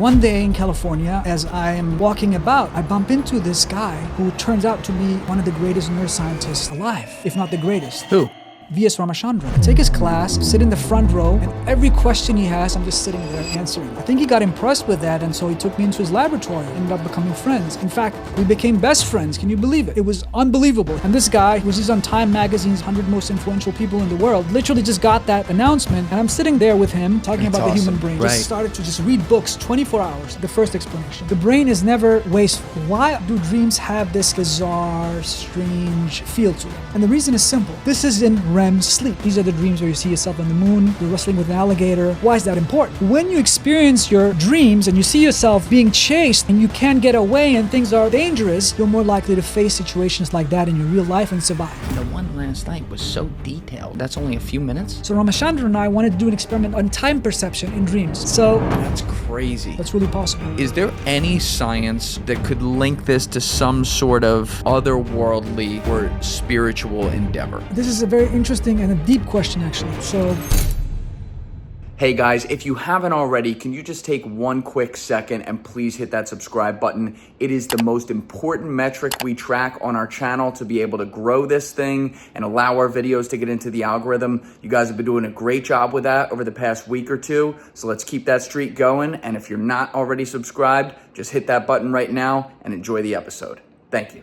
One day in California, as I'm walking about, I bump into this guy who turns out to be one of the greatest neuroscientists alive, if not the greatest. Who? V.S. Ramachandran. I take his class, sit in the front row, and every question he has, I'm just sitting there answering. I think he got impressed with that, and so he took me into his laboratory, ended up becoming friends. In fact, we became best friends. Can you believe it? It was unbelievable. And this guy, who's just on Time Magazine's 100 most influential people in the world, literally just got that announcement, and I'm sitting there with him, talking That's about the awesome. human brain. Right. Just started to just read books 24 hours. The first explanation. The brain is never wasteful. Why do dreams have this bizarre, strange feel to them? And the reason is simple. This is in REM sleep. These are the dreams where you see yourself on the moon, you're wrestling with an alligator. Why is that important? When you experience your dreams and you see yourself being chased and you can't get away and things are dangerous, you're more likely to face situations like that in your real life and survive. The one last night was so detailed. That's only a few minutes? So Ramachandran and I wanted to do an experiment on time perception in dreams. So That's crazy. that's really possible. Is there any science that could link this to some sort of otherworldly or spiritual endeavor? This is a very interesting and a deep question, actually. So Hey guys, if you haven't already, can you just take one quick second and please hit that subscribe button? It is the most important metric we track on our channel to be able to grow this thing and allow our videos to get into the algorithm. You guys have been doing a great job with that over the past week or two, so let's keep that streak going. And if you're not already subscribed, just hit that button right now and enjoy the episode. Thank you.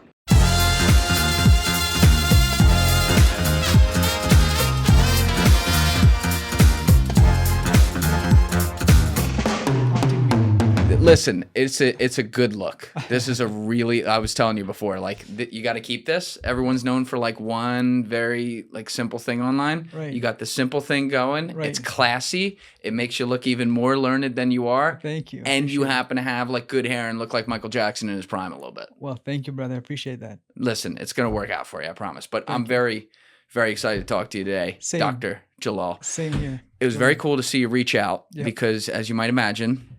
Listen, it's a good look. This is a really, I was telling you before, like you got to keep this. Everyone's known for like one very like simple thing online. Right. You got the simple thing going. Right. It's classy. It makes you look even more learned than you are. Thank you. And you happen to have like good hair and look like Michael Jackson in his prime a little bit. Well, thank you, brother. I appreciate that. Listen, it's going to work out for you, I promise. But I'm very, very excited to talk to you today, Same. Dr. Jalal. Same here. It was very cool to see you reach out Yep. because, as you might imagine,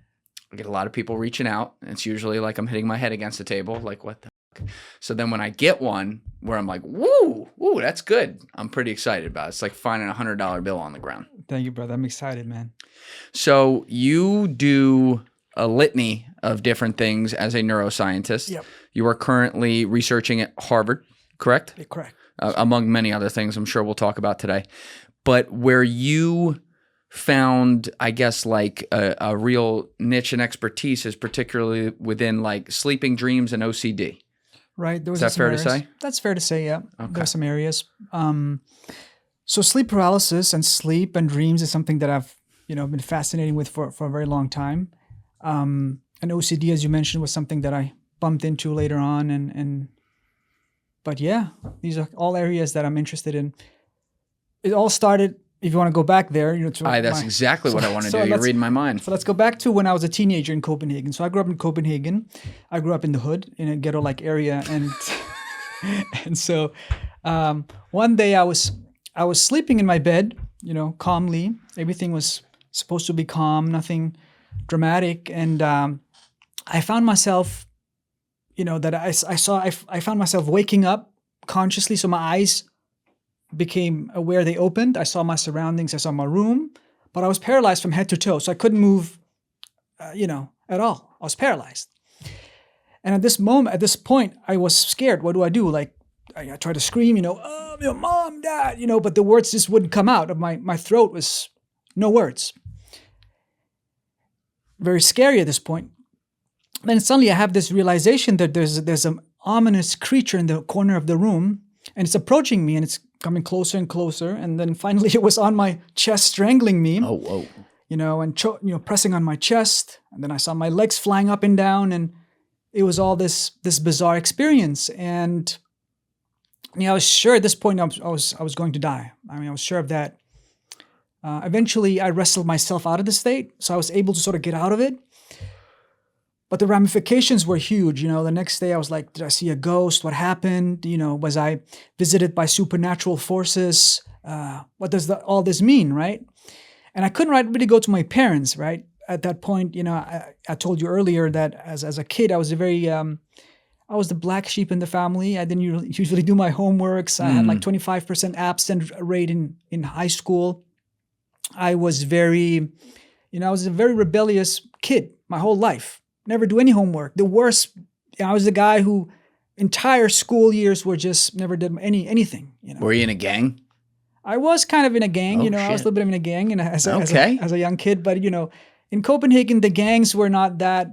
I get a lot of people reaching out. It's usually like I'm hitting my head against the table, like, what the fuck? So then when I get one where I'm like, woo, that's good, I'm pretty excited about it. It's like finding a $100 bill on the ground. Thank you, brother. I'm excited, man. So you do a litany of different things as a neuroscientist. Yep. You are currently researching at Harvard, correct? Yeah, correct. Among many other things I'm sure we'll talk about today. But where you found, I guess, like a real niche and expertise is particularly within like sleeping, dreams, and OCD. Right. Those Is that are some fair areas. to say? That's fair to say, yeah. Okay. There are some areas. So sleep paralysis and sleep and dreams is something that I've, been fascinating with for a very long time. And OCD, as you mentioned, was something that I bumped into later on. But yeah, these are all areas that I'm interested in. It all started, if you want to go back there, That's exactly what I want to so do. You're let's- reading my mind. So let's go back to when I was a teenager in Copenhagen. So I grew up in Copenhagen. I grew up in the hood, in a ghetto-like area, and and so one day I was sleeping in my bed, calmly. Everything was supposed to be calm, nothing dramatic, and I found myself, that I found myself waking up consciously. So my eyes became aware, they opened. I saw my surroundings, I saw my room, but I was paralyzed from head to toe. So I couldn't move, at all. I was paralyzed. And at this point, I was scared. What do I do? Like, I tried to scream, oh, your mom, dad, but the words just wouldn't come out. Of my throat was no words. Very scary at this point. Then suddenly I have this realization that there's an ominous creature in the corner of the room, and it's approaching me, and it's coming closer and closer. And then finally it was on my chest, strangling me. Oh, whoa. And pressing on my chest. And then I saw my legs flying up and down, and it was all this bizarre experience. And I was sure at this point I was going to die. I was sure of that. Eventually I wrestled myself out of the state, so I was able to sort of get out of it. But the ramifications were huge. The next day I was like, did I see a ghost? What happened? Was I visited by supernatural forces? What does all this mean, right? And I couldn't really go to my parents, right? At that point, I told you earlier that as a kid, I was I was the black sheep in the family. I didn't usually do my homeworks. I had like 25% absent rate in high school. I was I was a very rebellious kid. my whole life. Never do any homework. The worst, I was the guy who entire school years were just never did anything. Were you in a gang? I was kind of in a gang, Oh, I was a little bit in a gang as a young kid, but in Copenhagen, the gangs were not that,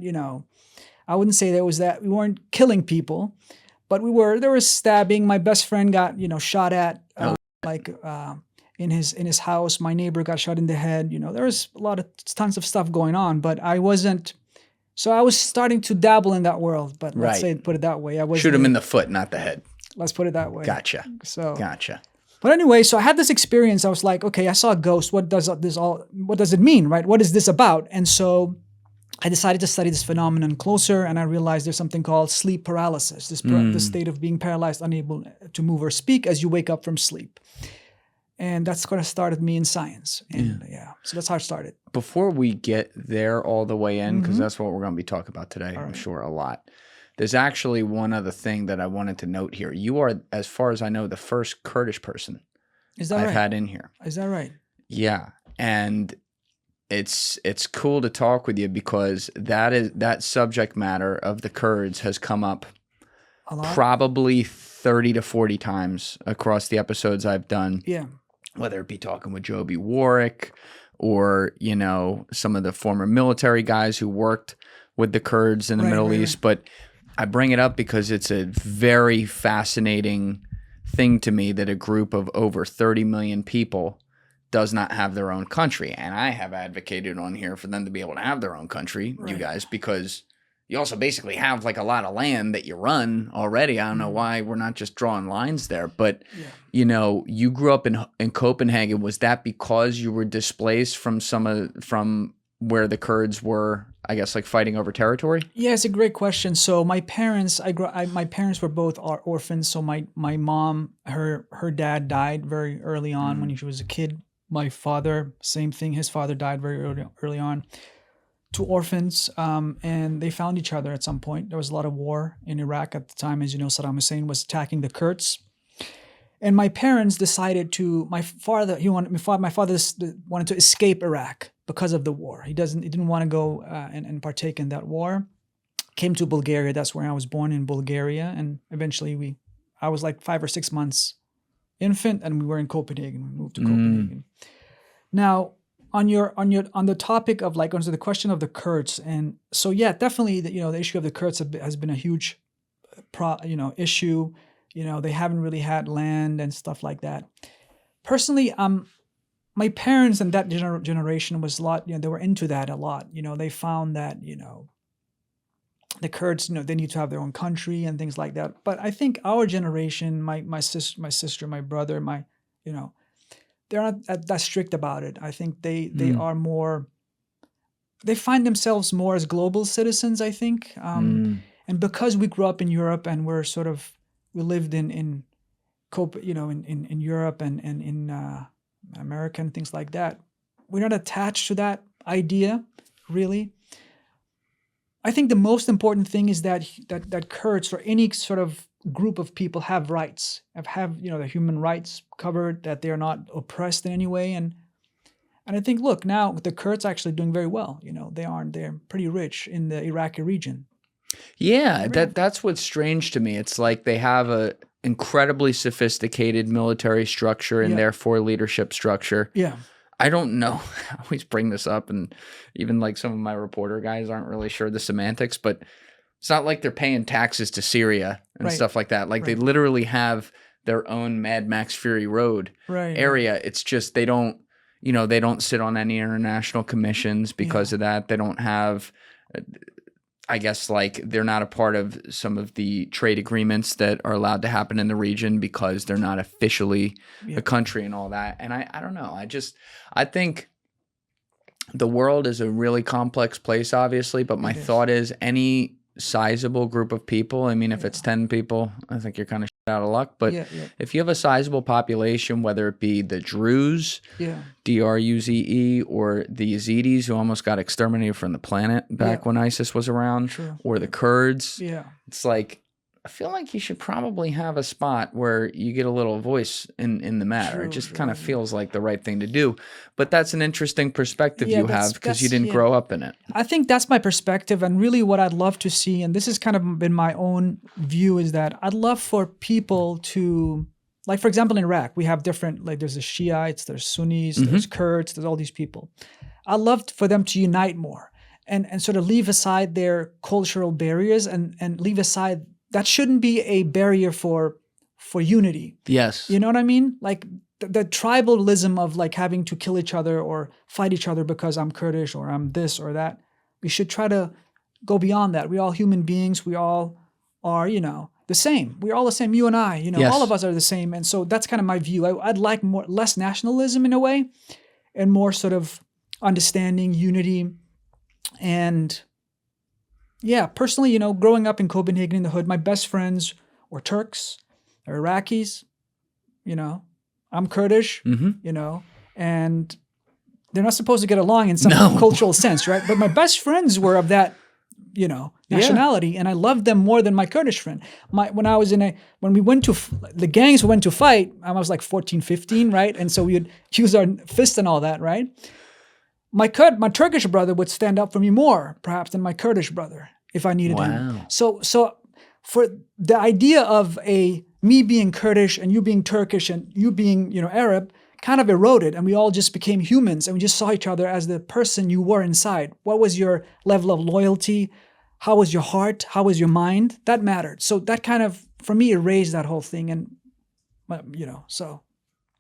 I wouldn't say we weren't killing people, but there was stabbing. My best friend got, shot at, in his house. My neighbor got shot in the head. There was tons of stuff going on, but I wasn't. So I was starting to dabble in that world, but let's put it that way. I Shoot him in the foot, not the head. Let's put it that way. Gotcha. Gotcha. But anyway, so I had this experience. I was like, okay, I saw a ghost. What does it mean, right? What is this about? And so I decided to study this phenomenon closer, and I realized there's something called sleep paralysis, this state of being paralyzed, unable to move or speak as you wake up from sleep. And that's what started me in science. And so that's how it started. Before we get there all the way in, because that's what we're going to be talking about today, I'm sure, a lot. There's actually one other thing that I wanted to note here. You are, as far as I know, the first Kurdish person I've had in here. Is that right? Yeah. And it's cool to talk with you because that subject matter of the Kurds has come up probably 30 to 40 times across the episodes I've done. Yeah. Whether it be talking with Joby Warwick or, some of the former military guys who worked with the Kurds in the Middle East. But I bring it up because it's a very fascinating thing to me that a group of over 30 million people does not have their own country. And I have advocated on here for them to be able to have their own country, you guys, because you also basically have like a lot of land that you run already. I don't know why we're not just drawing lines there, but you grew up in Copenhagen. Was that because you were displaced from where the Kurds were, I guess, like fighting over territory? Yeah, it's a great question. So my parents, my parents were both orphans. So my mom, her dad died very early on when she was a kid. My father, same thing. His father died very early on. Two orphans, and they found each other at some point. There was a lot of war in Iraq at the time. As you know, Saddam Hussein was attacking the Kurds. And my parents decided my father wanted to escape Iraq because of the war. He didn't want to go and partake in that war. Came to Bulgaria. That's where I was born, in Bulgaria. And eventually I was like 5 or 6 months infant, and we were in Copenhagen. We moved to Copenhagen. Now, on the topic of onto the question of the Kurds, and so definitely the issue of the Kurds has been a huge issue. They haven't really had land and stuff like that. Personally, my parents and that generation was a lot, they were into that a lot. They found that, the Kurds, they need to have their own country and things like that. But I think our generation, my sister, my brother, they're not that strict about it. I think they are more, they find themselves more as global citizens, I think. And because we grew up in Europe and we lived in Europe and in America and things like that, we're not attached to that idea, really. I think the most important thing is that Kurds or any sort of group of people have rights, have the human rights covered, that they're not oppressed in any way. And I think, look, now the Kurds are actually doing very well. They're pretty rich in the Iraqi region. Yeah, that's what's strange to me. It's like they have a incredibly sophisticated military structure and therefore leadership structure. Yeah. I don't know. I always bring this up, and even some of my reporter guys aren't really sure the semantics, but it's not like they're paying taxes to Syria and stuff like that. They literally have their own Mad Max Fury Road area. It's just they don't sit on any international commissions because of that. They don't have, I guess, they're not a part of some of the trade agreements that are allowed to happen in the region because they're not officially a country and all that. And I don't know. I think the world is a really complex place, obviously, but my thought is any sizable group of people, if it's 10 people, I think you're kind of out of luck. But if you have a sizable population, whether it be the Druze, Druze, or the Yazidis, who almost got exterminated from the planet back when ISIS was around, or the Kurds, it's I feel like you should probably have a spot where you get a little voice in the matter. It just kind of feels like the right thing to do. But that's an interesting perspective you have because you didn't grow up in it. I think that's my perspective, and really what I'd love to see, and this has kind of been my own view, is that I'd love for people to, like, for example, in Iraq, we have different, like there's the Shiites, there's Sunnis, there's Kurds, there's all these people. I'd love for them to unite more and sort of leave aside their cultural barriers and leave aside, that shouldn't be a barrier for unity. Yes. You know what I mean? Like the tribalism of like having to kill each other or fight each other because I'm Kurdish or I'm this or that. We should try to go beyond that. We're all human beings. We all are, the same. We're all the same. You and I, Yes. all of us are the same. And so that's kind of my view. I'd like less nationalism in a way and more sort of understanding, unity. And yeah, personally, growing up in Copenhagen in the hood, my best friends were Turks, or Iraqis, I'm Kurdish, and they're not supposed to get along in some cultural sense, right? But my best friends were of that, nationality, and I loved them more than my Kurdish friend. When we went to, the gangs went to fight, I was like 14, 15, right? And so we would use our fists and all that, right? My Turkish brother would stand up for me more, perhaps, than my Kurdish brother if I needed him. So for the idea of me being Kurdish and you being Turkish and you being, Arab kind of eroded, and we all just became humans and we just saw each other as the person you were inside. What was your level of loyalty? How was your heart? How was your mind? That mattered. So that kind of, for me, erased that whole thing. And, so.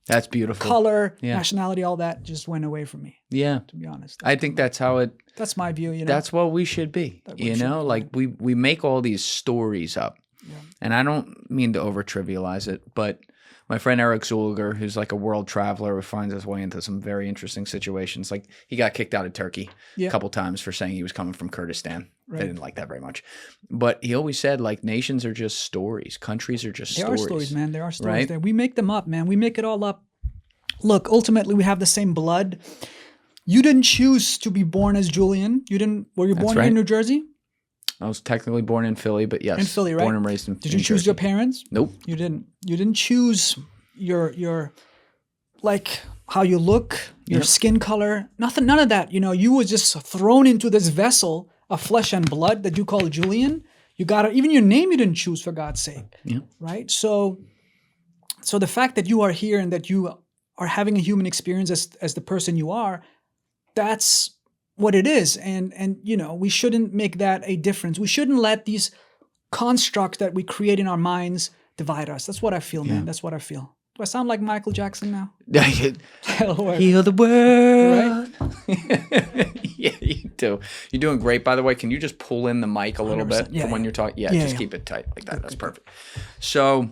That's beautiful. Color, nationality, all that just went away from me. Yeah. To be honest. I think that's how it... That's my view, That's what we should be, Like we make all these stories up. Yeah. And I don't mean to over-trivialize it, but my friend Eric Zulger, who's like a world traveler who finds his way into some very interesting situations. Like he got kicked out of Turkey a couple times for saying he was coming from Kurdistan. Right. They didn't like that very much. But he always said, like, nations are just stories. Countries are just stories. There are stories, man. There are stories right? there. We make them up, man. We make it all up. Look, ultimately, we have the same blood. You didn't choose to be born as Julian. Were you born here in New Jersey? I was technically born in Philly, but yes. In Philly, right? Born and raised in Did you choose Jersey. your parents? Nope. You didn't. You didn't choose your like how you look, your skin color, nothing, none of that. You were just thrown into this vessel of flesh and blood that you call Julian. You got even your name you didn't choose, for God's sake. Yeah. Right? So the fact that you are here and that you are having a human experience as the person you are, that's what it is. And we shouldn't make that a difference. We shouldn't let these constructs that we create in our minds divide us. That's what I feel, man. That's what I feel. Do I sound like Michael Jackson now? Heal the world. Right? Yeah, you do. You're doing great, by the way. Can you just pull in the mic a little bit from when you're talking? Yeah, just keep it tight like that. That's perfect. So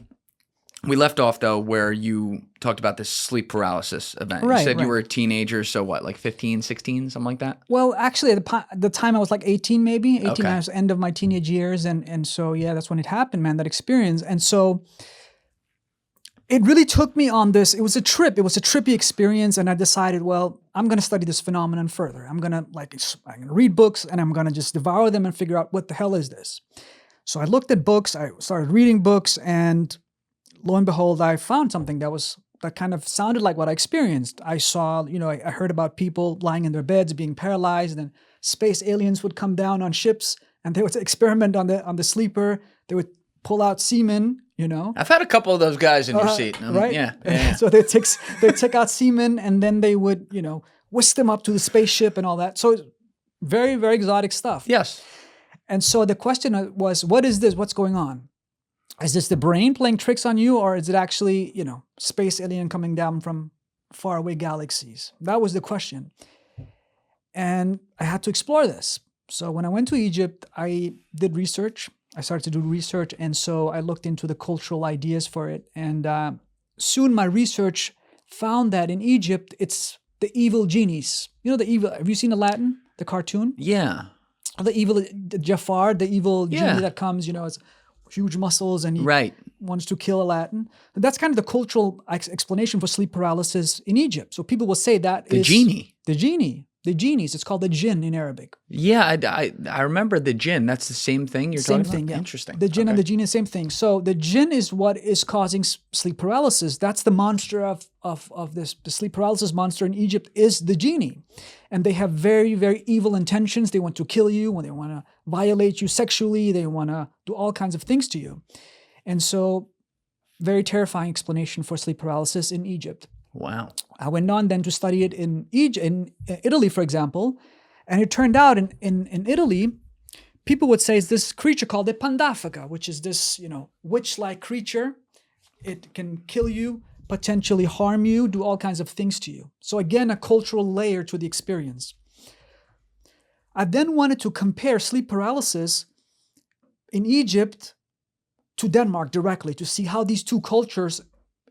we left off, though, where you talked about this sleep paralysis event. You said you were a teenager, so what, like 15, 16, something like that? Well, actually, at the time I was like 18 maybe. 18, I was end of my teenage years. And so, that's when it happened, man, that experience. And so it really took me on this. It was a trip. It was a trippy experience. And I decided, well, I'm going to study this phenomenon further. I'm going to read books and I'm going to just devour them and figure out what the hell is this. So I looked at books. I started reading books, and lo and behold, I found something that kind of sounded like what I experienced. I saw, I heard about people lying in their beds being paralyzed, and space aliens would come down on ships and they would experiment on the sleeper. They would pull out semen, I've had a couple of those guys in your seat. Right? Yeah. So they take out semen and then they would, whisk them up to the spaceship and all that. So very, very exotic stuff. Yes. And so the question was, what is this? What's going on? Is this the brain playing tricks on you, or is it actually, space alien coming down from faraway galaxies? That was the question. And I had to explore this. So when I went to Egypt, I did research. I started to do research. And so I looked into the cultural ideas for it. And soon my research found that in Egypt, it's the evil genies. Have you seen Aladdin, the cartoon? Yeah. The evil Jafar, the evil genie that comes, it's huge muscles and he wants to kill Aladdin. And that's kind of the cultural explanation for sleep paralysis in Egypt. So people will say that the genie. The genie. the genies. It's called the jinn in Arabic. Yeah, I remember the jinn. That's the same thing you're Same talking thing, about? yeah. Interesting. The jinn Okay. and the genie, same thing. So the jinn is what is causing sleep paralysis. That's the monster of this. The sleep paralysis monster in Egypt is the genie. And they have very, very evil intentions. They want to kill you, when they want to violate you sexually, they want to do all kinds of things to you. And so, very terrifying explanation for sleep paralysis in Egypt. Wow. I went on then to study it in Italy, for example, and it turned out in Italy, people would say it's this creature called a pandafica, which is this, witch-like creature. It can kill you, potentially harm you, do all kinds of things to you. So again, a cultural layer to the experience. I then wanted to compare sleep paralysis in Egypt to Denmark directly to see how these two cultures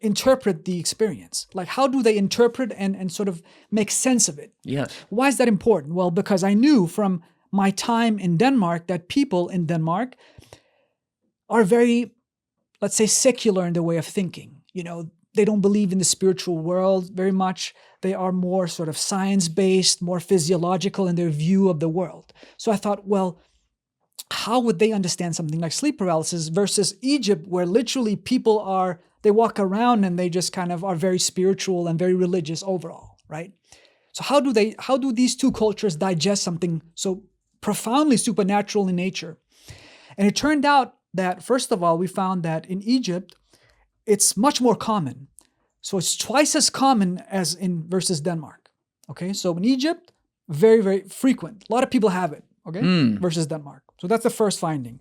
interpret the experience. Like, how do they interpret and sort of make sense of it? Yeah. Why is that important? Well, because I knew from my time in Denmark that people in Denmark are very, let's say, secular in their way of thinking. They don't believe in the spiritual world very much. They are more sort of science-based, more physiological in their view of the world. So I thought, well, how would they understand something like sleep paralysis versus Egypt, where literally people they walk around and they just kind of are very spiritual and very religious overall, right? So how do these two cultures digest something so profoundly supernatural in nature? And it turned out that, first of all, we found that in Egypt, it's much more common. So it's twice as common as in versus Denmark. Okay, so in Egypt, very, very frequent. A lot of people have it, okay, versus Denmark. So that's the first finding,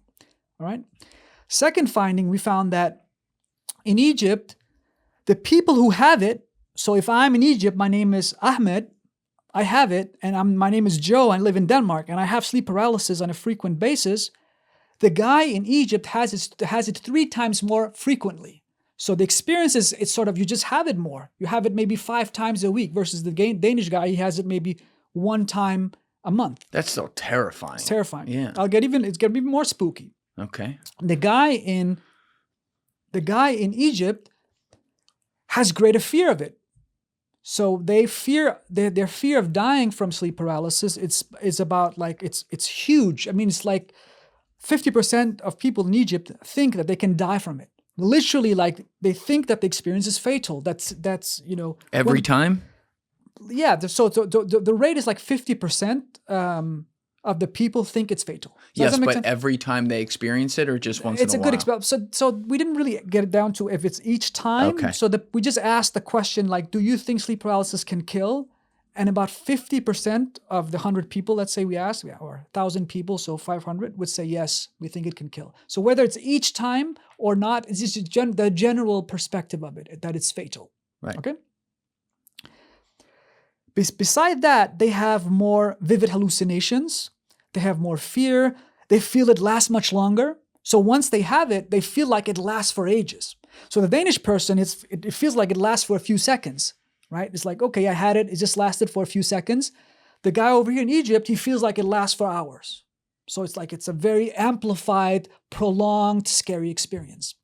all right? Second finding, we found that in Egypt, the people who have it, so if I'm in Egypt, my name is Ahmed, I have it, and my name is Joe, I live in Denmark, and I have sleep paralysis on a frequent basis, the guy in Egypt has it 3 times more frequently. So the experience is, it's sort of, you just have it more. You have it maybe 5 times a week versus the Danish guy, he has it maybe 1 time a month. That's so terrifying. It's terrifying. Yeah. It's gonna be more spooky. Okay. The guy in Egypt has greater fear of it. So their fear of dying from sleep paralysis, it's about like, it's huge. I mean, it's like 50% of people in Egypt think that they can die from it. Literally, like, they think that the experience is fatal. That's Every time? Yeah. So the rate is like 50% of the people think it's fatal. So Yes, does that make but sense? every time they experience it, or just once It's in a a good while? experience. So we didn't really get it down to if it's each time. Okay. So we just asked the question, like, do you think sleep paralysis can kill? And about 50% of the 100 people, let's say we asked, or 1,000 people, so 500 would say, yes, we think it can kill. So whether it's each time or not, it's just the general perspective of it, that it's fatal. Right. Okay? Beside that, they have more vivid hallucinations. They have more fear. They feel it lasts much longer. So once they have it, they feel like it lasts for ages. So the Danish person, it feels like it lasts for a few seconds, right? It's like, okay, I had it. It just lasted for a few seconds. The guy over here in Egypt, he feels like it lasts for hours. So it's like, it's a very amplified, prolonged, scary experience.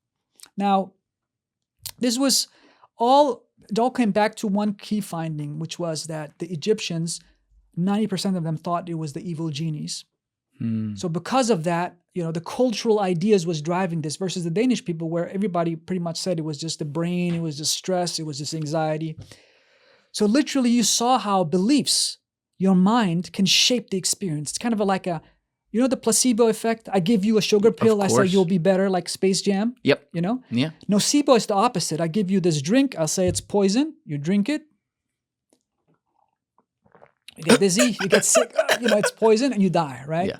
Now, it all came back to one key finding, which was that the Egyptians, 90% of them thought it was the evil genies. So because of that, the cultural ideas was driving this versus the Danish people, where everybody pretty much said it was just the brain, it was just stress, it was just anxiety. So literally you saw how beliefs, your mind, can shape the experience. It's kind of like the placebo effect. I give you a sugar pill, I say course. you'll be better, like Space Jam. Yep. Yeah. Yeah. Nocebo is the opposite. I give you this drink, I'll say it's poison, you drink it, you get dizzy, you get sick, it's poison, and you die, right? Yeah.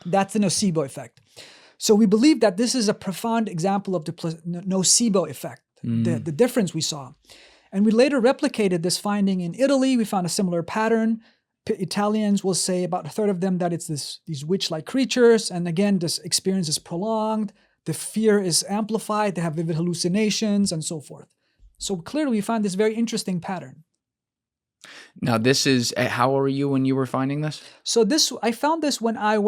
That's the nocebo effect. So we believe that this is a profound example of the nocebo effect, the difference we saw. And we later replicated this finding in Italy. We found a similar pattern. Italians will say about a third of them that it's these witch-like creatures. And again, this experience is prolonged. The fear is amplified. They have vivid hallucinations and so forth. So clearly we found this very interesting pattern. Now, this is, how old were you when you were finding this? So I found this when I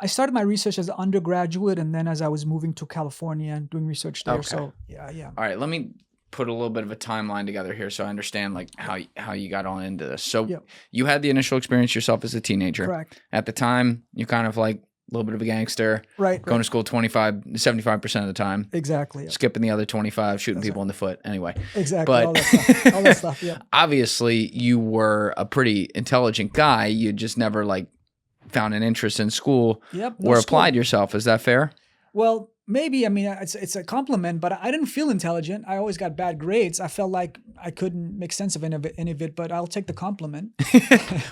started my research as an undergraduate, and then as I was moving to California and doing research there. Okay. So yeah. All right, let me put a little bit of a timeline together here so I understand like how you got on into this. So Yep. you had the initial experience yourself as a teenager. Correct. At the time, you kind of like a little bit of a gangster. Right. Going to school 75% of the time. Exactly. Yep. Skipping the other 25, shooting people in the foot. Anyway. Exactly. But all that stuff. All that stuff. Yeah. obviously you were a pretty intelligent guy. You just never like found an interest in school Yep. or applied yourself. Is that fair? Well, maybe. I mean, it's a compliment, but I didn't feel intelligent. I always got bad grades. I felt like I couldn't make sense of any of it, but I'll take the compliment.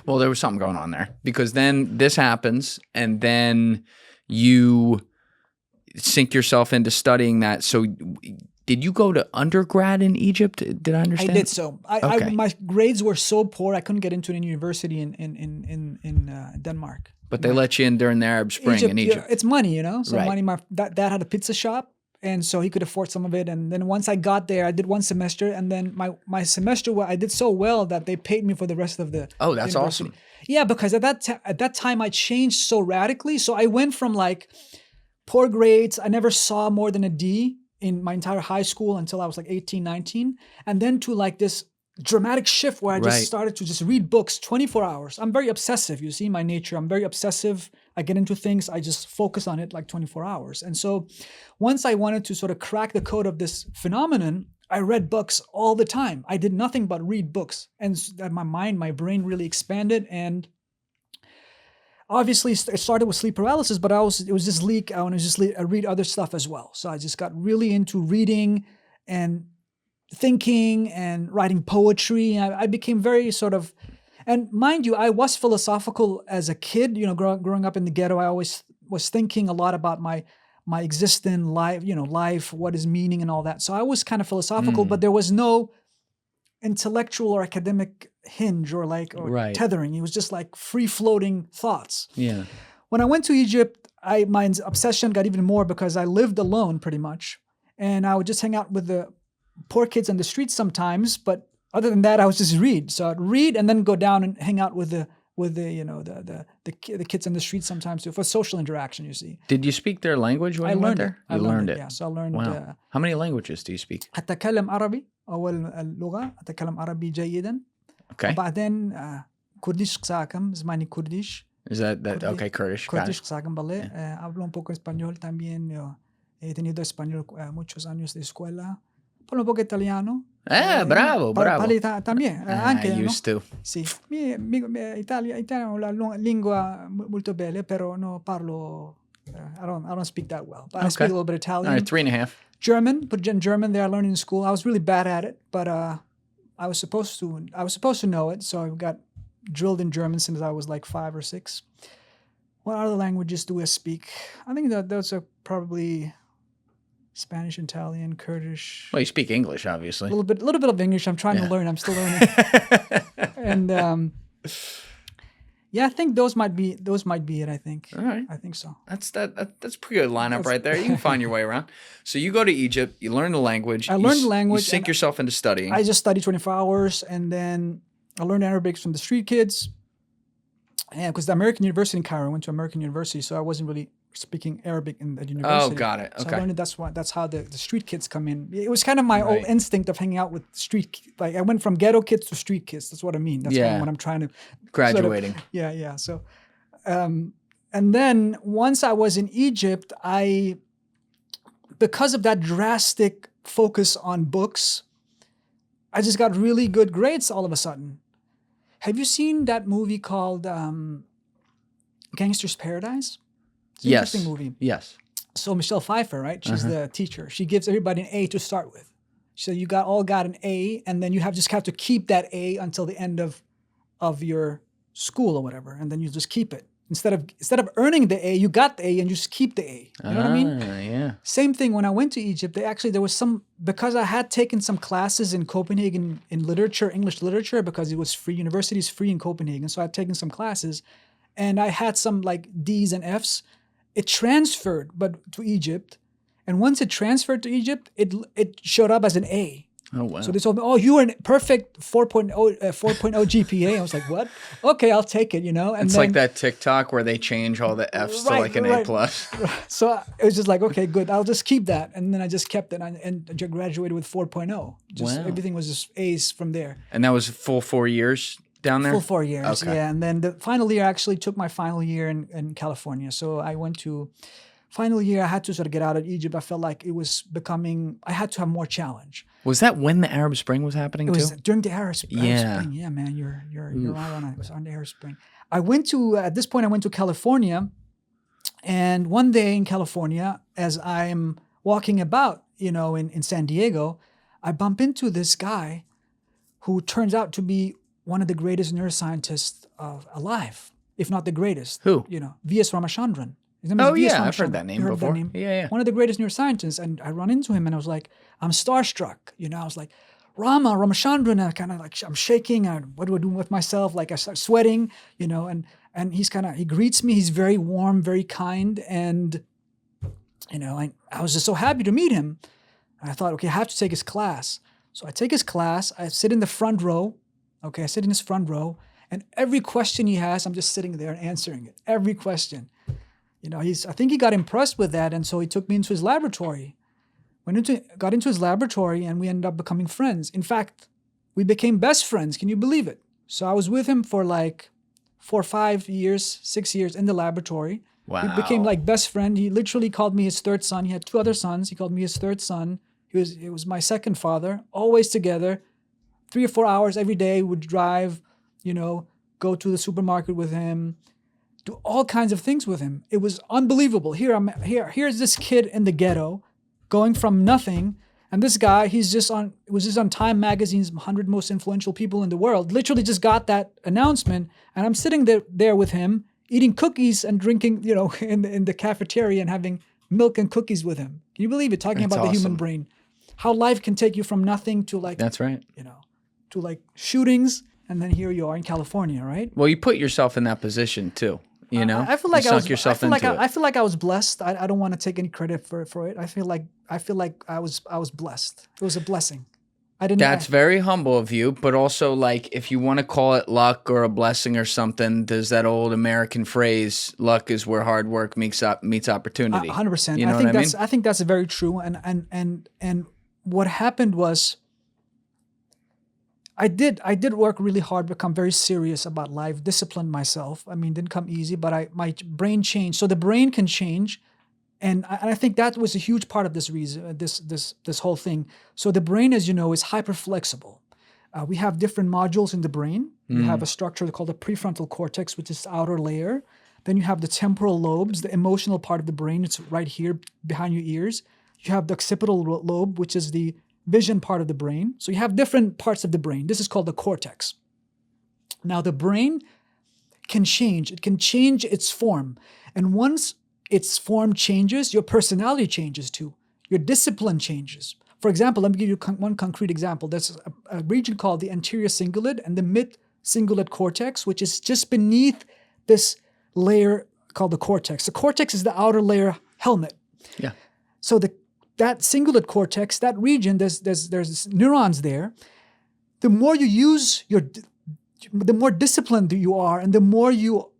Well, there was something going on there because then this happens and then you sink yourself into studying that. So did you go to undergrad in Egypt? Did I understand? I did so. Okay. My grades were so poor, I couldn't get into any university in Denmark. But they let you in during the Arab Spring in Egypt. Yeah, it's money, you know. So Right. money. My dad had a pizza shop, and so he could afford some of it. And then once I got there, I did one semester, and then my semester I did so well that they paid me for the rest of the. Oh, that's university. awesome. Yeah, because at that time I changed so radically. So I went from like poor grades. I never saw more than a D in my entire high school until I was like 18, 19, and then to like this dramatic shift where I just Right. started to just read books 24 hours. I'm very obsessive. You see my nature. I'm very obsessive. I get into things. I just focus on it like 24 hours. And so once I wanted to sort of crack the code of this phenomenon, I read books all the time. I did nothing but read books. And my brain really expanded. And obviously it started with sleep paralysis, but I wanted to just read other stuff as well. So I just got really into reading and thinking and writing poetry. I became very sort of, and mind you, I was philosophical as a kid. You know, growing up in the ghetto, I always was thinking a lot about my existing life. You know, life, what is meaning, and all that. So I was kind of philosophical, but there was no intellectual or academic hinge or Right. tethering. It was just like free floating thoughts. Yeah. When I went to Egypt, my obsession got even more because I lived alone pretty much, and I would just hang out with the poor kids on the streets sometimes, but other than that, I would just read. So I'd read and then go down and hang out with the kids on the streets sometimes too, for social interaction. You see. Did you speak their language when I you went learned there? it. You learned it. Yeah. So I learned. Wow. How many languages do you speak? أتكلم عربي أول اللغة أتكلم عربي جيدا. Okay. وبعدين كرديش قساكم زماني كرديش. Is that okay? Kurdish. Got Kurdish it. قساكم بالله. Hablo un poco español también. He tenido español muchos años de escuela. Parlo un poco italiano. Bravo. Parli también, anche, I no? used to. Sì, italiano è una lingua molto bella, però non parlo, I don't speak that well. But I speak a little bit Italian. All right, 3.5. German, put German there, I learned in school. I was really bad at it, but I was supposed to know it, so I got drilled in German since I was like 5 or 6. What other languages do I speak? I think that those are probably Spanish, Italian, Kurdish. Well, you speak English, obviously. A little bit of English. I'm trying to learn. I'm still learning. And yeah, I think those might be it. I think. All right. I think so. That's a pretty good lineup right there. You can find your way around. So you go to Egypt, you learn the language. I learned the language. You sink yourself into studying. I just studied 24 hours, and then I learned Arabic from the street kids. Yeah, because the American University in Cairo, I went to American University, so I wasn't really speaking Arabic in the university. Oh, got it. So Okay. I learned that's how the street kids come in. It was kind of my old instinct of hanging out with like I went from ghetto kids to street kids. That's what I mean. That's kind of what I'm trying to Graduating. Yeah. So, and then once I was in Egypt, because of that drastic focus on books, I just got really good grades all of a sudden. Have you seen that movie called Gangster's Paradise? It's an interesting movie. Yes. So Michelle Pfeiffer, right? She's the teacher. She gives everybody an A to start with. So you all got an A, and then you just have to keep that A until the end of your school or whatever, and then you just keep it. Instead of earning the A, you got the A and you just keep the A. You know what I mean? Yeah. Same thing when I went to Egypt. There was because I had taken some classes in Copenhagen in literature, English literature, because it was free. University is free in Copenhagen. So I'd taken some classes, and I had some like D's and F's. It transferred, but to Egypt. And once it transferred to Egypt, it showed up as an A. Oh, wow. So they told me, oh, you were in perfect 4.0 GPA. I was like, what? Okay, I'll take it, And It's then, like that TikTok where they change all the F's to like an A+. So it was just like, okay, good. I'll just keep that. And then I just kept it and I graduated with 4.0. Just Wow. everything was just A's from there. And that was full 4 years down there? Full 4 years, Okay. yeah. And then the final year, I actually took my final year in California. So I went to final year. I had to sort of get out of Egypt. I felt like it was I had to have more challenge. Was that when the Arab Spring was happening It was too? during the Arab Spring. Yeah, man, you're right on it. It was on the Arab Spring. I went to, at this point, I went to California. And one day in California, as I'm walking about, in San Diego, I bump into this guy who turns out to be one of the greatest neuroscientists alive, if not the greatest. Who? V.S. Ramachandran. His name is Oh, V.S. yeah, I've heard Ramachandran. that name You heard before. name? Yeah. One of the greatest neuroscientists. And I run into him and I was like, I'm starstruck. I was like, Ramachandran, and I kind of like, I'm shaking. What do I do with myself? Like I start sweating, and he greets me. He's very warm, very kind. And, I was just so happy to meet him. And I thought, okay, I have to take his class. So I take his class. I sit in the front row. Okay, I sit in his front row. And every question he has, I'm just sitting there and answering it. Every question. I think he got impressed with that. And so he took me into his laboratory. Got into his laboratory and we ended up becoming friends. In fact, we became best friends. Can you believe it? So I was with him for like 4 or 5 years, 6 years in the laboratory. Wow. We became like best friend. He literally called me his third son. He had 2 other sons. He called me his third son. He was my second father, always together. 3 or 4 hours every day would drive, go to the supermarket with him, do all kinds of things with him. It was unbelievable. Here's this kid in the ghetto going from nothing. And this guy, was just on Time Magazine's 100 most influential people in the world, literally just got that announcement. And I'm sitting there with him, eating cookies and drinking, in the cafeteria and having milk and cookies with him. Can you believe it? Talking That's about the human awesome. brain. How life can take you from nothing to like, That's right. to like shootings. And then here you are in California, right? Well, you put yourself in that position too. I feel like you sunk yourself into it. I feel like I was blessed. I don't want to take any credit for it. I feel like I was blessed. It was a blessing. That's very humble of you, but also like if you want to call it luck or a blessing or something, there's that old American phrase, luck is where hard work meets opportunity. 100%. You know what I mean? I think that's very true. And what happened was I did work really hard, become very serious about life, disciplined myself. I mean, didn't come easy, but my brain changed. So the brain can change. And I think that was a huge part of this reason, this whole thing. So the brain, as you know, is hyper flexible. We have different modules in the brain. You have a structure called the prefrontal cortex, which is the outer layer. Then you have the temporal lobes, the emotional part of the brain. It's right here behind your ears. You have the occipital lobe, which is the vision part of the brain. So you have different parts of the brain. This is called the cortex. Now the brain can change. It can change its form. And once its form changes, your personality changes too. Your discipline changes. For example, let me give you one concrete example. There's a region called the anterior cingulate and the mid-cingulate cortex, which is just beneath this layer called the cortex. The cortex is the outer layer helmet. Yeah. So that cingulate cortex, that region, there's neurons there. The more you use the more disciplined you are, and the more you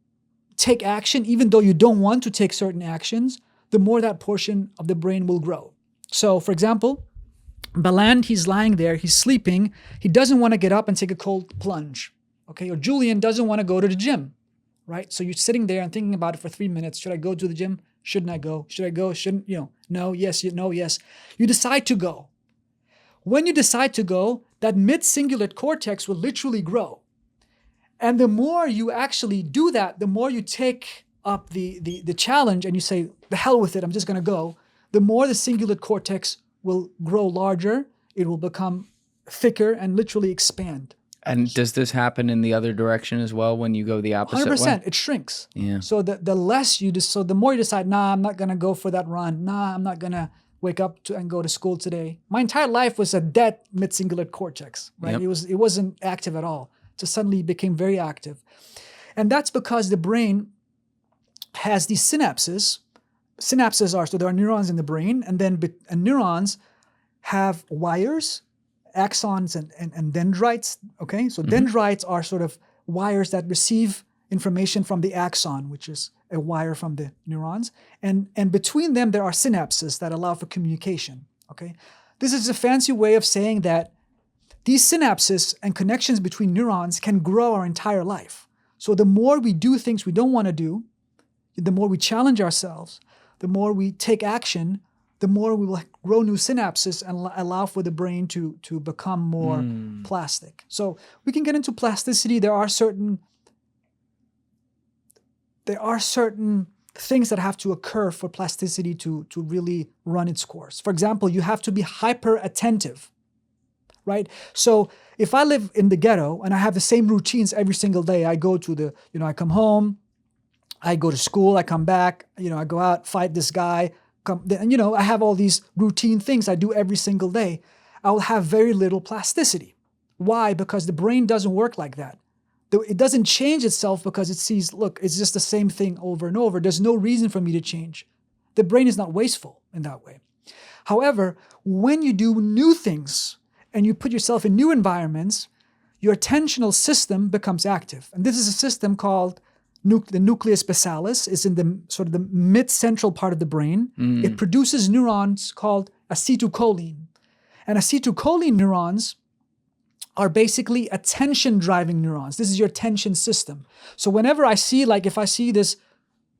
take action, even though you don't want to take certain actions, the more that portion of the brain will grow. So, for example, Baland, he's lying there, he's sleeping, he doesn't want to get up and take a cold plunge. Okay, or Julian doesn't want to go to the gym, right? So you're sitting there and thinking about it for 3 minutes. Should I go to the gym? Shouldn't I go? Should I go? Shouldn't, no, yes, no, yes. You decide to go. When you decide to go, that mid-cingulate cortex will literally grow. And the more you actually do that, the more you take up the challenge and you say, the hell with it, I'm just going to go, the more the cingulate cortex will grow larger, it will become thicker and literally expand. And does this happen in the other direction as well when you go the opposite 100%, way? it shrinks. Yeah. So the less you so the more you decide, nah, I'm not going to go for that run. Nah, I'm not going to wake up and go to school today. My entire life was a dead mid-cingulate cortex, right? Yep. It wasn't active at all. So suddenly it became very active. And that's because the brain has these synapses. Synapses so there are neurons in the brain, and then neurons have wires, axons and dendrites. Okay, so dendrites are sort of wires that receive information from the axon, which is a wire from the neurons, and between them there are synapses that allow for communication. Okay, this is a fancy way of saying that these synapses and connections between neurons can grow our entire life. So the more we do things we don't want to do, the more we challenge ourselves, the more we take action, the more we will grow new synapses and allow for the brain to become more plastic. So we can get into plasticity. There are certain things that have to occur for plasticity to really run its course. For example, you have to be hyper attentive, right? So if I live in the ghetto and I have the same routines every single day, I go to I come home, I go to school, I come back, I go out, fight this guy, I have all these routine things I do every single day. I will have very little plasticity. Why? Because the brain doesn't work like that. It doesn't change itself because it sees, look, it's just the same thing over and over. There's no reason for me to change. The brain is not wasteful in that way. However, when you do new things and you put yourself in new environments, your attentional system becomes active. And this is a system called the nucleus basalis. It's in the sort of the mid-central part of the brain. It produces neurons called acetylcholine. And acetylcholine neurons are basically attention-driving neurons. This is your attention system. So whenever I see, if I see this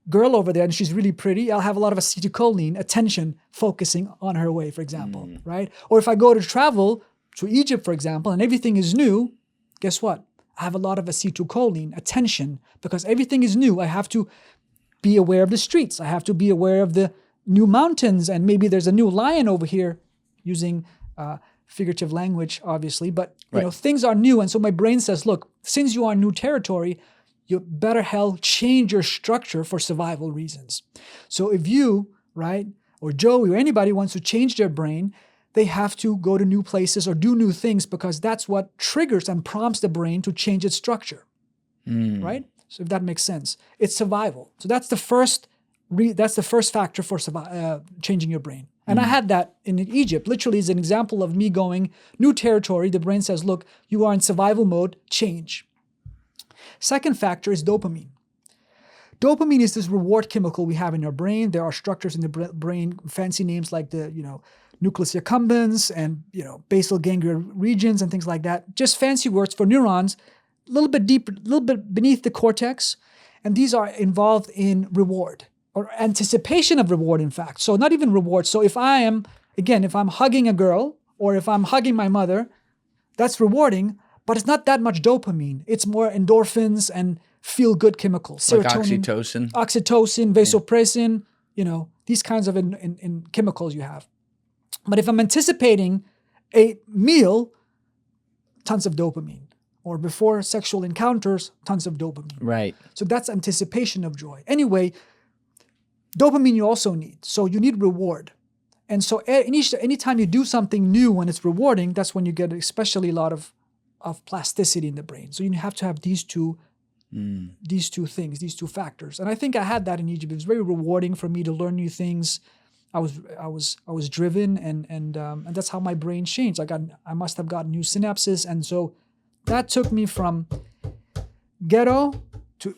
girl over there and she's really pretty, I'll have a lot of acetylcholine attention focusing on her way, for example, right? Or if I go to travel to Egypt, for example, and everything is new, guess what? I have a lot of acetylcholine attention because everything is new. I have to be aware of the streets. I have to be aware of the new mountains, and maybe there's a new lion over here, using figurative language, obviously, but things are new. And so my brain says, look, since you are in new territory, you better hell change your structure for survival reasons. So if you, right, or Joey or anybody wants to change their brain, they have to go to new places or do new things because that's what triggers and prompts the brain to change its structure, right? So if that makes sense, it's survival. So that's the first factor for changing your brain. And I had that in Egypt. Literally, is an example of me going new territory. The brain says, look, you are in survival mode, change. Second factor is dopamine. Dopamine is this reward chemical we have in our brain. There are structures in the brain, fancy names like the, nucleus accumbens and, basal ganglia regions and things like that. Just fancy words for neurons, a little bit deeper, a little bit beneath the cortex. And these are involved in reward or anticipation of reward, in fact. So not even reward. So if I'm hugging a girl or if I'm hugging my mother, that's rewarding, but it's not that much dopamine. It's more endorphins and feel-good chemicals. Serotonin, like oxytocin, vasopressin, these kinds of in chemicals you have. But if I'm anticipating a meal, tons of dopamine. Or before sexual encounters, tons of dopamine. Right. So that's anticipation of joy. Anyway, dopamine you also need. So you need reward. And so anytime you do something new when it's rewarding, that's when you get especially a lot of plasticity in the brain. So you have to have these two things, these two factors. And I think I had that in Egypt. It was very rewarding for me to learn new things. I was driven, and that's how my brain changed. I must have gotten new synapses, and so that took me from ghetto to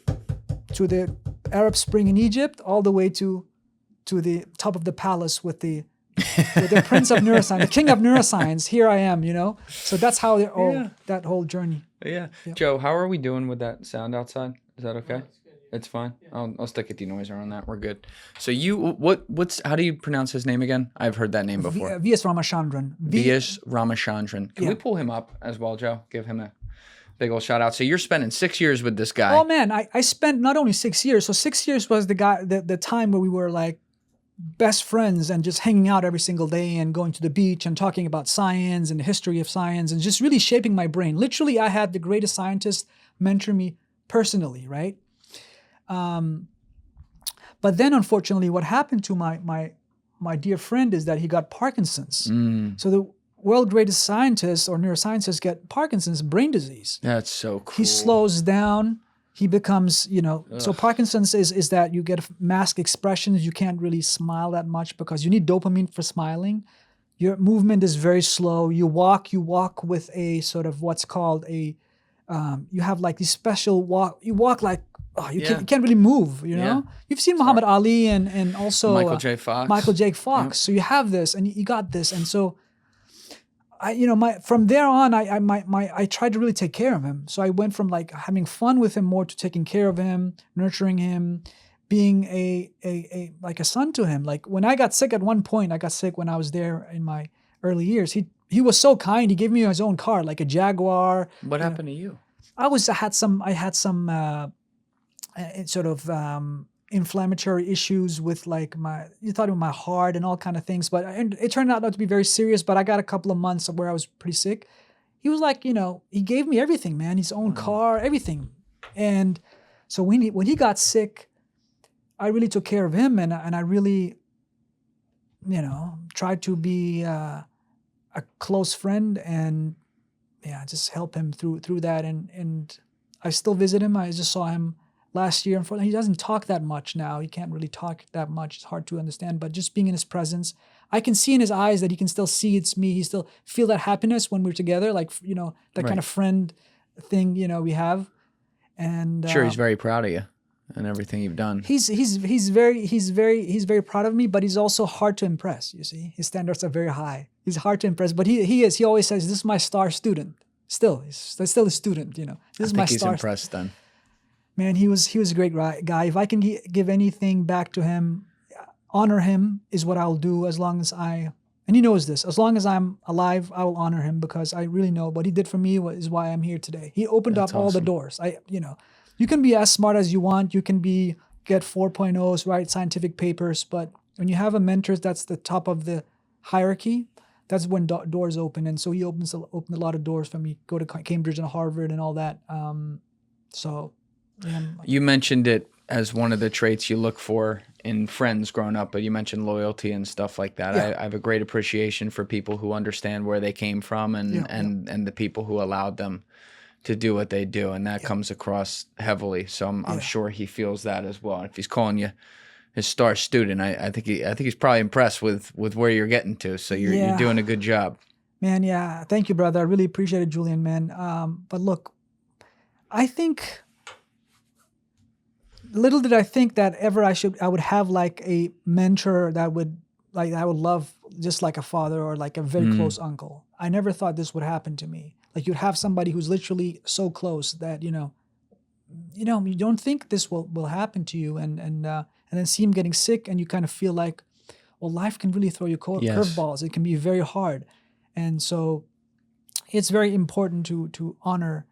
the Arab Spring in Egypt, all the way to the top of the palace with the prince of neuroscience, the king of neuroscience. Here I am, So that's how that whole journey. Yeah. Joe, how are we doing with that sound outside? Is that okay? It's fine. I'll stick a denoiser on that. We're good. So how do you pronounce his name again? I've heard that name before. V.S. Ramachandran. V.S. Ramachandran. Can we pull him up as well, Joe? Give him a big old shout out. So you're spending 6 years with this guy. Oh man, I spent not only 6 years. So 6 years was the time where we were like best friends and just hanging out every single day and going to the beach and talking about science and the history of science and just really shaping my brain. Literally, I had the greatest scientist mentor me personally, right? But then, unfortunately, what happened to my dear friend is that he got Parkinson's. So the world's greatest scientists or neuroscientists get Parkinson's, brain disease. That's so cool. He slows down. He becomes, so Parkinson's is that you get mask expressions. You can't really smile that much because you need dopamine for smiling. Your movement is very slow. You walk with a sort of what's called a, you have like these special walk. You walk like, you can't really move, you know? You've seen Muhammad Ali and also Michael J. Fox. Michael J. Fox. Yep. So you have this and you got this. And so from there on, I tried to really take care of him. So I went from like having fun with him more to taking care of him, nurturing him, being a like a son to him. Like when I got sick at one point, I got sick when I was there in my early years. He was so kind. He gave me his own car, like a Jaguar. What happened to you? I had some sort of inflammatory issues with like my heart and all kind of things, but it turned out not to be very serious. But I got a couple of months where I was pretty sick. He was like, he gave me everything, man, his own car, everything. And so when he got sick, I really took care of him, and I really, tried to be a close friend and just help him through that. And I still visit him. I just saw him last year. Unfortunately, he doesn't talk that much now. He can't really talk that much. It's hard to understand. But just being in his presence, I can see in his eyes that he can still see it's me. He still feel that happiness when we're together, like that kind of friend thing we have. And Sure, he's very proud of you and everything you've done. He's very proud of me, but he's also hard to impress. You see, his standards are very high. He's hard to impress, but he always says, "This is my star student." He's still a student. This is my star. He's impressed then. Man, he was a great guy. If I can give anything back to him, honor him is what I'll do. As long as and he knows this. As long as I'm alive, I will honor him, because I really know what he did for me is why I'm here today. He opened up all the doors. You can be as smart as you want. You can get 4.0s, write scientific papers, but when you have a mentor that's the top of the hierarchy, that's when doors open. And so he opened a lot of doors for me. Go to Cambridge and Harvard and all that. You mentioned it as one of the traits you look for in friends growing up, but you mentioned loyalty and stuff like that. Yeah. I have a great appreciation for people who understand where they came from and the people who allowed them to do what they do, and that comes across heavily. So I'm sure he feels that as well. If he's calling you his star student, I think he's probably impressed with where you're getting to. So you're doing a good job. Man, yeah. Thank you, brother. I really appreciate it, Julian, man. But look, I think little did I think that ever I would have like a mentor that I would love just like a father or like a very close uncle. I never thought this would happen to me. Like you'd have somebody who's literally so close that you don't think this will happen to you, and then see him getting sick, and you kind of feel like, well, life can really throw you curveballs. It can be very hard, and so it's very important to honor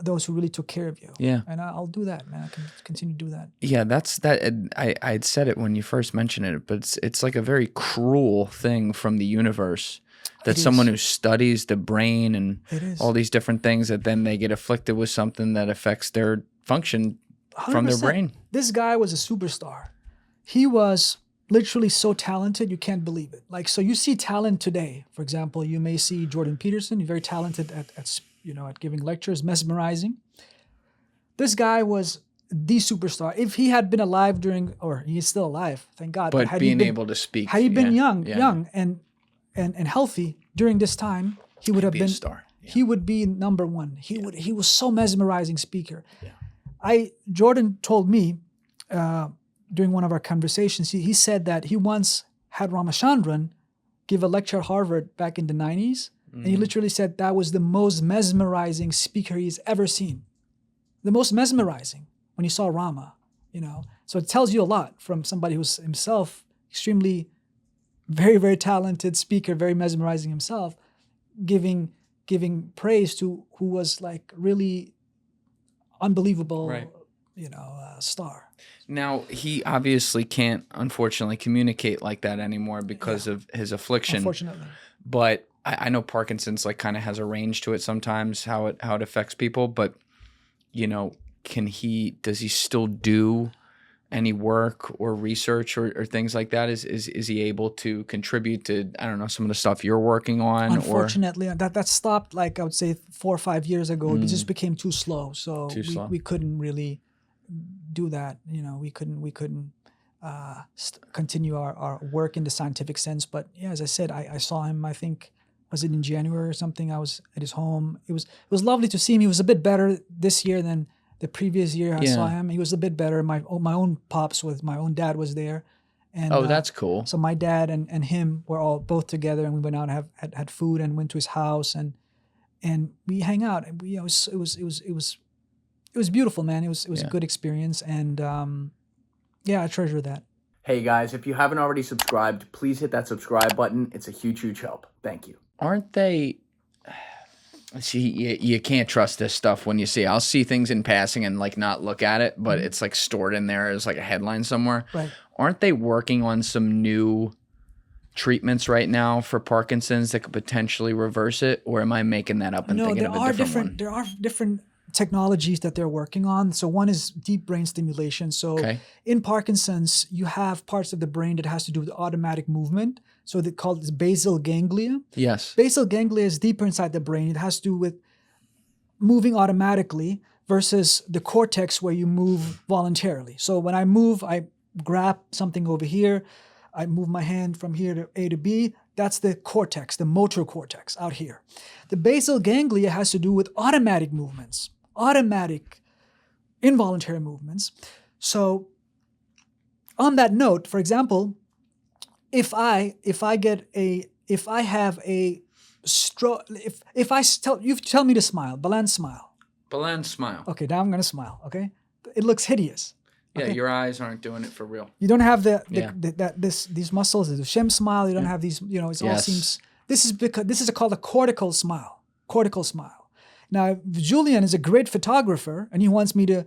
those who really took care of you. Yeah. And I'll do that, man. I can continue to do that. Yeah, that's that. I'd said it when you first mentioned it, but it's like a very cruel thing from the universe that someone who studies the brain and all these different things, that then they get afflicted with something that affects their function 100%. From their brain. This guy was a superstar. He was literally so talented, you can't believe it. Like, so you see talent today. For example, you may see Jordan Peterson. He's very talented at giving lectures, mesmerizing. This guy was the superstar. If he had been alive or he is still alive, thank God. But being able to speak. Had he been young and healthy during this time, he would have been a star. Yeah. He would be number one. He was so mesmerizing speaker. Yeah. Jordan told me during one of our conversations, he said that he once had Ramachandran give a lecture at Harvard back in the 90s. And he literally said that was the most mesmerizing speaker he's ever seen. The most mesmerizing when he saw Rama, So it tells you a lot from somebody who's himself extremely, very, very talented speaker, very mesmerizing himself, giving praise to who was like really unbelievable, star. Now, he obviously can't, unfortunately, communicate like that anymore because of his affliction. Unfortunately. But I know Parkinson's like kind of has a range to it sometimes, how it affects people. But, does he still do any work or research or things like that? Is he able to contribute to, I don't know, some of the stuff you're working on? Unfortunately, that stopped like I would say 4 or 5 years ago. It just became too slow. So we couldn't really do that. We couldn't continue our work in the scientific sense. But yeah, as I said, I saw him, I think, was it in January or something? I was at his home. It was lovely to see him. He was a bit better this year than the previous year I saw him. He was a bit better. My own pops with my own dad was there. And, that's cool. So my dad and him were all both together, and we went out and had food and went to his house and we hang out. And it was beautiful, man. It was a good experience, and I treasure that. Hey guys, if you haven't already subscribed, please hit that subscribe button. It's a huge, huge help. Thank you. Aren't they? See, you can't trust this stuff when you see. I'll see things in passing and like not look at it, but it's like stored in there as like a headline somewhere. Right. Aren't they working on some new treatments right now for Parkinson's that could potentially reverse it? Or am I making that up and thinking of a different one? There are different technologies that they're working on. So one is deep brain stimulation. So in Parkinson's, you have parts of the brain that has to do with automatic movement. So they call it basal ganglia. Yes. Basal ganglia is deeper inside the brain. It has to do with moving automatically versus the cortex where you move voluntarily. So when I move, I grab something over here. I move my hand from here to A to B. That's the cortex, the motor cortex out here. The basal ganglia has to do with automatic movements, automatic involuntary movements. So on that note, for example, if I have a stroke, if I tell me to smile, Baland, smile. Baland, smile. Okay, now I'm going to smile, okay? It looks hideous. Yeah, Okay. your eyes aren't doing it for real. You don't have these muscles, the shim smile. You don't have these. It all seems. This is because this is called a cortical smile. Cortical smile. Now, Julian is a great photographer, and he wants me to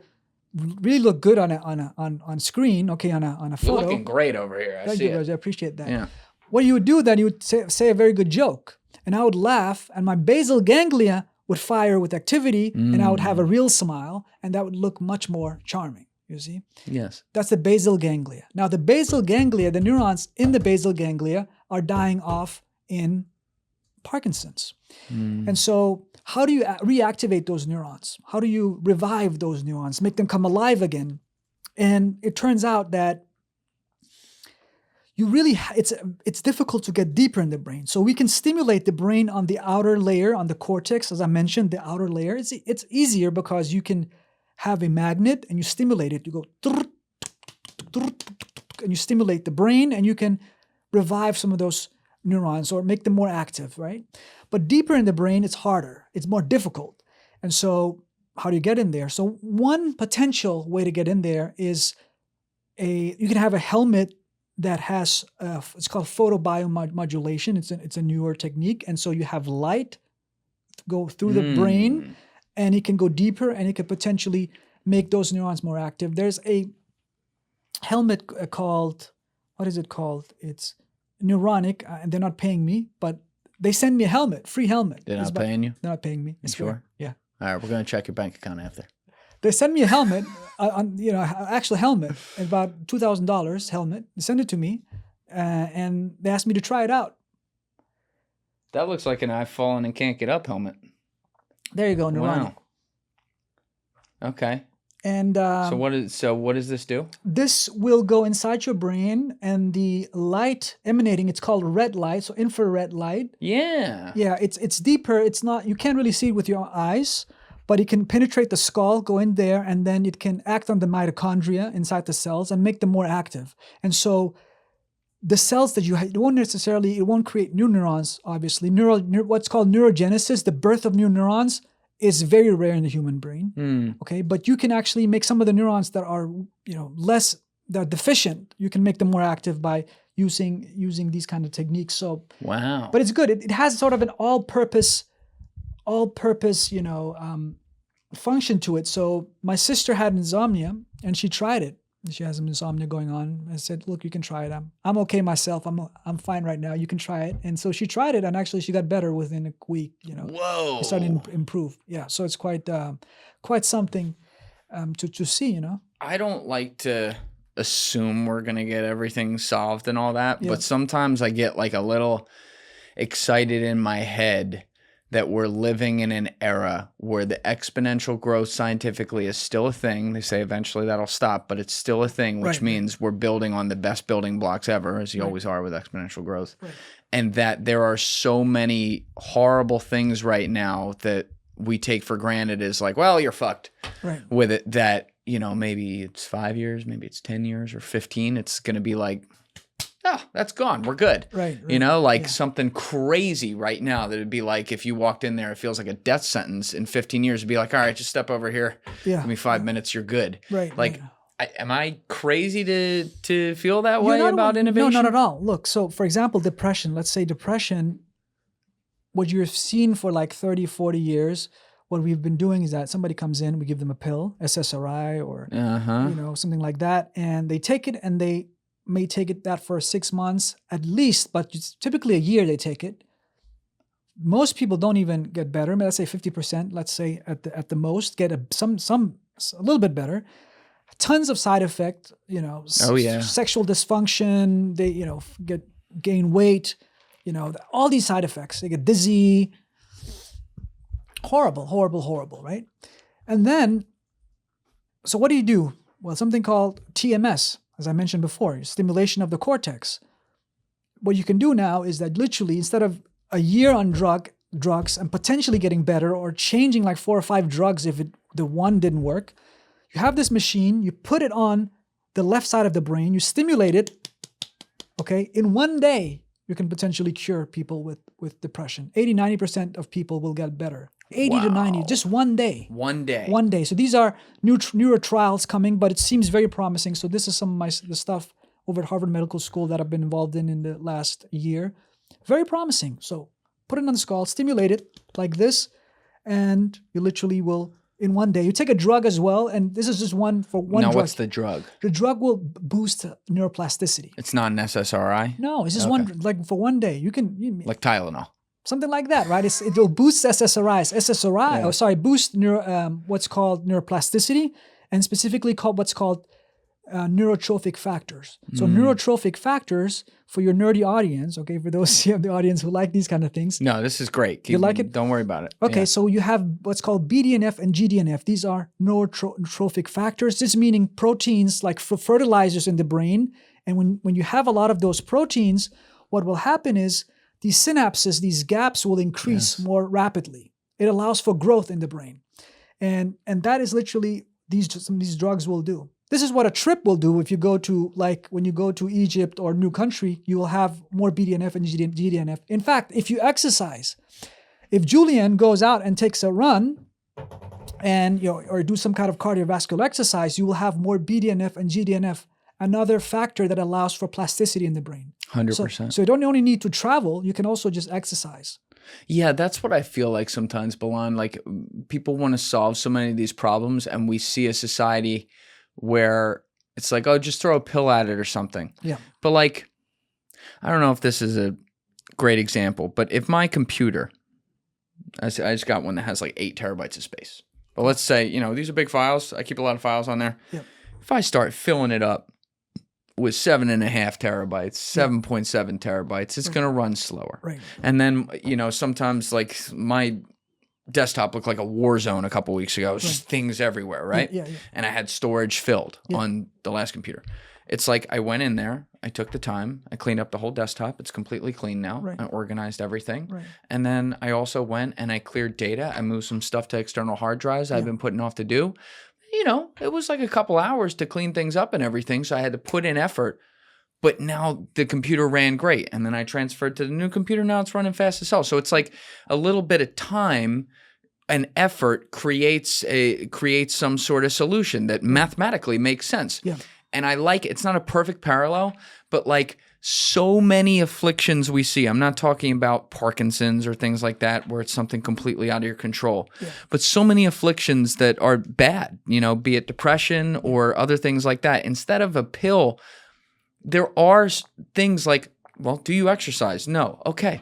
really look good on screen. Okay, on a photo. You're looking great over here. I see it. I appreciate that. Yeah. What you would do then, you would say a very good joke, and I would laugh, and my basal ganglia would fire with activity, and I would have a real smile, and that would look much more charming. You see? Yes. That's the basal ganglia. Now, the basal ganglia, the neurons in the basal ganglia are dying off in Parkinson's. And so how do you reactivate those neurons? How do you revive those neurons, make them come alive again? And it turns out that it's difficult to get deeper in the brain. So we can stimulate the brain on the outer layer, on the cortex, as I mentioned, the outer layer. It's easier because you can have a magnet and you stimulate it. You go and you stimulate the brain, and you can revive some of those neurons or make them more active, right? But deeper in the brain, it's harder. It's more difficult. And so how do you get in there? So one potential way to get in there is you can have a helmet that has it's called photobiomodulation. It's a newer technique, and so you have light go through the brain. And it can go deeper, and it can potentially make those neurons more active. There's a helmet called, what is it called? It's Neuronic, and they're not paying me, but they send me a helmet, free helmet. They're not paying you? They're not paying me. You sure? Yeah. All right, we're going to check your bank account after. They send me a helmet, actual helmet, about $2,000 helmet. They send it to me, and they asked me to try it out. That looks like an I've fallen and can't get up helmet. There you go, Neuronic. Wow. Okay. And so what does this do? This will go inside your brain, and the light emanating, it's called red light, so infrared light. Yeah. Yeah, it's deeper. It's not, you can't really see it with your eyes, but it can penetrate the skull, go in there, and then it can act on the mitochondria inside the cells and make them more active. And so the cells that you have, it won't create new neurons, obviously. What's called neurogenesis, the birth of new neurons, is very rare in the human brain. Okay, but you can actually make some of the neurons that are, that are deficient, you can make them more active by using these kind of techniques. So wow. But it's good. It has sort of an all-purpose, function to it. So my sister had insomnia, and she tried it. She has some insomnia going on. I said, look, you can try it. I'm okay myself. I'm fine right now. You can try it. And so she tried it, and actually she got better within a week. Whoa. It started to improve. Yeah. So it's quite something to see. I don't like to assume we're gonna get everything solved and all that, but sometimes I get like a little excited in my head that we're living in an era where the exponential growth scientifically is still a thing. They say eventually that'll stop, but it's still a thing, which means we're building on the best building blocks ever, as you always are with exponential growth. Right. And that there are so many horrible things right now that we take for granted as like, well, you're fucked with it, that, you know, maybe it's 5 years, maybe it's 10 years or 15. It's going to be like, oh, that's gone. We're good. Right. You know, like something crazy right now that it'd be like if you walked in there, it feels like a death sentence. In 15 years, it'd be like, all right, just step over here. Yeah. Give me 5 minutes. You're good. Right. Like, am I crazy to feel that way about innovation? No, not at all. Look, so for example, depression, let's say depression, what you've seen for like 30, 40 years, what we've been doing is that somebody comes in, we give them a pill, SSRI or, you know, something like that. And they take it and they may take it that for 6 months at least, but it's typically a year they take it. Most people don't even get better. Let's say 50%, let's say at the most, get a little bit better. Tons of side effect, you know, sexual dysfunction, they, you know, gain weight, you know, all these side effects. They get dizzy. Horrible, horrible, horrible, right? And then, so what do? Well, something called TMS, as I mentioned before, stimulation of the cortex. What you can do now is that literally, instead of a year on drugs and potentially getting better or changing like 4 or 5 drugs if the one didn't work, you have this machine, you put it on the left side of the brain, you stimulate it, okay? In 1 day, you can potentially cure people with depression. 80, 90% of people will get better. 80 to 90, just 1 day. 1 day. 1 day. So these are neuro trials coming, but it seems very promising. So this is some of the stuff over at Harvard Medical School that I've been involved in the last year. Very promising. So put it on the skull, stimulate it like this, and you literally will, in 1 day. You take a drug as well, and this is just one drug. Now, what's the drug? The drug will boost neuroplasticity. It's not an SSRI? No, it's just like for 1 day. Like Tylenol. Something like that, right? It will boost SSRIs. Boost what's called neuroplasticity, and specifically what's called neurotrophic factors. So neurotrophic factors, for your nerdy audience, okay, for those of the audience who like these kind of things. No, this is great. You like it? Don't worry about it. Okay, so you have what's called BDNF and GDNF. These are neurotrophic factors. This meaning proteins like fertilizers in the brain. And when you have a lot of those proteins, what will happen is these synapses, these gaps will increase more rapidly. It allows for growth in the brain. And that is literally some of these drugs will do. This is what a trip will do if you go to, like, when you go to Egypt or new country, you will have more BDNF and GDNF. In fact, if you exercise, if Julian goes out and takes a run and, or do some kind of cardiovascular exercise, you will have more BDNF and GDNF, another factor that allows for plasticity in the brain. 100%. So you don't only need to travel, you can also just exercise. Yeah, that's what I feel like sometimes, Baland. Like, people want to solve so many of these problems, and we see a society where it's like, oh, just throw a pill at it or something. Yeah. But like, I don't know if this is a great example, but if my computer, I just got one that has like 8 terabytes of space. But let's say, these are big files. I keep a lot of files on there. Yeah. If I start filling it up with 7.5 terabytes, 7.7 terabytes, it's going to run slower. Right. And then, sometimes like my desktop looked like a war zone a couple weeks ago. It was just things everywhere, right? Yeah. And I had storage filled on the last computer. It's like I went in there, I took the time, I cleaned up the whole desktop. It's completely clean now. Right. I organized everything. Right. And then I also went and I cleared data. I moved some stuff to external hard drives I've been putting off to do. It was like a couple hours to clean things up and everything. So I had to put in effort. But now the computer ran great. And then I transferred to the new computer. Now it's running fast as hell. So it's like a little bit of time and effort creates some sort of solution that mathematically makes sense. Yeah. And I like it. It's not a perfect parallel, but like so many afflictions we see. I'm not talking about Parkinson's or things like that where it's something completely out of your control. Yeah. But so many afflictions that are bad, be it depression or other things like that. Instead of a pill, there are things like, well, do you exercise? No. Okay.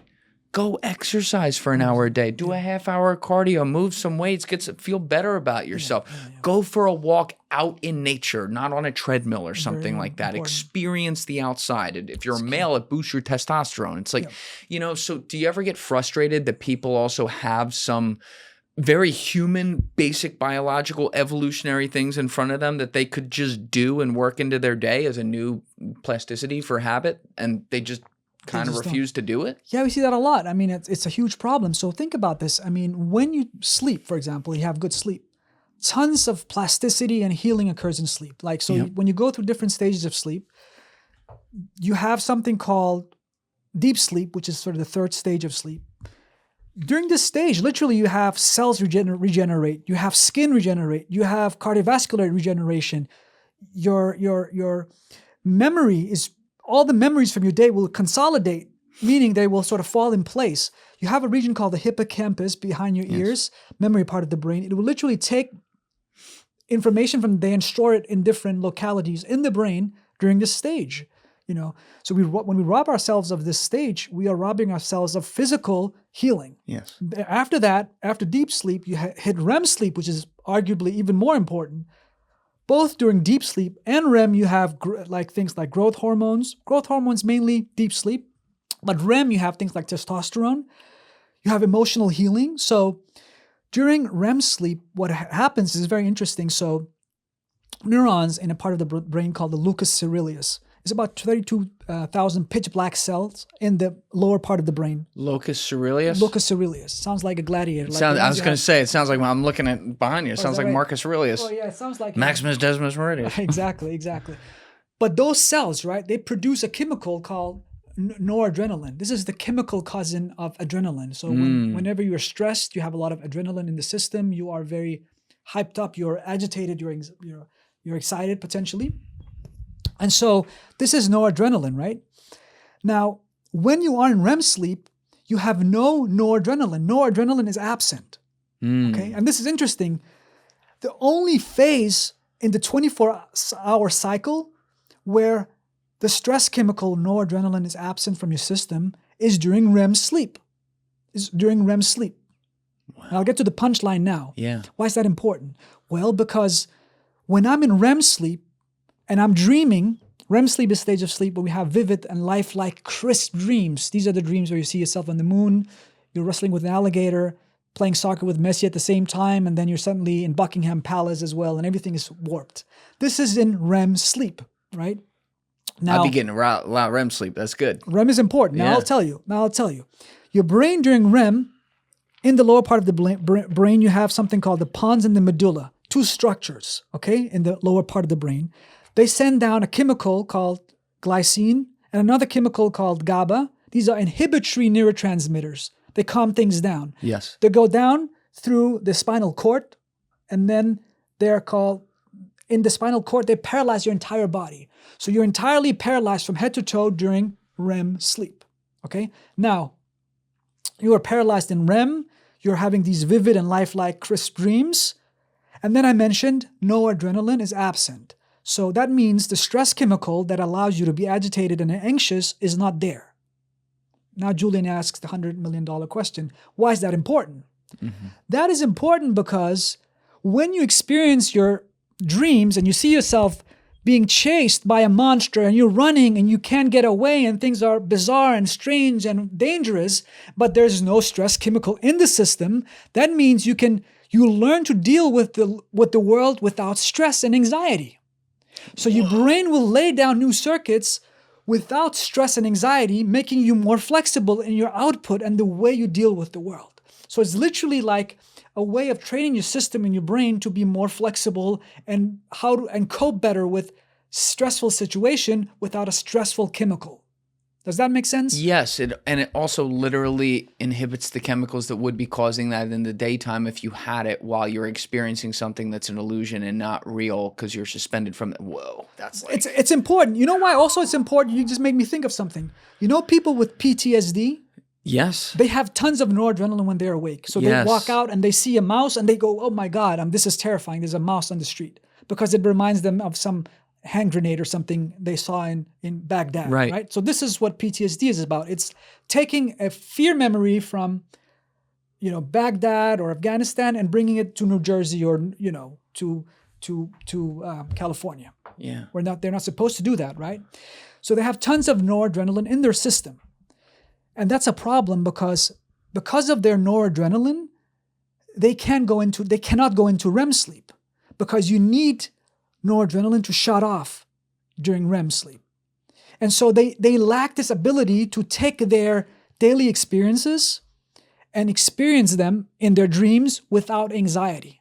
Go exercise for an hour a day. Do a half hour of cardio, move some weights, feel better about yourself. Go for a walk out in nature, not on a treadmill or something like that. Experience the outside. And if you're a male, it boosts your testosterone. It's like, so do you ever get frustrated that people also have some very human, basic biological, evolutionary things in front of them that they could just do and work into their day as a new plasticity for habit, and they just kind of refuse to do it? Yeah, we see that a lot. I mean, it's a huge problem. So think about this. I mean, when you sleep, for example, you have good sleep, tons of plasticity and healing occurs in sleep. Like, so when you go through different stages of sleep, you have something called deep sleep, which is sort of the third stage of sleep. During this stage, literally, you have cells regenerate, you have skin regenerate, you have cardiovascular regeneration. Your memory is, all the memories from your day will consolidate, meaning they will sort of fall in place. You have a region called the hippocampus behind your ears, memory part of the brain. It will literally take information from the day and store it in different localities in the brain during this stage. So when we rob ourselves of this stage, we are robbing ourselves of physical healing. Yes. After that, after deep sleep, you hit REM sleep, which is arguably even more important. Both during deep sleep and REM, you have things like growth hormones. Growth hormones mainly deep sleep, but REM, you have things like testosterone. You have emotional healing. So during REM sleep, what happens is very interesting. So neurons in a part of the brain called the lucus ceruleus. It's about 32,000 pitch black cells in the lower part of the brain. Locus ceruleus? Locus ceruleus. Sounds like a gladiator. I was going to say, it sounds like when I'm looking at behind you, it sounds like right? Marcus Aurelius. Oh, yeah, it sounds like Maximus Decimus Meridius. Exactly. But those cells, right, they produce a chemical called noradrenaline. This is the chemical cousin of adrenaline. So whenever you're stressed, you have a lot of adrenaline in the system. You are very hyped up. You're agitated. You're excited potentially. And so this is noradrenaline, right? Now, when you are in REM sleep, you have no noradrenaline. Noradrenaline is absent. Okay, and this is interesting. The only phase in the 24-hour cycle where the stress chemical noradrenaline is absent from your system is during REM sleep. Wow. And I'll get to the punchline now. Yeah. Why is that important? Well, because when I'm in REM sleep and I'm dreaming, REM sleep is a stage of sleep where we have vivid and lifelike, crisp dreams. These are the dreams where you see yourself on the moon, you're wrestling with an alligator, playing soccer with Messi at the same time, and then you're suddenly in Buckingham Palace as well, and everything is warped. This is in REM sleep, right? Now, I'll be getting a lot of REM sleep. That's good. REM is important. Now I'll tell you. Your brain during REM, in the lower part of the brain, you have something called the pons and the medulla, two structures, okay, in the lower part of the brain. They send down a chemical called glycine and another chemical called GABA. These are inhibitory neurotransmitters. They calm things down. Yes. They go down through the spinal cord, and then they're called, in the spinal cord, they paralyze your entire body. So you're entirely paralyzed from head to toe during REM sleep, okay? Now, you are paralyzed in REM. You're having these vivid and lifelike, crisp dreams. And then I mentioned noradrenaline is absent. So that means the stress chemical that allows you to be agitated and anxious is not there. Now Julian asks the $100 million question, why is that important? Mm-hmm. That is important because when you experience your dreams and you see yourself being chased by a monster and you're running and you can't get away and things are bizarre and strange and dangerous, but there's no stress chemical in the system, that means you learn to deal with the world without stress and anxiety. So your brain will lay down new circuits without stress and anxiety, making you more flexible in your output and the way you deal with the world. So it's literally like a way of training your system and your brain to be more flexible and cope better with stressful situation without a stressful chemical. Does that make sense? Yes, and it also literally inhibits the chemicals that would be causing that in the daytime if you had it while you're experiencing something that's an illusion and not real because you're suspended from it. Whoa, that's like... It's important. You know why also it's important? You just made me think of something. You know people with PTSD? Yes. They have tons of noradrenaline when they're awake. So they walk out and they see a mouse and they go, oh my God, this is terrifying. There's a mouse on the street. Because it reminds them of some hand grenade or something they saw in Baghdad, Right. right? So this is what PTSD is about. It's taking a fear memory from, Baghdad or Afghanistan and bringing it to New Jersey or, to California. Yeah. They're not supposed to do that, right? So they have tons of noradrenaline in their system. And that's a problem because of their noradrenaline, they cannot go into REM sleep because you need noradrenaline to shut off during REM sleep. And so they lack this ability to take their daily experiences and experience them in their dreams without anxiety.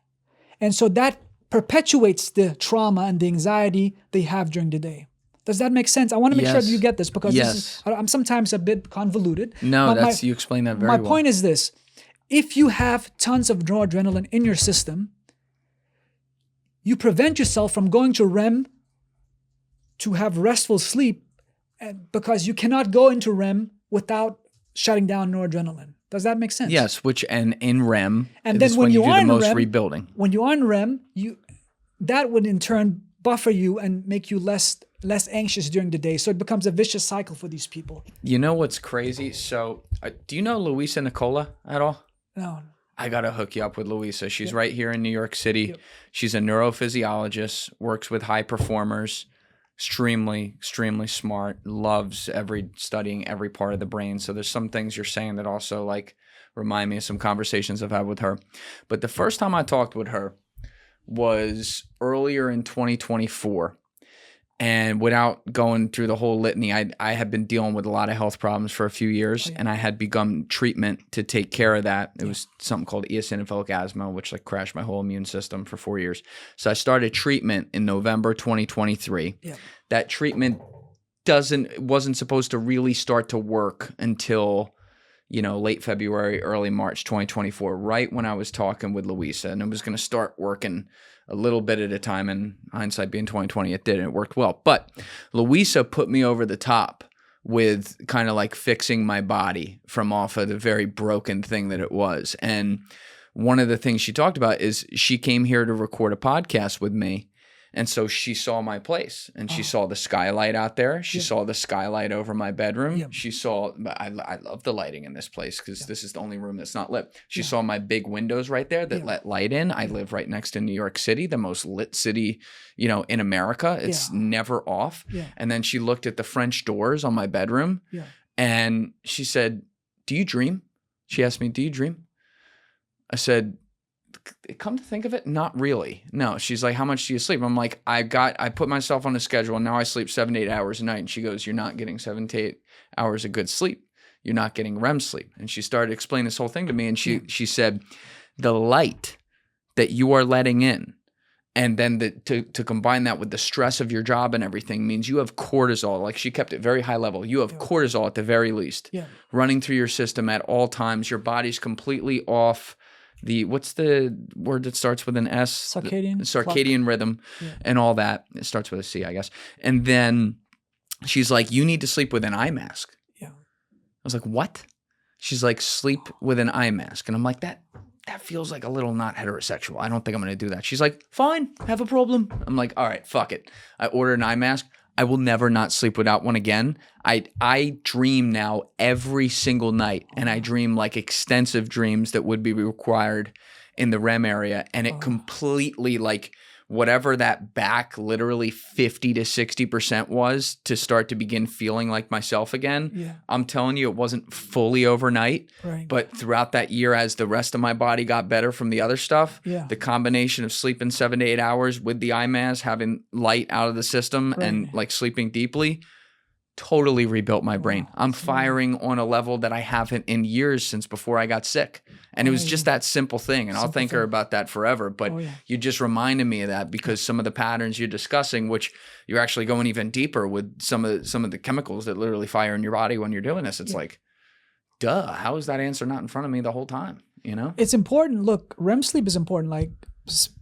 And so that perpetuates the trauma and the anxiety they have during the day. Does that make sense? I want to make sure that you get this because I'm sometimes a bit convoluted. No, you explain that very well. My point is this. If you have tons of noradrenaline in your system, you prevent yourself from going to REM to have restful sleep because you cannot go into REM without shutting down noradrenaline. Does that make sense? Yes, and in REM, and then when you do are the in most REM, rebuilding. When you are in REM, that would in turn buffer you and make you less anxious during the day. So it becomes a vicious cycle for these people. You know what's crazy? So do you know Luisa Nicola at all? No. I got to hook you up with Luisa. She's right here in New York City. Yep. She's a neurophysiologist, works with high performers, extremely, extremely smart, loves studying every part of the brain. So there's some things you're saying that also remind me of some conversations I've had with her. But the first time I talked with her was earlier in 2024. And without going through the whole litany, I had been dealing with a lot of health problems for a few years, and I had begun treatment to take care of that. It was something called eosinophilic asthma, which crashed my whole immune system for 4 years. So I started treatment in November 2023. Yeah. That treatment wasn't supposed to really start to work until late February, early March 2024, right when I was talking with Luisa, and it was going to start working a little bit at a time. And hindsight being 2020, it did, and it worked well. But Luisa put me over the top with kind of fixing my body from off of the very broken thing that it was. And one of the things she talked about is she came here to record a podcast with me. And so she saw my place, and she saw the skylight out there. She saw the skylight over my bedroom. She saw, I love the lighting in this place because this is the only room that's not lit. She saw my big windows right there that let light in. I live right next to New York City, the most lit city, in America. It's never off. And then she looked at the French doors on my bedroom and she said, "Do you dream?" She asked me, "Do you dream?" I said, "Come to think of it, not really. No." She's like, "How much do you sleep?" I'm like, I put myself on a schedule and now I sleep 7 to 8 hours a night. And she goes, "You're not getting 7 to 8 hours of good sleep. You're not getting REM sleep." And she started explaining this whole thing to me. And she said, the light that you are letting in, and then to combine that with the stress of your job and everything, means you have cortisol. She kept it very high level. You have cortisol at the very least running through your system at all times. Your body's completely off what's the word that starts with an S? Circadian rhythm and all that. It starts with a C, I guess. And then she's like, "You need to sleep with an eye mask." Yeah. I was like, "What?" She's like, "Sleep with an eye mask." And I'm like, that feels like a little not heterosexual. I don't think I'm going to do that. She's like, "Fine, have a problem." I'm like, "All right, fuck it." I ordered an eye mask. I will never not sleep without one again. I dream now every single night, and I dream extensive dreams that would be required in the REM area, and it completely whatever that back literally 50 to 60% was to start to begin feeling like myself again. Yeah. I'm telling you, it wasn't fully overnight, but throughout that year, as the rest of my body got better from the other stuff, the combination of sleeping 7 to 8 hours with the eye mask, having light out of the system and sleeping deeply, totally rebuilt my brain. I'm firing on a level that I haven't in years since before I got sick. And it was just that simple thing. And I'll thank her about that forever. But you just reminded me of that because some of the patterns you're discussing, which you're actually going even deeper with some of the chemicals that literally fire in your body when you're doing this. It's duh, how is that answer not in front of me the whole time? It's important. Look, REM sleep is important.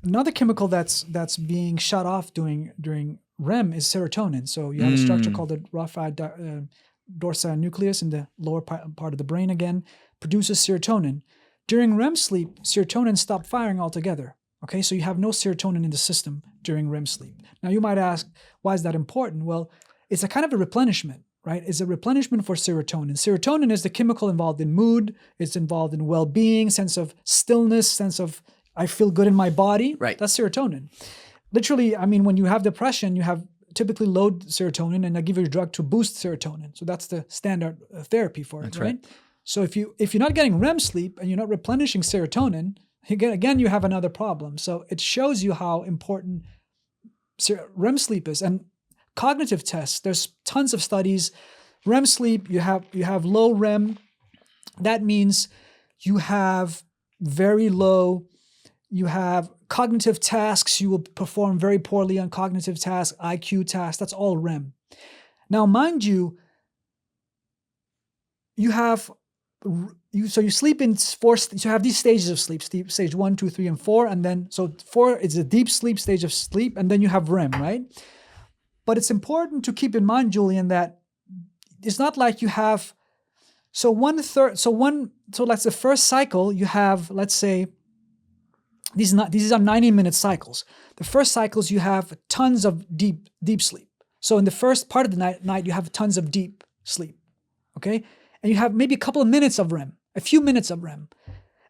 Another chemical that's being shut off during REM is serotonin. So you have a structure called the raphe dorsi nucleus in the lower part of the brain, again, produces serotonin. During REM sleep, serotonin stopped firing altogether. Okay, so you have no serotonin in the system during REM sleep. Now you might ask, why is that important? Well, it's a kind of a replenishment, right? It's a replenishment for serotonin. Serotonin is the chemical involved in mood. It's involved in well-being, sense of stillness, sense of I feel good in my body. Right. That's serotonin. Literally, I mean, when you have depression, you have typically low serotonin, and I give you a drug to boost serotonin. So that's the standard therapy for it, That's right? right. So if you're not getting REM sleep and you're not replenishing serotonin, again you have another problem. So it shows you how important REM sleep is. And cognitive tests, there's tons of studies. REM sleep, you have low REM. That means you have very low. You have cognitive tasks. You will perform very poorly on cognitive tasks, IQ tasks. That's all REM. Now, mind you, so you sleep in four. You have these stages of sleep: stage 1, 2, 3, and 4, and then so 4 is a deep sleep stage of sleep, and then you have REM, right? But it's important to keep in mind, Julian, that it's not like you have. So let's the first cycle you have. Let's say these are 90-minute cycles. The first cycles you have tons of deep sleep. So in the first part of the night you have tons of deep sleep, okay? And you have maybe a couple of minutes of REM, a few minutes of REM.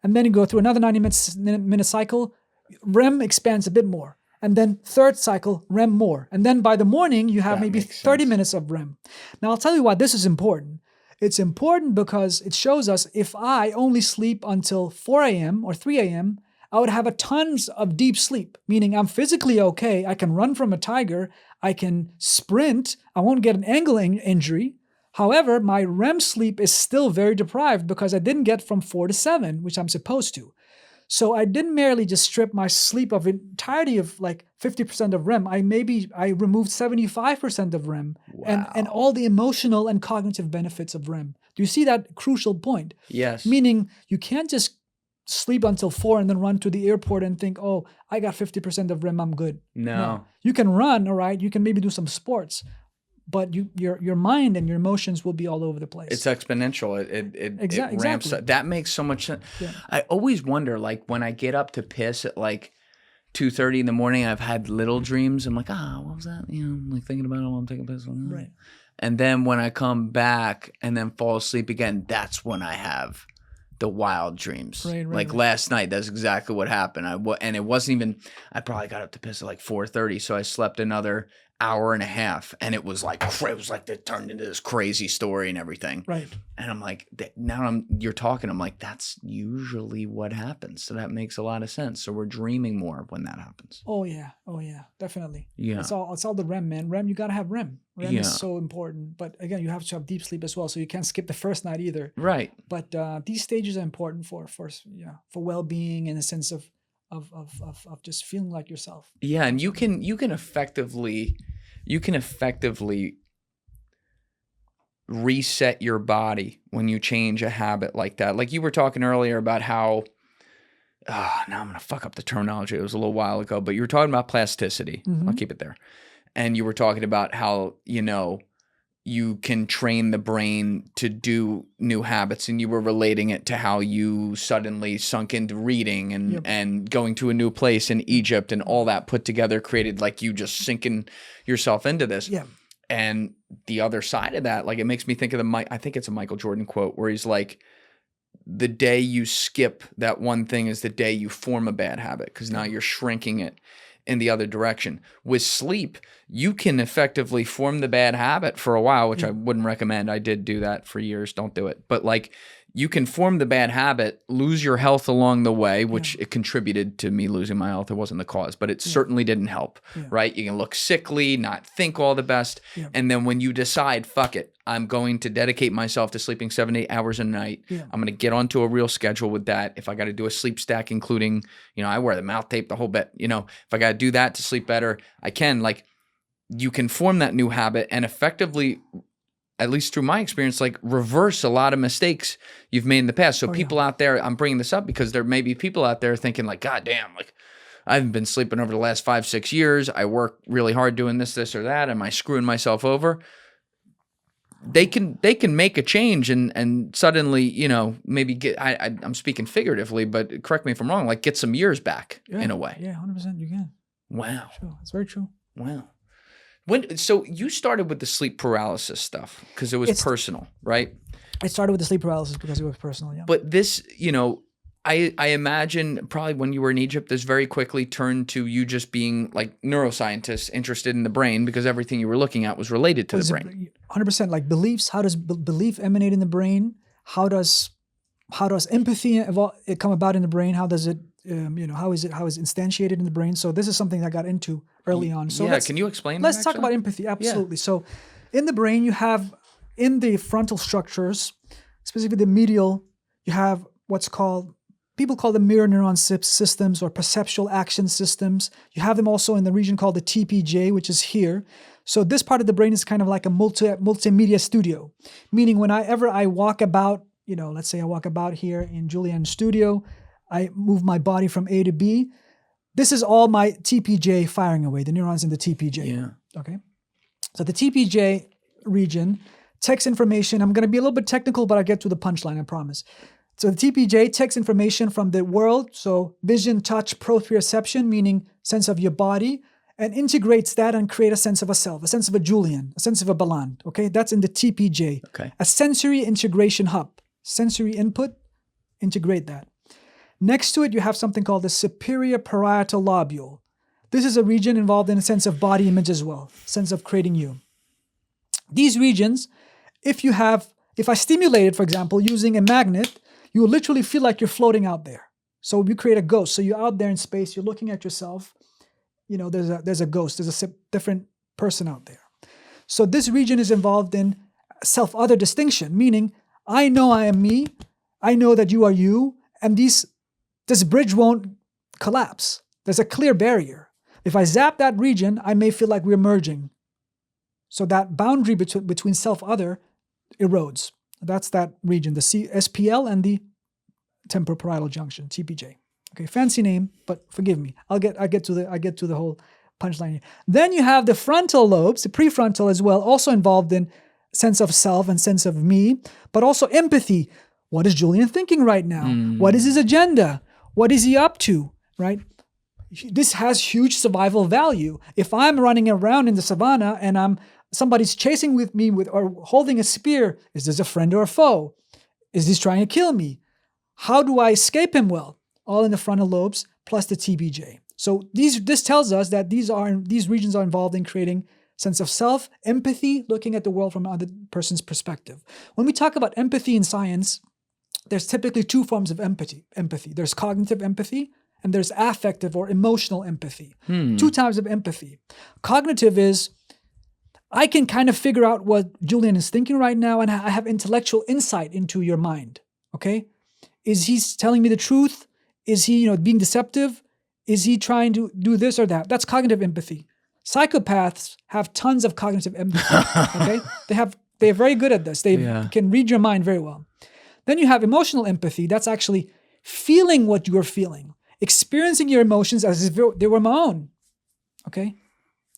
And then you go through another 90-minute cycle, REM expands a bit more. And then third cycle, REM more. And then by the morning, you have maybe 30 minutes of REM. Now, I'll tell you why this is important. It's important because it shows us if I only sleep until 4 a.m. or 3 a.m., I would have a tons of deep sleep, meaning I'm physically okay. I can run from a tiger. I can sprint. I won't get an ankle injury. However, my REM sleep is still very deprived because I didn't get from 4 to 7, which I'm supposed to. So I didn't merely just strip my sleep of entirety of like 50% of REM. I removed 75% of REM. Wow. and all the emotional and cognitive benefits of REM. Do you see that crucial point? Yes. Meaning you can't just sleep until 4 and then run to the airport and think, oh, I got 50% of REM, I'm good. No. You can run, all right? You can maybe do some sports, but your mind and your emotions will be all over the place. It's exponential. It ramps Exactly. up. That makes so much sense. Yeah. I always wonder, like when I get up to piss at like 2:30 in the morning, I've had little dreams. I'm like, what was that? You know, like thinking about it while I'm taking a piss. Right. And then when I come back and then fall asleep again, that's when I have the wild dreams. Like last night, that's exactly what happened. And it wasn't even, I probably got up to piss at like 4:30. So I slept another hour and a half, and it was like it turned into this crazy story and everything. Right. And I'm like, you're talking, I'm like, that's usually what happens. So that makes a lot of sense. So we're dreaming more when that happens. Oh yeah, definitely. Yeah. It's all the REM, man. REM, you gotta have REM. REM Yeah. is so important. But again, you have to have deep sleep as well, so you can't skip the first night either. Right. But these stages are important for well-being and a sense of just feeling like yourself. Yeah, and you can effectively reset your body when you change a habit like that. Like you were talking earlier about how now I'm gonna fuck up the terminology. It was a little while ago, but you were talking about plasticity. I'll keep it there. And you were talking about how, you can train the brain to do new habits, and you were relating it to how you suddenly sunk into reading and going to a new place in Egypt, and all that put together created like you just sinking yourself into this. Yeah. And the other side of that, like it makes me think of I think it's a Michael Jordan quote where he's like, the day you skip that one thing is the day you form a bad habit, because now you're shrinking it in the other direction. With sleep, you can effectively form the bad habit for a while, which I wouldn't recommend. I did do that for years. Don't do it. But like you can form the bad habit, lose your health along the way, which it contributed to me losing my health. It wasn't the cause, but it certainly didn't help, right? You can look sickly, not think all the best. Yeah. And then when you decide, fuck it, I'm going to dedicate myself to sleeping 7 to 8 hours a night. Yeah. I'm going to get onto a real schedule with that. If I got to do a sleep stack, including, I wear the mouth tape, the whole bit, if I got to do that to sleep better, I can. Like you can form that new habit and effectively, at least through my experience, like reverse a lot of mistakes you've made in the past. So people out there, I'm bringing this up because there may be people out there thinking like, God damn, like I haven't been sleeping over the last 5-6 years. I work really hard doing this or that. Am I screwing myself over? they can make a change and suddenly, you know, maybe I'm speaking figuratively, but correct me if I'm wrong, like get some years back in a way. Yeah, 100% you can. Wow. Sure. That's very true. Wow. So you started with the sleep paralysis stuff because it was personal, right? I started with the sleep paralysis because it was personal, yeah. But this, you know, I imagine probably when you were in Egypt, this very quickly turned to you just being like neuroscientists interested in the brain because everything you were looking at was related to the brain. 100%. Like beliefs, how does belief emanate in the brain? How does empathy come about in the brain? How does it, how is instantiated in the brain? So this is something I got into early on. So can you explain Let's that, talk about empathy. Absolutely. Yeah. So in the brain, you have, in the frontal structures, specifically the medial, you have what's called, people call them mirror neuron systems or perceptual action systems. You have them also in the region called the TPJ, which is here. So this part of the brain is kind of like a multimedia studio, meaning whenever I walk about, let's say I walk about here in Julian's studio, I move my body from A to B. This is all my TPJ firing away, the neurons in the TPJ. Yeah. Okay. So the TPJ region takes information. I'm going to be a little bit technical, but I'll get to the punchline, I promise. So the TPJ takes information from the world, so vision, touch, proprioception, meaning sense of your body, and integrates that and create a sense of a self, a sense of a Julian, a sense of a Baland. Okay, that's in the TPJ. Okay. A sensory integration hub. Sensory input, integrate that. Next to it, you have something called the superior parietal lobule. This is a region involved in a sense of body image as well, sense of creating you. These regions, if I stimulate it, for example, using a magnet, you will literally feel like you're floating out there. So you create a ghost. So you're out there in space, you're looking at yourself, there's a ghost, there's a different person out there. So this region is involved in self-other distinction, meaning I know I am me, I know that you are you, and this bridge won't collapse. There's a clear barrier. If I zap that region, I may feel like we're merging. So that boundary between self-other erodes. That's that region, the SPL and the temporoparietal junction, TPJ. Okay, fancy name, but forgive me. I get to the whole punchline here. Then you have the frontal lobes, the prefrontal as well, also involved in sense of self and sense of me, but also empathy. What is Julian thinking right now? What is his agenda? What is he up to? Right? This has huge survival value. If I'm running around in the savannah and somebody's chasing with me or holding a spear, is this a friend or a foe? Is this trying to kill me? How do I escape him? Well, all in the frontal lobes plus the TPJ. So this tells us that these regions are involved in creating sense of self, empathy, looking at the world from another person's perspective. When we talk about empathy in science, there's typically two forms of empathy. There's cognitive empathy and there's affective or emotional empathy. Two types of empathy. Cognitive is, I can kind of figure out what Julian is thinking right now, and I have intellectual insight into your mind. Okay? Is he telling me the truth? Is he, being deceptive? Is he trying to do this or that? That's cognitive empathy. Psychopaths have tons of cognitive empathy. Okay? They're very good at this. They can read your mind very well. Then you have emotional empathy. That's actually feeling what you are feeling, experiencing your emotions as if they were my own. Okay?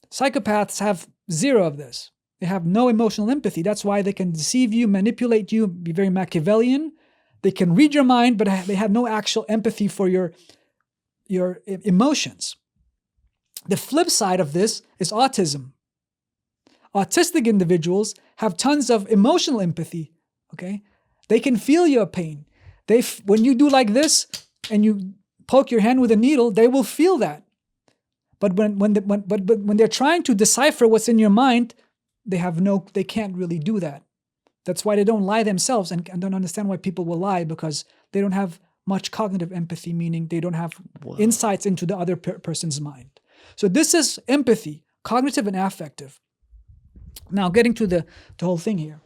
Psychopaths have zero of this. They have no emotional empathy. That's why they can deceive you, manipulate you, be very Machiavellian. They can read your mind, but they have no actual empathy for your emotions. The flip side of this is autism. Autistic individuals have tons of emotional empathy. Okay? They can feel your pain. When you do like this and you poke your hand with a needle, they will feel that. But when they're trying to decipher what's in your mind, they can't really do that. That's why they don't lie themselves and don't understand why people will lie, because they don't have much cognitive empathy, meaning they don't have insights into the other person's mind. So this is empathy, cognitive and affective. Now getting to the whole thing here.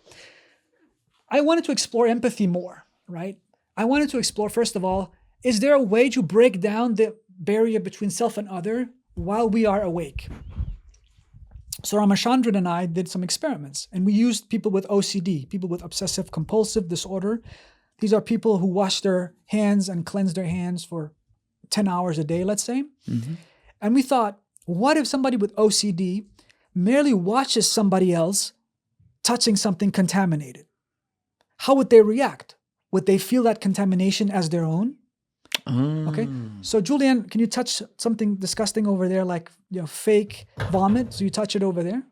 I wanted to explore empathy more, right? I wanted to explore, first of all, is there a way to break down the barrier between self and other while we are awake? So Ramachandran and I did some experiments, and we used people with OCD, people with obsessive compulsive disorder. These are people who wash their hands and cleanse their hands for 10 hours a day, let's say. Mm-hmm. And we thought, what if somebody with OCD merely watches somebody else touching something contaminated, how would they react? Would they feel that contamination as their own? Okay. So Julian, can you touch something disgusting over there, like fake vomit? So you touch it over there.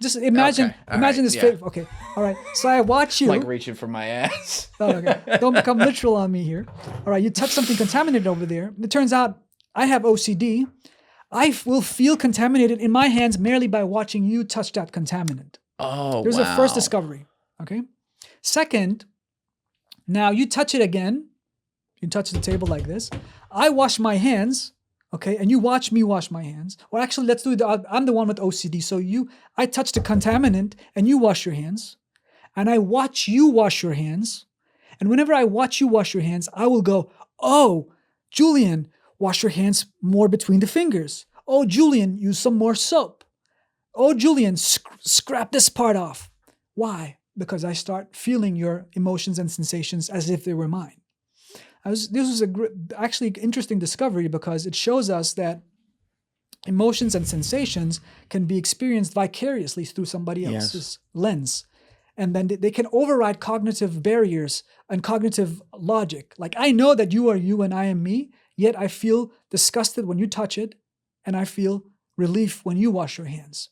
Just imagine, Okay. All imagine right. this Yeah. fake. Okay. All right. So I watch you. Like reaching for my ass. Oh, okay. Don't become literal on me here. All right. You touch something contaminated over there. It turns out I have OCD. I will feel contaminated in my hands merely by watching you touch that contaminant. Oh, There's wow. a first discovery. Okay. Second, now you touch it again. You touch the table like this. I wash my hands, okay, and you watch me wash my hands. Or actually, let's do it. I'm the one with OCD. So I touch the contaminant and you wash your hands. And I watch you wash your hands. And whenever I watch you wash your hands, I will go, oh, Julian, wash your hands more between the fingers. Oh, Julian, use some more soap. Oh, Julian, scrap this part off. Why? Because I start feeling your emotions and sensations as if they were mine. This was actually interesting discovery because it shows us that emotions and sensations can be experienced vicariously through somebody else's lens. And then they can override cognitive barriers and cognitive logic. Like, I know that you are you and I am me, yet I feel disgusted when you touch it, and I feel relief when you wash your hands.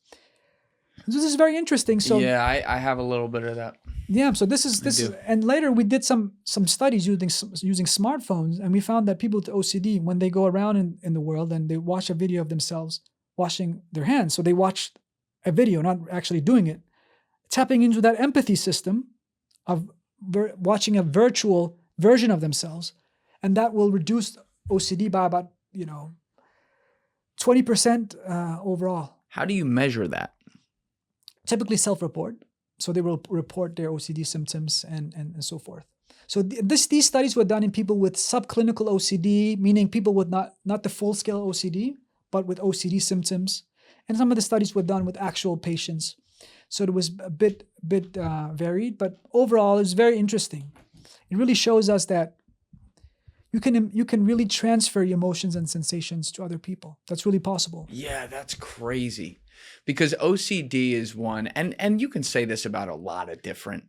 This is very interesting. So yeah, I have a little bit of that. Yeah, so this is, and later we did some studies using smartphones, and we found that people with OCD, when they go around in the world and they watch a video of themselves washing their hands, so they watch a video, not actually doing it, tapping into that empathy system of watching a virtual version of themselves, and that will reduce OCD by about 20% overall. How do you measure that? Typically self-report. So they will report their OCD symptoms and so forth. So these studies were done in people with subclinical OCD, meaning people with not the full-scale OCD, but with OCD symptoms. And some of the studies were done with actual patients. So it was a bit varied, but overall it was very interesting. It really shows us that you can really transfer your emotions and sensations to other people. That's really possible. Yeah, that's crazy. Because OCD is one, and you can say this about a lot of different,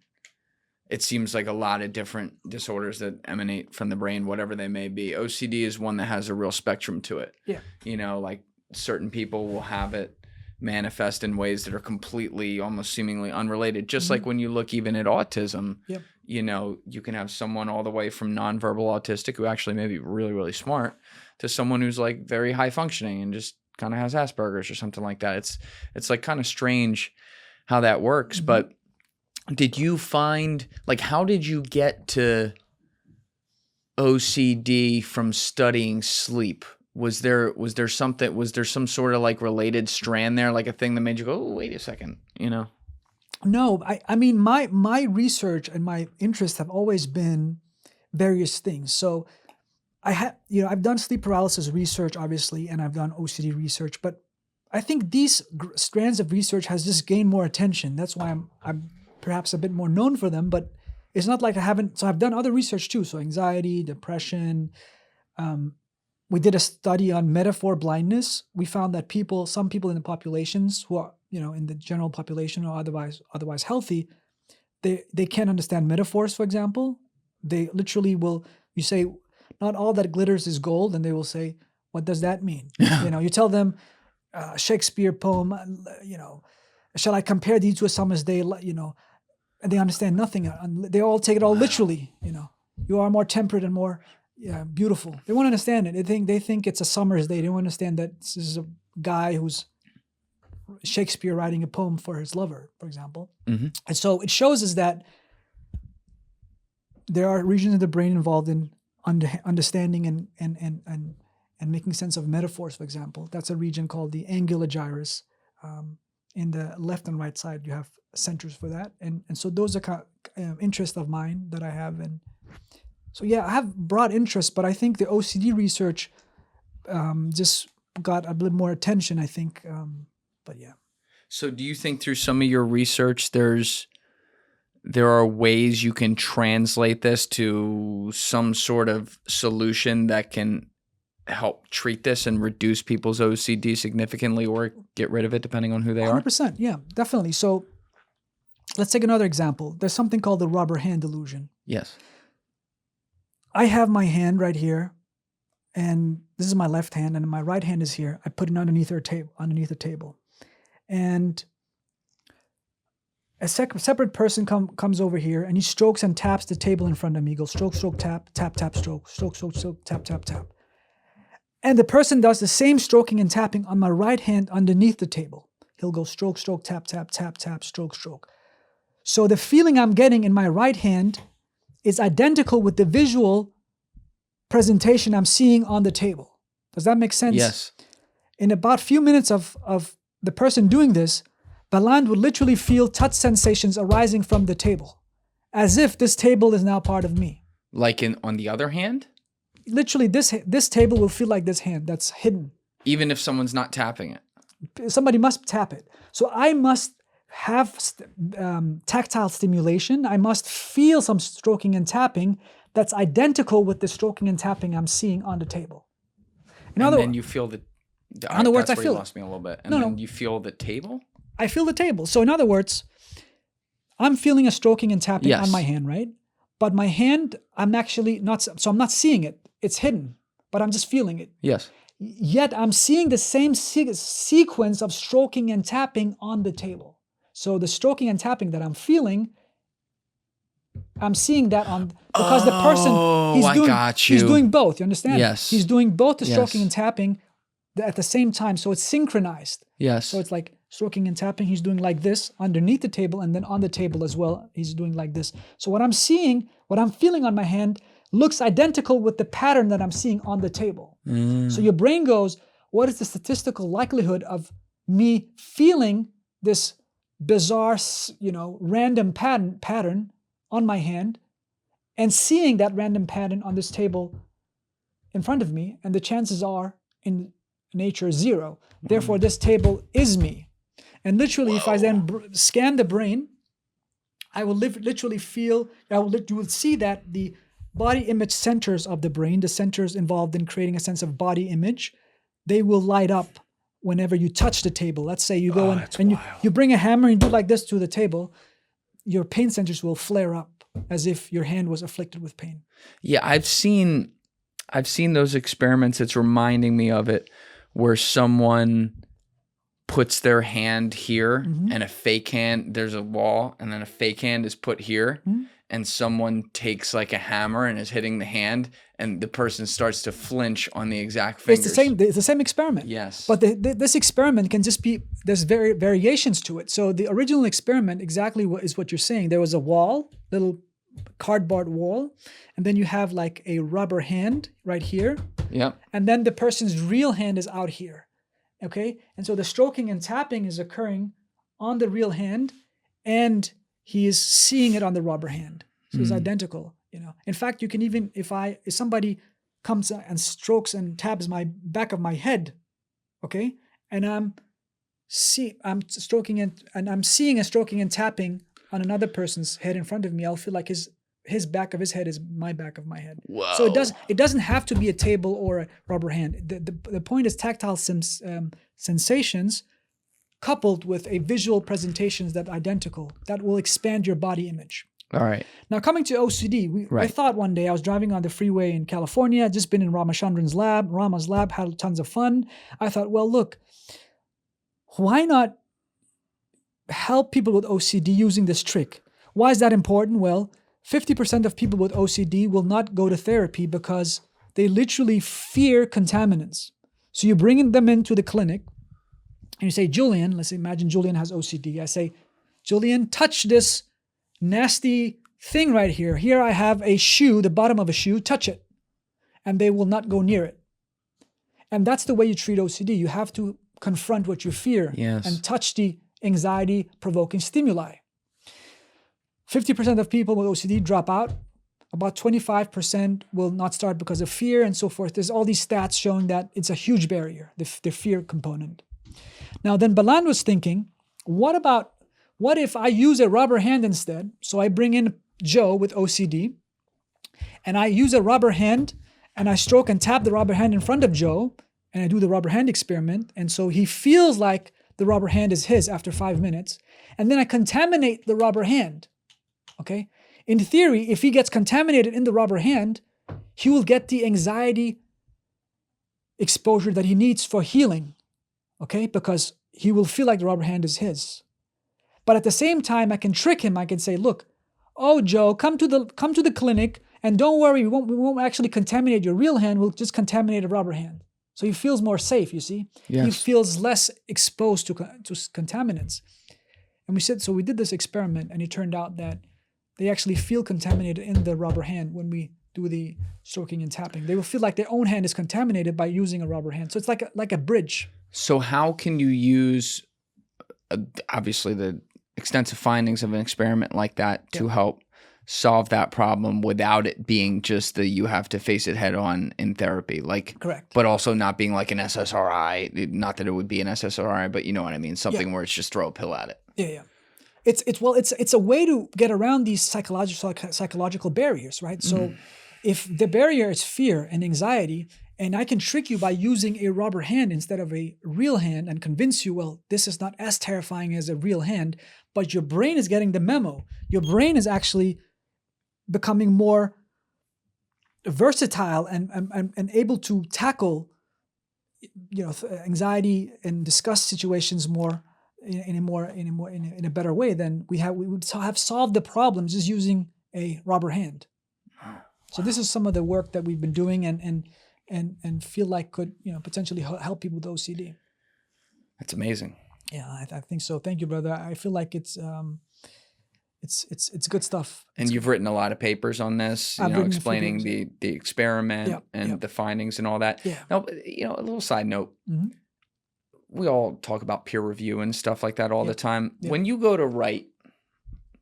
it seems like a lot of different disorders that emanate from the brain, whatever they may be. OCD is one that has a real spectrum to it. Yeah. Like certain people will have it manifest in ways that are completely, almost seemingly unrelated. Just like when you look even at autism, Yep. You can have someone all the way from nonverbal autistic who actually may be really, really smart to someone who's like very high functioning and just kind of has Asperger's or something like that. It's like kind of strange how that works. But did you find, like, how did you get to OCD from studying sleep? Was there some sort of like related strand there, like a thing that made you go, oh, wait a second, No, I mean, my research and my interests have always been various things. So I've done sleep paralysis research, obviously, and I've done OCD research, but I think these strands of research has just gained more attention. That's why I'm perhaps a bit more known for them, but it's not like I haven't. So I've done other research too. So anxiety, depression. We did a study on metaphor blindness. We found that some people in the populations who are, in the general population or otherwise healthy, they can't understand metaphors, for example. They literally will, you say, not all that glitters is gold, and they will say, what does that mean? You tell them Shakespeare poem, shall I compare thee to a summer's day, and they understand nothing. They all take it all literally, you are more temperate and more beautiful. They won't understand it. They think it's a summer's day. They don't understand that this is a guy who's Shakespeare writing a poem for his lover, for example. And so it shows us that there are regions of the brain involved in understanding and making sense of metaphors, for example. That's a region called the angular gyrus. In the left and right side, you have centers for that. And so those are interests of mine that I have. And so, yeah, I have broad interests, but I think the OCD research just got a bit more attention, I think. But yeah. So do you think through some of your research, there are ways you can translate this to some sort of solution that can help treat this and reduce people's OCD significantly or get rid of it depending on who they are? 100%, yeah, definitely. So let's take another example. There's something called the rubber hand illusion. Yes. I have my hand right here, and this is my left hand, and my right hand is here. I put it underneath the table. And a separate person comes over here, and he strokes and taps the table in front of me. He goes stroke, stroke, tap, tap, tap, stroke, stroke, stroke, stroke, tap, tap, tap. And the person does the same stroking and tapping on my right hand underneath the table. He'll go stroke, stroke, tap, tap, tap, tap, stroke, stroke. So the feeling I'm getting in my right hand is identical with the visual presentation I'm seeing on the table. Does that make sense? Yes. In about a few minutes of the person doing this, Baland would literally feel touch sensations arising from the table, as if this table is now part of me. Like on the other hand? Literally, this table will feel like this hand that's hidden. Even if someone's not tapping it? Somebody must tap it. So I must have tactile stimulation. I must feel some stroking and tapping that's identical with the stroking and tapping I'm seeing on the table. Then you feel the... In other words, I feel you lost me a little bit. And No, then no. you feel the table? I feel the table. So in other words, I'm feeling a stroking and tapping Yes. on my hand, right? But my hand, I'm actually not, so I'm not seeing it. It's hidden, but I'm just feeling it. Yes. Yet I'm seeing the same sequence of stroking and tapping on the table. So the stroking and tapping that I'm feeling, I'm seeing that on, because the person, he's doing both, you understand? Yes. He's doing both the Yes. stroking and tapping at the same time, so it's synchronized. Yes. So it's like stroking and tapping, he's doing like this underneath the table, and then on the table as well, he's doing like this. So what I'm seeing, what I'm feeling on my hand looks identical with the pattern that I'm seeing on the table. So your brain goes, what is the statistical likelihood of me feeling this bizarre, random pattern on my hand and seeing that random pattern on this table in front of me? And the chances are in nature 0. Therefore, this table is me. And literally, if I then scan the brain, I will literally feel, you will see that the body image centers of the brain, the centers involved in creating a sense of body image, they will light up whenever you touch the table. Let's say you go and you bring a hammer and do like this to the table, your pain centers will flare up as if your hand was afflicted with pain. Yeah, I've seen those experiments. It's reminding me of it, where someone puts their hand here and a fake hand, there's a wall, and then a fake hand is put here, and someone takes like a hammer and is hitting the hand, and the person starts to flinch on the exact fingers. It's the same experiment. Yes. But this experiment can just be, there's variations to it. So the original experiment exactly is what you're saying. There was a wall, little cardboard wall, and then you have like a rubber hand right here. Yep. And then the person's real hand is out here. Okay? And so the stroking and tapping is occurring on the real hand, and he is seeing it on the rubber hand. So it's identical, In fact, you can even, if somebody comes and strokes and taps my back of my head, okay? And I'm stroking and I'm seeing a stroking and tapping on another person's head in front of me, I'll feel like his back of his head is my back of my head. Whoa. So it doesn't have to be a table or a rubber hand. The point is tactile sensations coupled with a visual presentations that are identical, that will expand your body image. All right. Now coming to OCD, I thought one day I was driving on the freeway in California, just been in Ramachandran's lab, Rama's lab, had tons of fun. I thought, well, look, why not help people with OCD using this trick? Why is that important? Well, 50% of people with OCD will not go to therapy because they literally fear contaminants. So you bring them into the clinic and you say, Julian, let's imagine Julian has OCD. I say, Julian, touch this nasty thing right here. Here I have a shoe, the bottom of a shoe, touch it. And they will not go near it. And that's the way you treat OCD. You have to confront what you fear and touch the anxiety-provoking stimuli. 50% of people with OCD drop out. About 25% will not start because of fear and so forth. There's all these stats showing that it's a huge barrier, the fear component. Now then Baland was thinking, what if I use a rubber hand instead? So I bring in Joe with OCD and I use a rubber hand and I stroke and tap the rubber hand in front of Joe and I do the rubber hand experiment. And so he feels like the rubber hand is his after 5 minutes, and then I contaminate the rubber hand, okay? In theory, if he gets contaminated in the rubber hand, he will get the anxiety exposure that he needs for healing, okay? Because he will feel like the rubber hand is his. But at the same time, I can trick him. I can say, look, oh, Joe, come to the clinic, and don't worry, we won't actually contaminate your real hand. We'll just contaminate a rubber hand. So he feels more safe, you see? Yes. He feels less exposed to contaminants. And we did this experiment, and it turned out that they actually feel contaminated in the rubber hand when we do the stroking and tapping. They will feel like their own hand is contaminated by using a rubber hand. So it's like a bridge. So how can you use, obviously, the extensive findings of an experiment like that to help solve that problem without it being just that you have to face it head on in therapy? Like, correct. But also not being like an SSRI, not that it would be an SSRI, but you know what I mean? Something where it's just throw a pill at it. Yeah. It's a way to get around these psychological barriers, right? So if the barrier is fear and anxiety, and I can trick you by using a rubber hand instead of a real hand and convince you, well, this is not as terrifying as a real hand, but your brain is getting the memo. Your brain is actually becoming more versatile and able to tackle, anxiety and discuss situations more in a better way than we would have solved the problem just using a rubber hand. So this is some of the work that we've been doing and feel like could potentially help people with OCD. That's amazing. Yeah, I think so. Thank you, brother. I feel like it's good stuff. And you've written a lot of papers on this, explaining the experiment and the findings and all that. Yeah. Now, a little side note. Mm-hmm. We all talk about peer review and stuff like that all the time. Yeah. When you go to write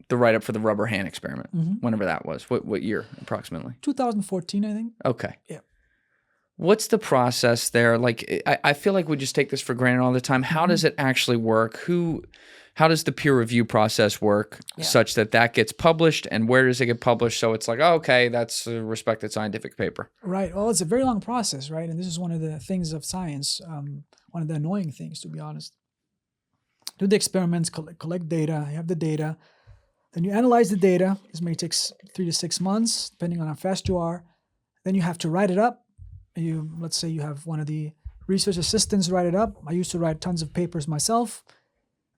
the write-up for the rubber hand experiment, whenever that was, what year approximately? 2014, I think. Okay. Yeah. What's the process there? Like, I feel like we just take this for granted all the time. How does it actually work? How does the peer review process work such that gets published, and where does it get published? So it's like, oh, okay, that's a respected scientific paper. Right. Well, it's a very long process, right? And this is one of the things of science, one of the annoying things, to be honest. Do the experiments, collect data, you have the data, then you analyze the data. This may take 3 to 6 months, depending on how fast you are. Then you have to write it up. Let's say you have one of the research assistants write it up. I used to write tons of papers myself.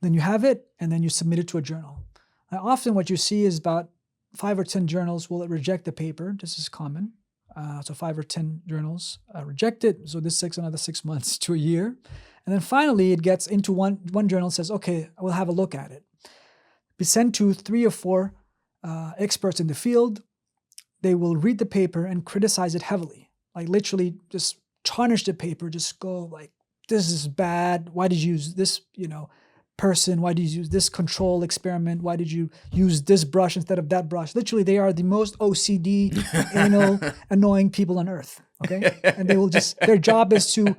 Then you have it, and then you submit it to a journal. Now, often what you see is about 5 or 10 journals will reject the paper. This is common. So 5 or 10 journals reject it. So this takes another 6 months to a year. And then finally, it gets into one journal says, okay, I will have a look at it. Be sent to 3 or 4 experts in the field. They will read the paper and criticize it heavily. Like literally just tarnish the paper, just go like, this is bad. Why did you use this, person? Why did you use this control experiment? Why did you use this brush instead of that brush? Literally, they are the most OCD, anal, annoying people on earth. Okay. And they will their job is to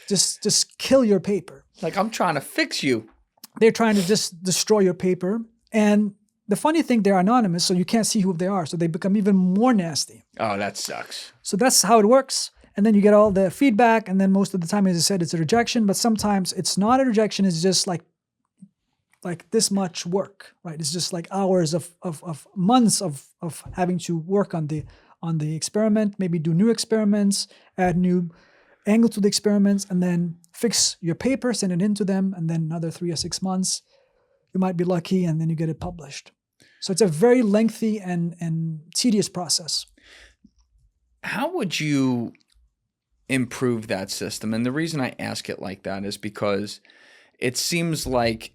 just kill your paper. Like, I'm trying to fix you. They're trying to just destroy your paper. And the funny thing, they're anonymous, so you can't see who they are. So they become even more nasty. Oh, that sucks. So that's how it works. And then you get all the feedback. And then most of the time, as I said, it's a rejection. But sometimes it's not a rejection. It's just like this much work, right? It's just like hours of months of having to work on the experiment, maybe do new experiments, add new angle to the experiments, and then fix your paper, send it in to them, and then another 3 or 6 months. You might be lucky, and then you get it published. So it's a very lengthy and tedious process. How would you improve that system? And the reason I ask it like that is because it seems like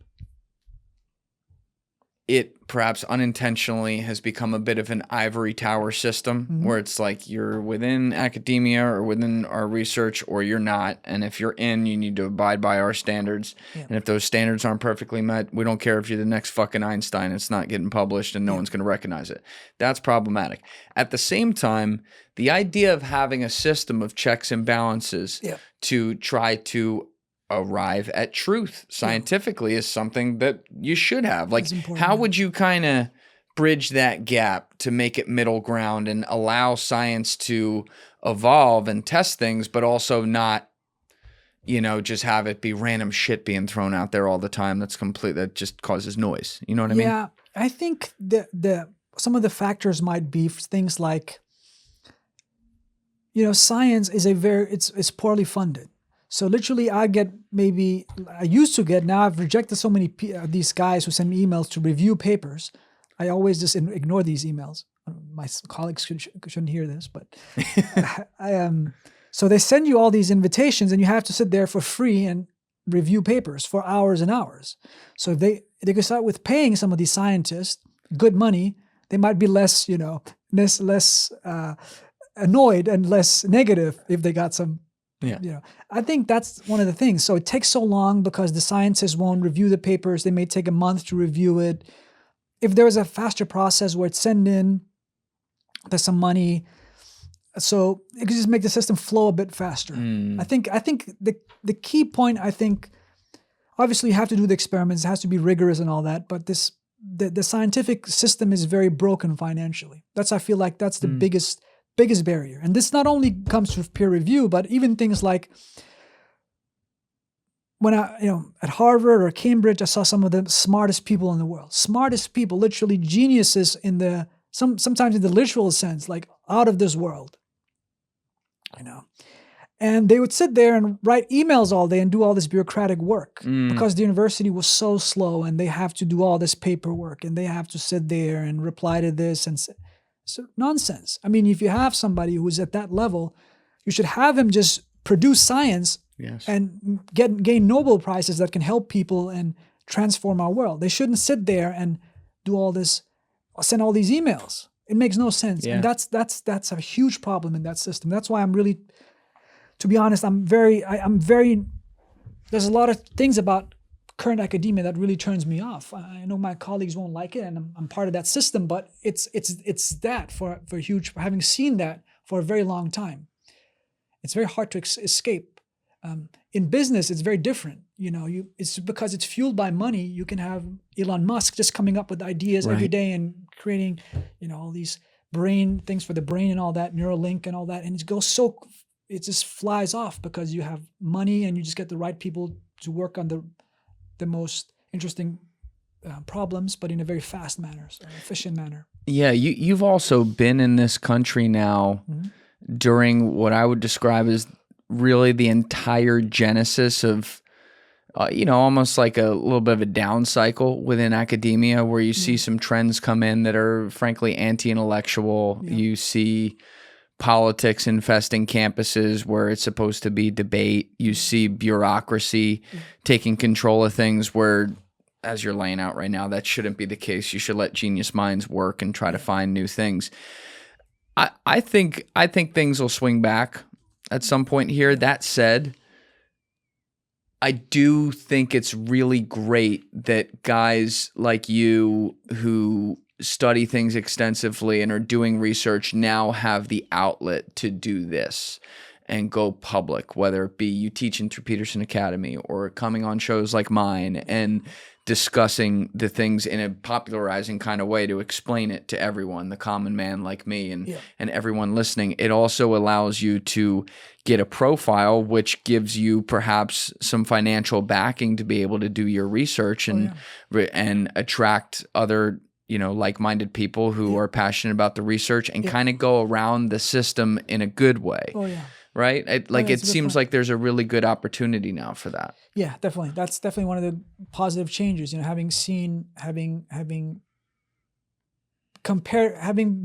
it perhaps unintentionally has become a bit of an ivory tower system where it's like you're within academia or within our research or you're not. And if you're in, you need to abide by our standards. Yeah. And if those standards aren't perfectly met, we don't care if you're the next fucking Einstein. It's not getting published and no one's going to recognize it. That's problematic. At the same time, the idea of having a system of checks and balances to try to arrive at truth scientifically is something that you should have. Like, how would you kind of bridge that gap to make it middle ground and allow science to evolve and test things, but also not just have it be random shit being thrown out there all the time. That just causes noise. You know what I mean? Yeah, I think some of the factors might be things like, science is it's poorly funded. So literally I used to get, now I've rejected so many these guys who send me emails to review papers. I always just ignore these emails. My colleagues shouldn't hear this, but so they send you all these invitations and you have to sit there for free and review papers for hours and hours. So if they could start with paying some of these scientists good money, they might be less, less annoyed and less negative if they got some. Yeah. I think that's one of the things. So it takes so long because the scientists won't review the papers. They may take a month to review it. If there was a faster process where it's sent in, there's some money, so it could just make the system flow a bit faster. I think the key point, obviously you have to do the experiments, it has to be rigorous and all that, but the scientific system is very broken financially. I feel like that's the biggest barrier. And this not only comes with peer review, but even things like when at Harvard or Cambridge, I saw some of the smartest people in the world. Smartest people, literally geniuses sometimes in the literal sense, like out of this world. And they would sit there and write emails all day and do all this bureaucratic work because the university was so slow and they have to do all this paperwork and they have to sit there and reply to this and so nonsense. I mean, if you have somebody who's at that level, you should have him just produce science and gain Nobel Prizes that can help people and transform our world. They shouldn't sit there and do all this, send all these emails. It makes no sense. Yeah. And that's a huge problem in that system. That's why I'm really, to be honest, I'm very, there's a lot of things about current academia that really turns me off. I know my colleagues won't like it and I'm part of that system, but it's that for having seen that for a very long time. It's very hard to escape. In business, it's very different. It's because it's fueled by money. You can have Elon Musk just coming up with ideas every day and creating, all these brain things for the brain and all that, Neuralink and all that. And it just flies off because you have money and you just get the right people to work on the most interesting problems, but in a very fast manner, so efficient manner. Yeah, you've also been in this country now during what I would describe as really the entire genesis of, almost like a little bit of a down cycle within academia where you see some trends come in that are frankly anti-intellectual. Yeah. You see politics infesting campuses where it's supposed to be debate. You see bureaucracy taking control of things where, as you're laying out right now, that shouldn't be the case. You should let genius minds work and try to find new things. I think things will swing back at some point here. That said, I do think it's really great that guys like you who study things extensively and are doing research now have the outlet to do this and go public, whether it be you teaching through Peterson Academy or coming on shows like mine and discussing the things in a popularizing kind of way to explain it to everyone, the common man like me and everyone listening. It also allows you to get a profile, which gives you perhaps some financial backing to be able to do your research and attract other like-minded people who are passionate about the research and kind of go around the system in a good way. Oh, yeah. Right? It seems like there's a really good opportunity now for that. Yeah, definitely. That's definitely one of the positive changes, having been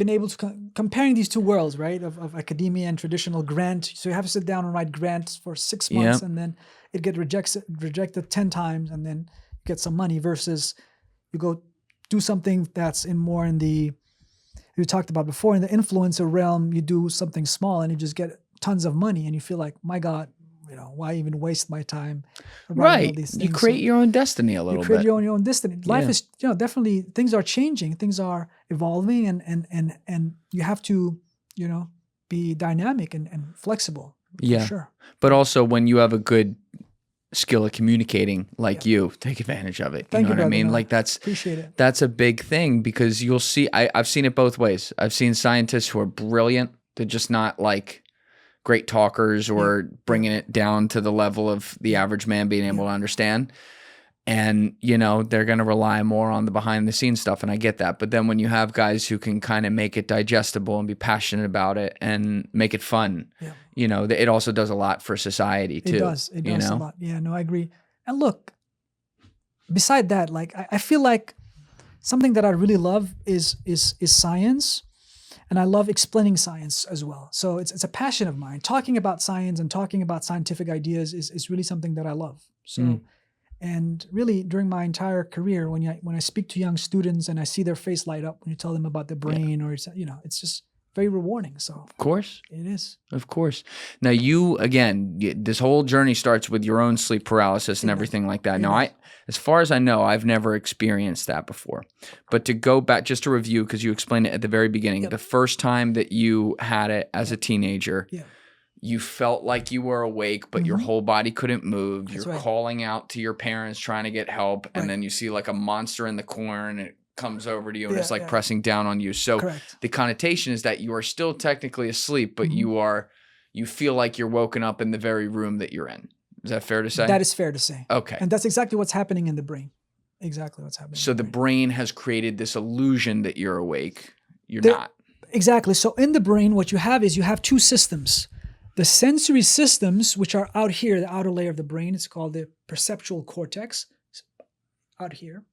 able to comparing these two worlds, right? Of academia and traditional grant. So you have to sit down and write grants for 6 months and then it gets rejected 10 times and then you get some money versus you go do something that's in the, you talked about before, in the influencer realm, you do something small and you just get tons of money and you feel like, my God, why even waste my time? Right. All these things? You create your own destiny a little bit. You create your own destiny. Life is, definitely things are changing. Things are evolving and you have to, be dynamic and flexible. Yeah. Sure. But also when you have a good skill at communicating like you, take advantage of it. Thank you, know what I mean? No, like appreciate it. That's a big thing because you'll see, I've seen it both ways. I've seen scientists who are brilliant. They're just not like great talkers or bringing it down to the level of the average man being able to understand. And, you know, they're going to rely more on the behind the scenes stuff. And I get that. But then when you have guys who can kind of make it digestible and be passionate about it and make it fun, you know, it also does a lot for society too. It does a lot. Yeah, no, I agree. And look, beside that, like, I feel like something that I really love is science. And I love explaining science as well. So it's a passion of mine. Talking about science and talking about scientific ideas is really something that I love. So, and really during my entire career, when I speak to young students and I see their face light up when you tell them about the brain, or it's, you know, it's just very rewarding. So of course it is. Of course. Now you, again, this whole journey starts with your own sleep paralysis and everything like that. Now as far as I know, I've never experienced that before, but to go back just to review, because you explained it at the very beginning, the first time that you had it as a teenager, you felt like you were awake, but your whole body couldn't move. You're calling out to your parents, trying to get help. And then you see like a monster in the corner and it comes over to you and it's like pressing down on you. So the connotation is that you are still technically asleep, but you feel like you're woken up in the very room that you're in. Is that fair to say? That is fair to say. Okay. And that's exactly what's happening in the brain. Exactly what's happening. So the brain has created this illusion that you're awake. You're not. Exactly. So in the brain, what you have is you have two systems. The sensory systems, which are out here, the outer layer of the brain, it's called the perceptual cortex, out here.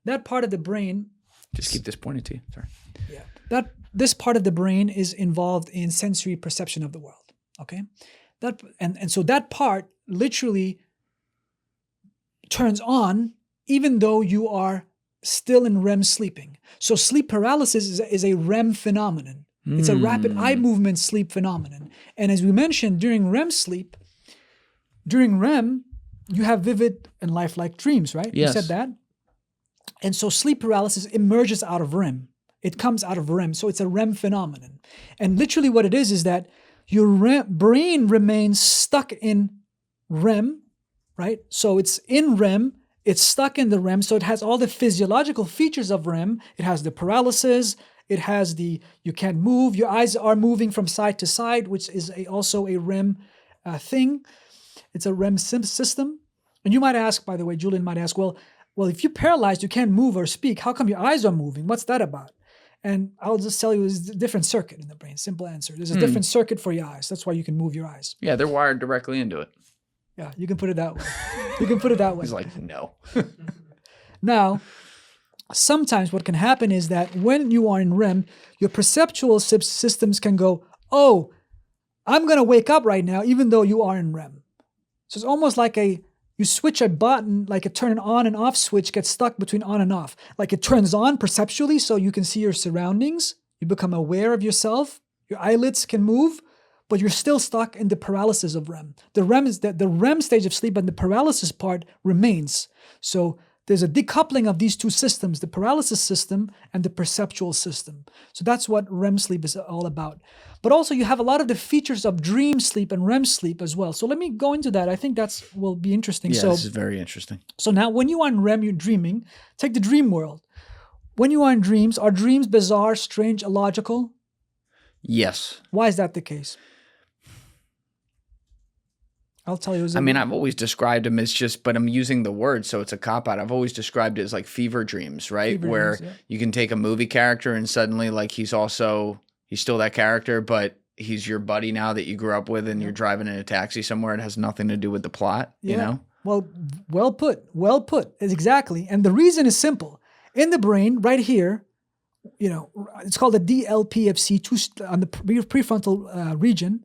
That part of the brain... Just keep this pointed to you. Sorry. Yeah. This part of the brain is involved in sensory perception of the world. Okay? And so that part literally turns on even though you are still in REM sleeping. So sleep paralysis is a REM phenomenon. It's a rapid eye movement sleep phenomenon. And as we mentioned, during REM sleep, during REM, you have vivid and lifelike dreams, right? Yes. You said that. And so sleep paralysis emerges out of REM. It comes out of REM. So it's a REM phenomenon. And literally what it is that your brain remains stuck in REM, right? So it's in REM. It's stuck in the REM. So it has all the physiological features of REM. It has the paralysis. It has you can't move. Your eyes are moving from side to side, which is also a REM thing. It's a REM system. And you might ask, by the way, Julian might ask, well, if you're paralyzed, you can't move or speak. How come your eyes are moving? What's that about? And I'll just tell you, it's a different circuit in the brain. Simple answer. There's a different circuit for your eyes. That's why you can move your eyes. Yeah, they're wired directly into it. Yeah, you can put it that way. You can put it that way. He's like, no. Now, sometimes what can happen is that when you are in REM, your perceptual systems can go, oh, I'm going to wake up right now, even though you are in REM. So it's almost like you switch a button, like a turn on and off switch gets stuck between on and off. Like it turns on perceptually so you can see your surroundings. You become aware of yourself. Your eyelids can move, but you're still stuck in the paralysis of REM. The REM stage of sleep and the paralysis part remains. So there's a decoupling of these two systems, the paralysis system and the perceptual system. So that's what REM sleep is all about. But also you have a lot of the features of dream sleep and REM sleep as well. So let me go into that. I think will be interesting. Yeah, so, this is very interesting. So now when you are in REM, you're dreaming. Take the dream world. When you are in dreams, are dreams bizarre, strange, illogical? Yes. Why is that the case? I'll tell you. I've always described them as but I'm using the word, so it's a cop-out. I've always described it as like fever dreams, right? Where you can take a movie character and suddenly like he's still that character, but he's your buddy now that you grew up with and you're driving in a taxi somewhere. It has nothing to do with the plot, you know? Well put. Exactly. And the reason is simple. In the brain, right here, it's called the DLPFC, on the prefrontal region.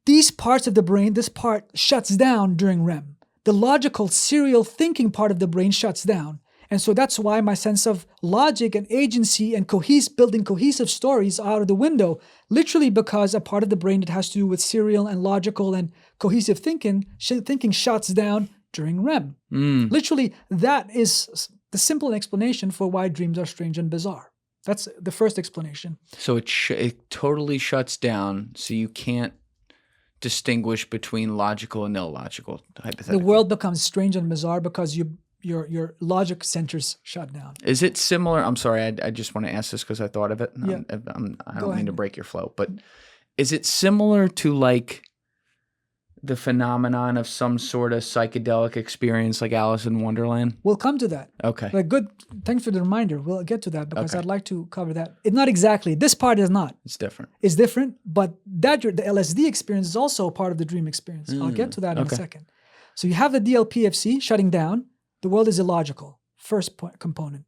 These parts of the brain, this part shuts down during REM. The logical, serial thinking part of the brain shuts down. And so that's why my sense of logic and agency and building cohesive stories are out of the window, literally because a part of the brain that has to do with serial and logical and cohesive thinking shuts down during REM. Literally, that is the simple explanation for why dreams are strange and bizarre. That's the first explanation. So it totally shuts down, so you can't distinguish between logical and illogical, hypothetically. The world becomes strange and bizarre because your logic centers shut down. Is it similar? I'm sorry, I just want to ask this because I thought of it. Yeah. I don't mean to break your flow, but Is it similar to like the phenomenon of some sort of psychedelic experience like Alice in Wonderland? We'll come to that. Okay. But good. Thanks for the reminder. We'll get to that because Okay. I'd like to cover that. It's not exactly. This part is not. It's different. It's different, but the LSD experience is also a part of the dream experience. I'll get to that in a second. So you have the DLPFC shutting down. The world is illogical. First component.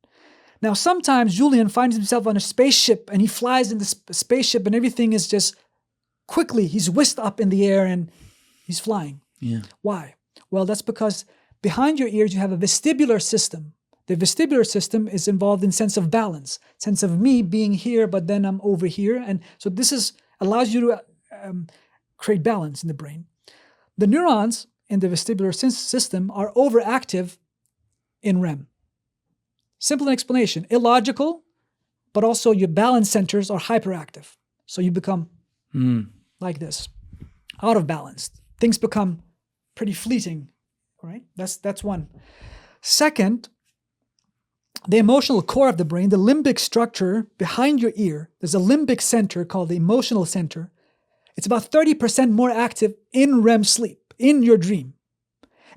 Now, sometimes Julian finds himself on a spaceship and he flies in the spaceship and everything is just quickly, he's whisked up in the air and he's flying. Yeah. Why? Well, that's because behind your ears, you have a vestibular system. The vestibular system is involved in sense of balance, sense of me being here, but then I'm over here. And so this allows you to create balance in the brain. The neurons in the vestibular system are overactive in REM. Simple explanation, illogical, but also your balance centers are hyperactive. So you become like this, out of balance. Things become pretty fleeting, right? That's one. Second, the emotional core of the brain, the limbic structure behind your ear, there's a limbic center called the emotional center. It's about 30% more active in REM sleep, in your dream.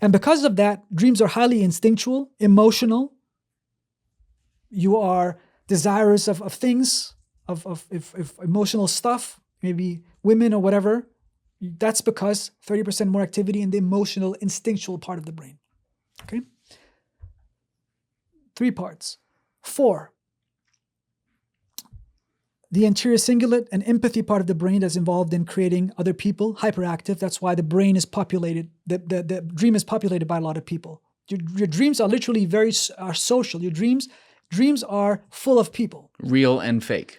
And because of that, dreams are highly instinctual, emotional. You are desirous of things, of emotional stuff, maybe women or whatever. That's because 30% more activity in the emotional, instinctual part of the brain. Okay? 3 parts. 4. The anterior cingulate and empathy part of the brain that's involved in creating other people, hyperactive. That's why the brain is populated, the dream is populated by a lot of people. Your dreams are literally are social. Your dreams are full of people. Real and fake.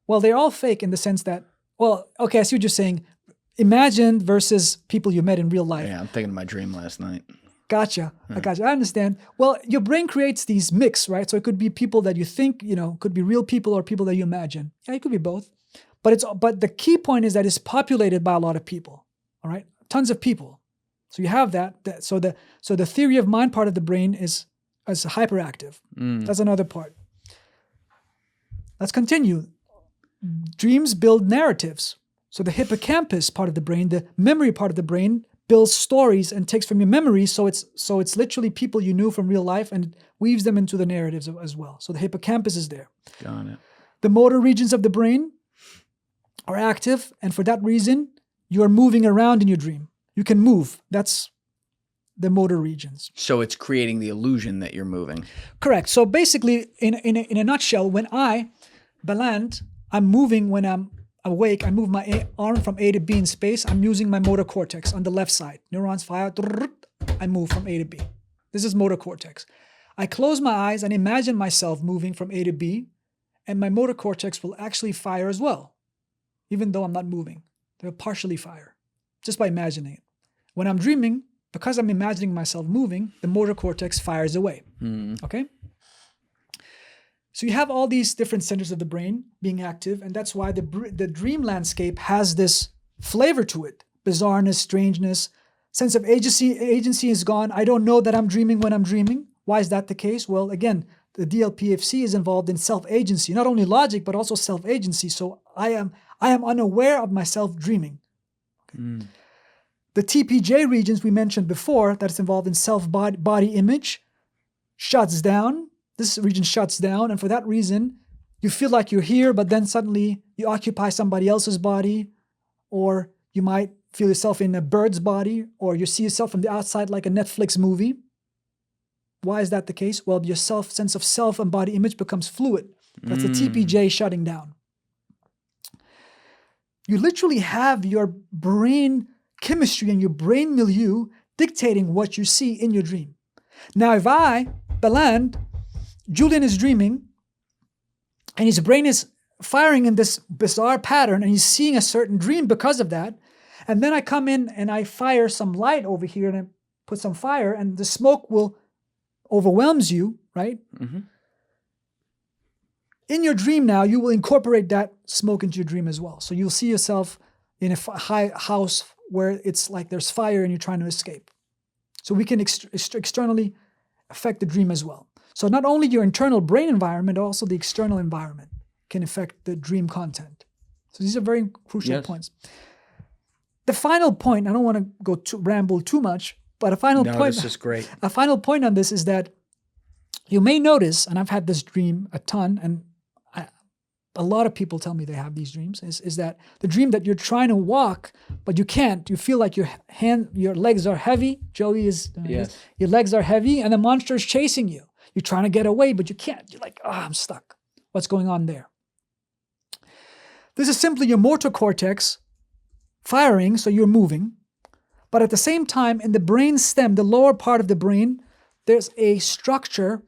Well, they're all fake in the sense that, well, okay, I see what you're saying. Imagined versus people you met in real life. Yeah, I'm thinking of my dream last night. Gotcha. I gotcha. I understand. Well, your brain creates these mix, right? So it could be people that you think, could be real people or people that you imagine. Yeah, it could be both. But the key point is that it's populated by a lot of people. All right? Tons of people. So you have that. So the theory of mind part of the brain is hyperactive. That's another part. Let's continue. Dreams build narratives. So the hippocampus part of the brain, the memory part of the brain, builds stories and takes from your memory. So it's literally people you knew from real life and weaves them into the narratives as well. So the hippocampus is there. Got it. The motor regions of the brain are active, and for that reason, you are moving around in your dream. You can move. That's the motor regions. So it's creating the illusion that you're moving. Correct. So basically, in a nutshell, when Baland, I'm moving when I'm awake, I move my arm from A to B in space. I'm using my motor cortex on the left side. Neurons fire. I move from A to B. This is motor cortex. I close my eyes and imagine myself moving from A to B, and my motor cortex will actually fire as well, even though I'm not moving. They'll partially fire, just by imagining it. When I'm dreaming, because I'm imagining myself moving, the motor cortex fires away. Okay? So you have all these different centers of the brain being active, and that's why the dream landscape has this flavor to it. Bizarreness, strangeness, sense of agency is gone. I don't know that I'm dreaming when I'm dreaming. Why is that the case? Well, again, the DLPFC is involved in self-agency, not only logic, but also self-agency. So I am unaware of myself dreaming. Okay. The TPJ regions we mentioned before, that is involved in self-body image, shuts down. This region shuts down, and for that reason, you feel like you're here, but then suddenly you occupy somebody else's body, or you might feel yourself in a bird's body, or you see yourself from the outside like a Netflix movie. Why is that the case? Well, your sense of self and body image becomes fluid. That's the TPJ shutting down. You literally have your brain chemistry and your brain milieu dictating what you see in your dream. Now, if Baland, Julian is dreaming, and his brain is firing in this bizarre pattern, and he's seeing a certain dream because of that, and then I come in and I fire some light over here, and I put some fire, and the smoke overwhelms you, right? Mm-hmm. In your dream now, you will incorporate that smoke into your dream as well. So you'll see yourself in a high house where it's like there's fire and you're trying to escape. So we can externally affect the dream as well. So not only your internal brain environment, also the external environment can affect the dream content. So these are very crucial Yes. points. The final point, I don't want to ramble too much, but a final point. This is great. A final point on this is that you may notice, and I've had this dream a ton, and a lot of people tell me they have these dreams, is that the dream that you're trying to walk, but you can't. You feel like your legs are heavy. Joey is, Yes. your legs are heavy, and the monster is chasing you. You're trying to get away, but you can't. You're like, I'm stuck. What's going on there? This is simply your motor cortex firing, so you're moving. But at the same time, in the brain stem, the lower part of the brain, there's a structure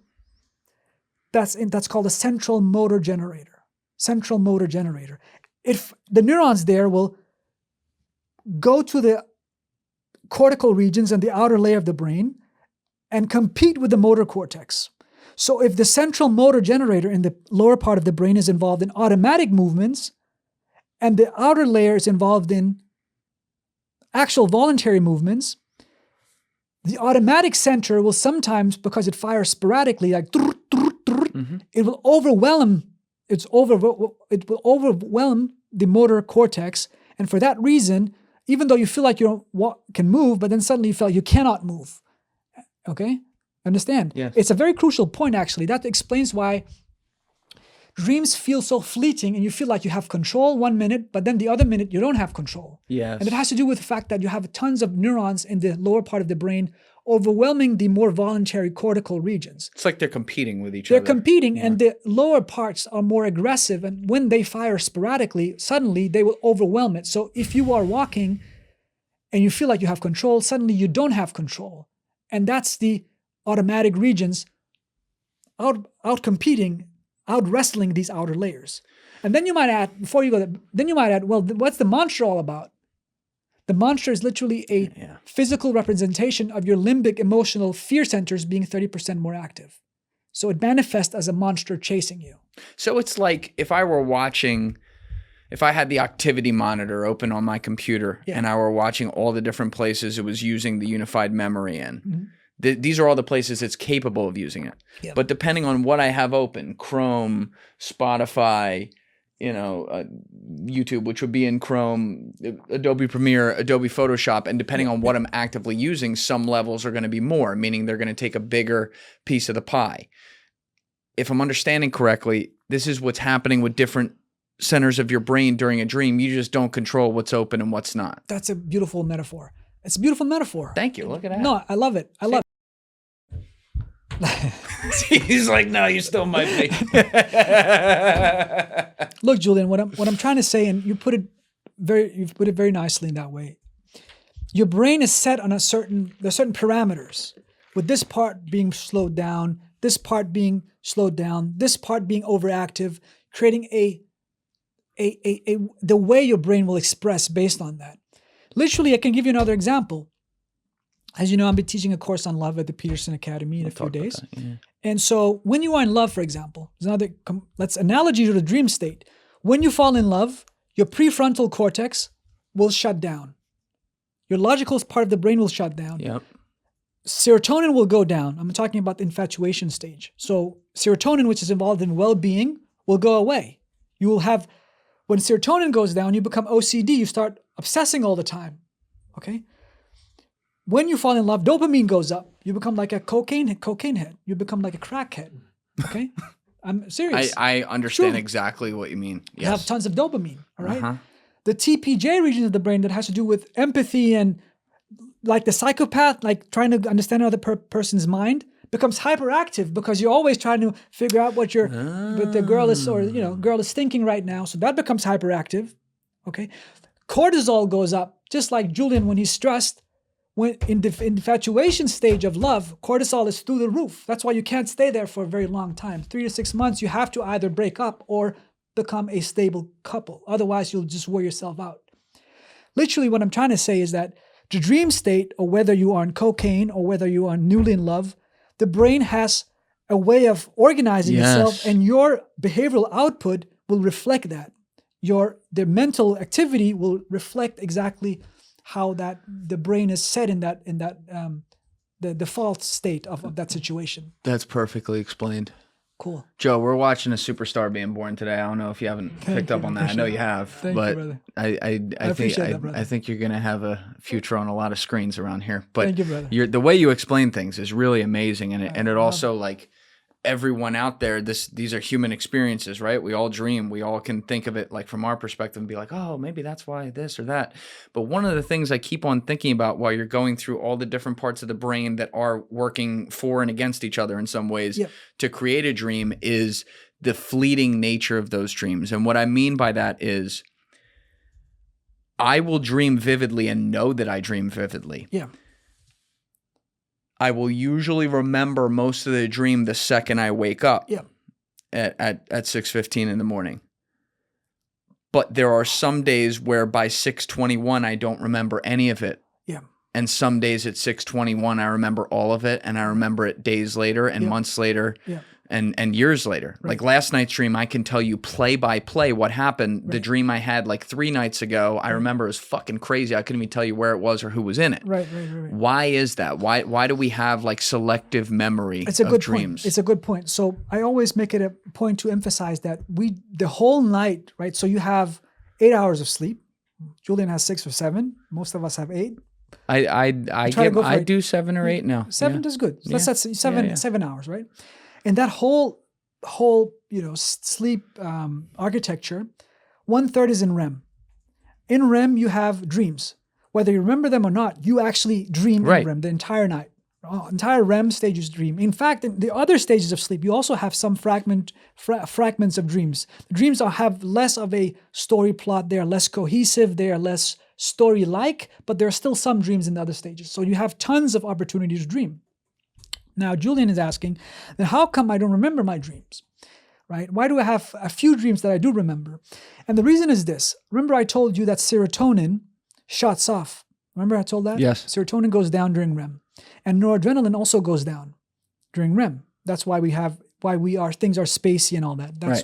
that's called a central motor generator. Central motor generator. If the neurons there will go to the cortical regions and the outer layer of the brain and compete with the motor cortex. So if the central motor generator in the lower part of the brain is involved in automatic movements and the outer layer is involved in actual voluntary movements, the automatic center will sometimes, because it fires sporadically, like it will overwhelm. It will overwhelm the motor cortex, and for that reason, even though you feel like you can move, but then suddenly you feel you cannot move. Okay, understand? Yes. It's a very crucial point, actually. That explains why dreams feel so fleeting, and you feel like you have control 1 minute, but then the other minute you don't have control. Yes. And it has to do with the fact that you have tons of neurons in the lower part of the brain overwhelming the more voluntary cortical regions. It's like they're competing with each They're other. competing, and the lower parts are more aggressive, and when they fire sporadically, suddenly they will overwhelm it. So if you are walking and you feel like you have control, suddenly you don't have control. And that's the automatic regions out competing, out wrestling these outer layers. And then you might add, before you go there, then you might add, well, what's the monster all about? The monster is literally a physical representation of your limbic emotional fear centers being 30% more active. So it manifests as a monster chasing you. So it's like if I had the activity monitor open on my computer and I were watching all the different places it was using the unified memory in. These are all the places it's capable of using it. Yeah. But depending on what I have open, Chrome, Spotify, YouTube, which would be in Chrome, Adobe Premiere, Adobe Photoshop, and depending on what I'm actively using, some levels are going to be more, meaning they're going to take a bigger piece of the pie. If I'm understanding correctly, this is what's happening with different centers of your brain during a dream. You just don't control what's open and what's not. That's a beautiful metaphor. It's a beautiful metaphor. Thank you. Look at that. No, I love it. I love it. He's like, no, you still might be. Look, Julian, what I'm trying to say, and you've put it very nicely in that way. Your brain is set on there's certain parameters, with this part being slowed down, this part being slowed down, this part being overactive, creating the way your brain will express based on that. Literally, I can give you another example. As you know, I'll be teaching a course on love at the Peterson Academy in a few days. And so when you are in love, for example, let's analogy to the dream state. When you fall in love, your prefrontal cortex will shut down. Your logical part of the brain will shut down. Yep. Serotonin will go down. I'm talking about the infatuation stage. So serotonin, which is involved in well-being, will go away. You will have, when serotonin goes down, you become OCD. You start obsessing all the time. Okay? When you fall in love, dopamine goes up. You become like a cocaine head. You become like a crackhead. Okay? I'm serious. I understand exactly what you mean. Yes. You have tons of dopamine. All right? The TPJ region of the brain that has to do with empathy and like the psychopath, like trying to understand another person's mind, becomes hyperactive because you're always trying to figure out what the girl is, or girl is thinking right now. So that becomes hyperactive. Okay? Cortisol goes up, just like Julian when he's stressed. When in the infatuation stage of love, cortisol is through the roof. That's why you can't stay there for a very long time. 3 to 6 months, you have to either break up or become a stable couple. Otherwise, you'll just wear yourself out. Literally, what I'm trying to say is that the dream state, or whether you are on cocaine or whether you are newly in love, the brain has a way of organizing itself, and your behavioral output will reflect that. The mental activity will reflect exactly how that the brain is set in the default state of that situation. That's perfectly explained. Cool. Joe, we're watching a superstar being born today. I don't know if you haven't picked up on that. I know you have, Thank you, but brother. I appreciate that, brother. I think you're gonna have a future on a lot of screens around here. But Thank you, brother. the way you explain things is really amazing, and it also like everyone out there. These are human experiences, right? We all dream. We all can think of it like from our perspective and be like, oh, maybe that's why this or that. But one of the things I keep on thinking about while you're going through all the different parts of the brain that are working for and against each other in some ways to create a dream is the fleeting nature of those dreams. And what I mean by that is I will dream vividly and know that I dream vividly. Yeah. I will usually remember most of the dream the second I wake up at 6:15 in the morning. But there are some days where by 6:21 I don't remember any of it. Yeah. And some days at 6:21 I remember all of it, and I remember it days later and months later and years later. Right. Like last night's dream, I can tell you play by play what happened. Right. The dream I had like 3 nights ago, I remember it was fucking crazy. I couldn't even tell you where it was or who was in it. Right. Why is that? Why do we have like selective memory of dreams? It's a good point. So I always make it a point to emphasize that the whole night, right? So you have 8 hours of sleep. Julian has 6 or 7. Most of us have 8. I do 7 or 8 now. 7 is good. So that's 7 hours, right? And that whole sleep architecture, 1/3 is in REM. In REM, you have dreams. Whether you remember them or not, you actually dream in REM the entire night. Entire REM stages dream. In fact, in the other stages of sleep, you also have some fragments of dreams. The dreams have less of a story plot. They are less cohesive. They are less story-like, but there are still some dreams in the other stages. So you have tons of opportunity to dream. Now, Julian is asking, then how come I don't remember my dreams, right? Why do I have a few dreams that I do remember? And the reason is this. Remember I told you that serotonin shuts off. Remember I told that? Yes. Serotonin goes down during REM. And noradrenaline also goes down during REM. That's why things are spacey and all that. That's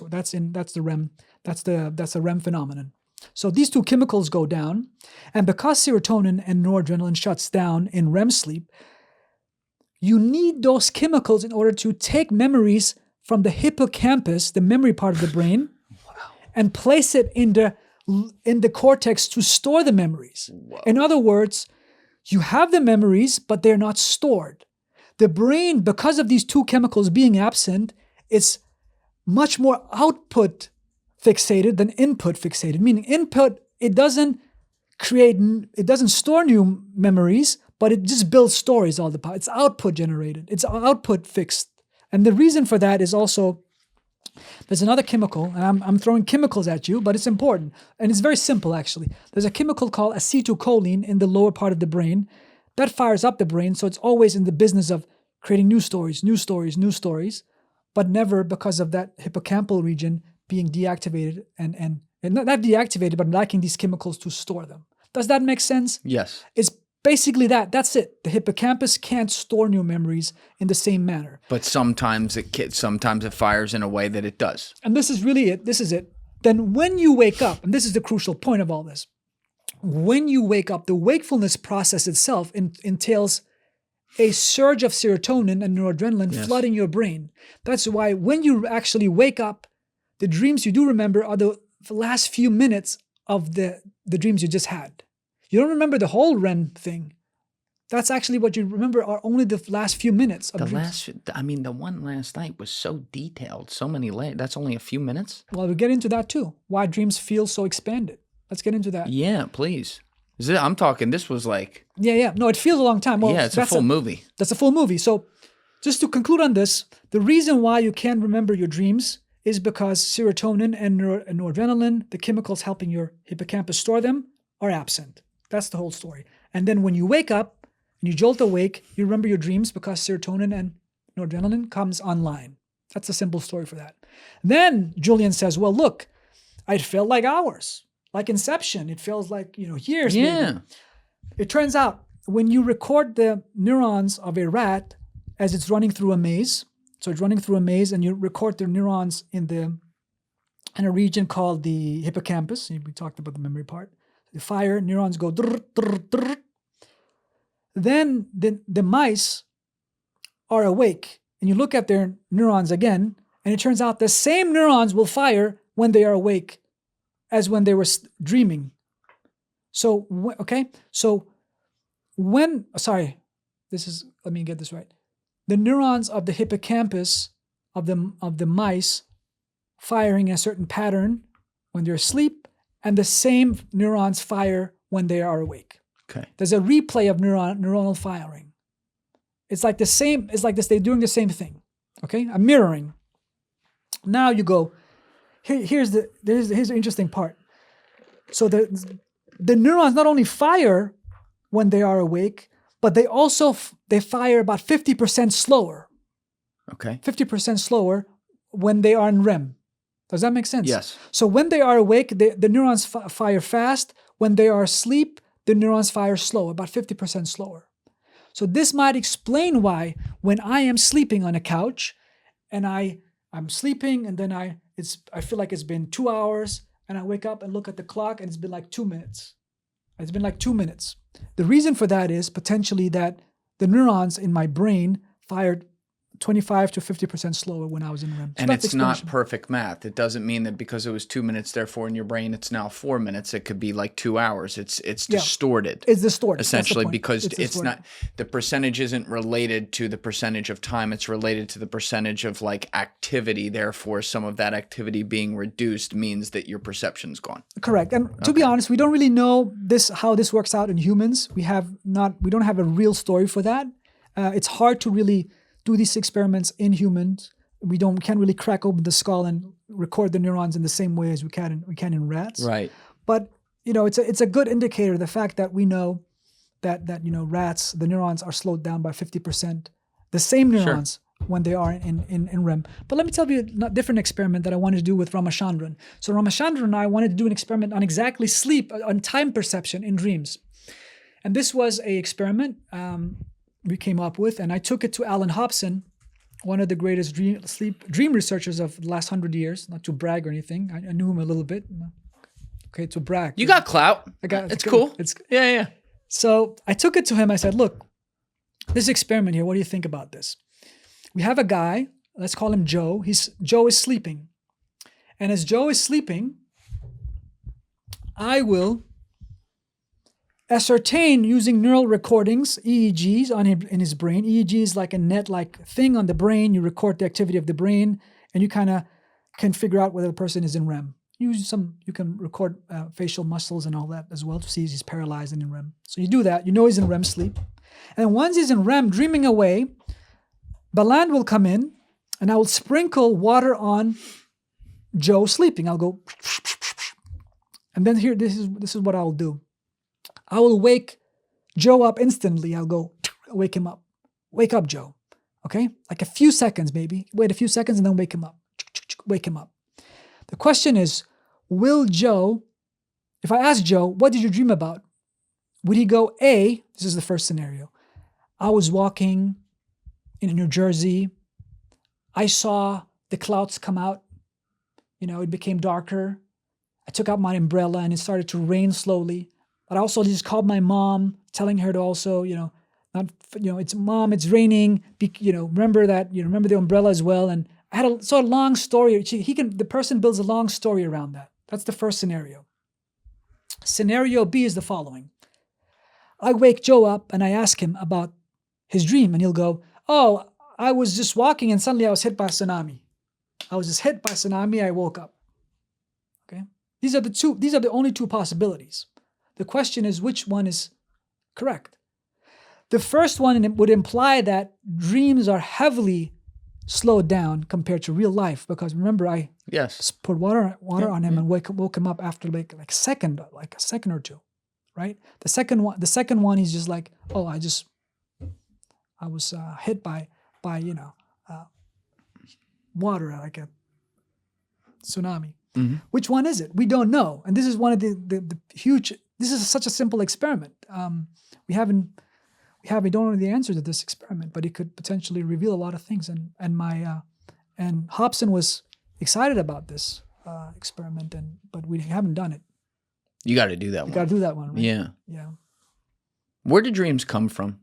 the REM. That's the REM phenomenon. So these two chemicals go down. And because serotonin and noradrenaline shuts down in REM sleep, you need those chemicals in order to take memories from the hippocampus, the memory part of the brain, and place it in the cortex to store the memories. In other words, you have the memories, but they're not stored. The brain, because of these two chemicals being absent, is much more output fixated than input fixated. Meaning input, it doesn't store new memories, but it just builds stories all the time. It's output generated. It's output fixed. And the reason for that is also, there's another chemical, and I'm throwing chemicals at you, but it's important. And it's very simple, actually. There's a chemical called acetylcholine in the lower part of the brain that fires up the brain. So it's always in the business of creating new stories, but never because of that hippocampal region being deactivated and not deactivated, but lacking these chemicals to store them. Does that make sense? Yes. It's basically that. That's it. The hippocampus can't store new memories in the same manner. But sometimes it fires in a way that it does. And this is really it. This is it. Then when you wake up, and this is the crucial point of all this, when you wake up, the wakefulness process itself entails a surge of serotonin and noradrenaline flooding your brain. That's why when you actually wake up, the dreams you do remember are the last few minutes of the dreams you just had. You don't remember the whole REM thing. That's actually what you remember are only the last few minutes of dreams. The one last night was so detailed, so many layers. That's only a few minutes? Well, we'll get into that too. Why dreams feel so expanded. Let's get into that. Yeah, please. I'm talking, this was like... Yeah. No, it feels a long time. Well, it's a full movie. That's a full movie. So just to conclude on this, the reason why you can't remember your dreams is because serotonin and noradrenaline, the chemicals helping your hippocampus store them, are absent. That's the whole story. And then when you wake up and you jolt awake, you remember your dreams because serotonin and noradrenaline comes online. That's a simple story for that. Then Julian says, well, look, it felt like hours, like Inception. It feels like, years. Yeah. Maybe. It turns out when you record the neurons of a rat as it's running through a maze, so it's running through a maze and you record the neurons in a region called the hippocampus. We talked about the memory part. The fire, neurons go drr, drr, drr. Then the mice are awake and you look at their neurons again And it turns out the same neurons will fire when they are awake as when they were dreaming. So, let me get this right. The neurons of the hippocampus of the mice firing a certain pattern when they're asleep, and the same neurons fire when they are awake. Okay. There's a replay of neuronal firing. It's like the same. It's like this. They're doing the same thing. Okay, a mirroring. Now you go. Here's the interesting part. So the neurons not only fire when they are awake, but they also they fire about 50% slower. Okay. 50% slower when they are in REM. Does that make sense? Yes. So when they are awake, the neurons fire fast. When they are asleep, the neurons fire slow, about 50% slower. So this might explain why when I am sleeping on a couch and I'm sleeping and then I feel like it's been 2 hours and I wake up and look at the clock and it's been like 2 minutes. It's been like 2 minutes. The reason for that is potentially that the neurons in my brain fired 25 to 50% slower when I was in REM. So and it's not perfect math. It doesn't mean that because it was 2 minutes, therefore in your brain it's now 4 minutes. It could be like 2 hours. It's distorted. It's distorted. Essentially, because it's not, the percentage isn't related to the percentage of time. It's related to the percentage of like activity. Therefore, some of that activity being reduced means that your perception's gone. Correct. And to be honest, we don't really know how this works out in humans. We don't have a real story for that. It's hard to really do these experiments in humans. We can't really crack open the skull and record the neurons in the same way as we can in rats. Right. But it's a good indicator, the fact that we know that rats, the neurons are slowed down by 50%. The same neurons when they are in REM. But let me tell you a different experiment that I wanted to do with Ramachandran. So Ramachandran and I wanted to do an experiment on exactly sleep, on time perception in dreams. And this was a experiment we came up with, and I took it to Alan Hobson, one of the greatest dream researchers of the last 100 years. Not to brag or anything. I knew him a little bit. Okay, to brag. You got clout. It's cool. Yeah. So I took it to him. I said, look, this experiment here, what do you think about this? We have a guy, let's call him Joe. Joe is sleeping. And as Joe is sleeping, I will ascertain using neural recordings, EEGs in his brain. EEG is like a net-like thing on the brain. You record the activity of the brain, and you kind of can figure out whether the person is in REM. You can record facial muscles and all that as well to see if he's paralyzed and in REM. So you do that. You know he's in REM sleep. And once he's in REM, dreaming away, Baland will come in, and I will sprinkle water on Joe sleeping. I'll go, and then here, this is what I'll do. I will wake Joe up instantly. I'll go, wake him up. Wake up, Joe. Okay? Like a few seconds, maybe. Wait a few seconds and then wake him up. Wake him up. The question is, will Joe, if I ask Joe, what did you dream about? Would he go, A, this is the first scenario. I was walking in New Jersey. I saw the clouds come out. It became darker. I took out my umbrella and it started to rain slowly. But I also just called my mom, telling her to also, it's mom, it's raining. Remember that. Remember the umbrella as well. And I had a long story. The person builds a long story around that. That's the first scenario. Scenario B is the following. I wake Joe up and I ask him about his dream, and he'll go, "Oh, I was just walking and suddenly I was hit by a tsunami. I was just hit by a tsunami. I woke up." Okay, these are the only two possibilities. The question is, which one is correct? The first one would imply that dreams are heavily slowed down compared to real life, because remember, I poured water on him and woke him up after like a second or two, right? The second one, he's just like, "Oh, I was hit by water, like a tsunami." Mm-hmm. Which one is it? We don't know, and this is one of the huge. This is such a simple experiment. We don't know the answer to this experiment, but it could potentially reveal a lot of things. And Hobson was excited about this experiment, but we haven't done it. You got to do that one. You got to do that one, right? Yeah. Yeah. Where do dreams come from?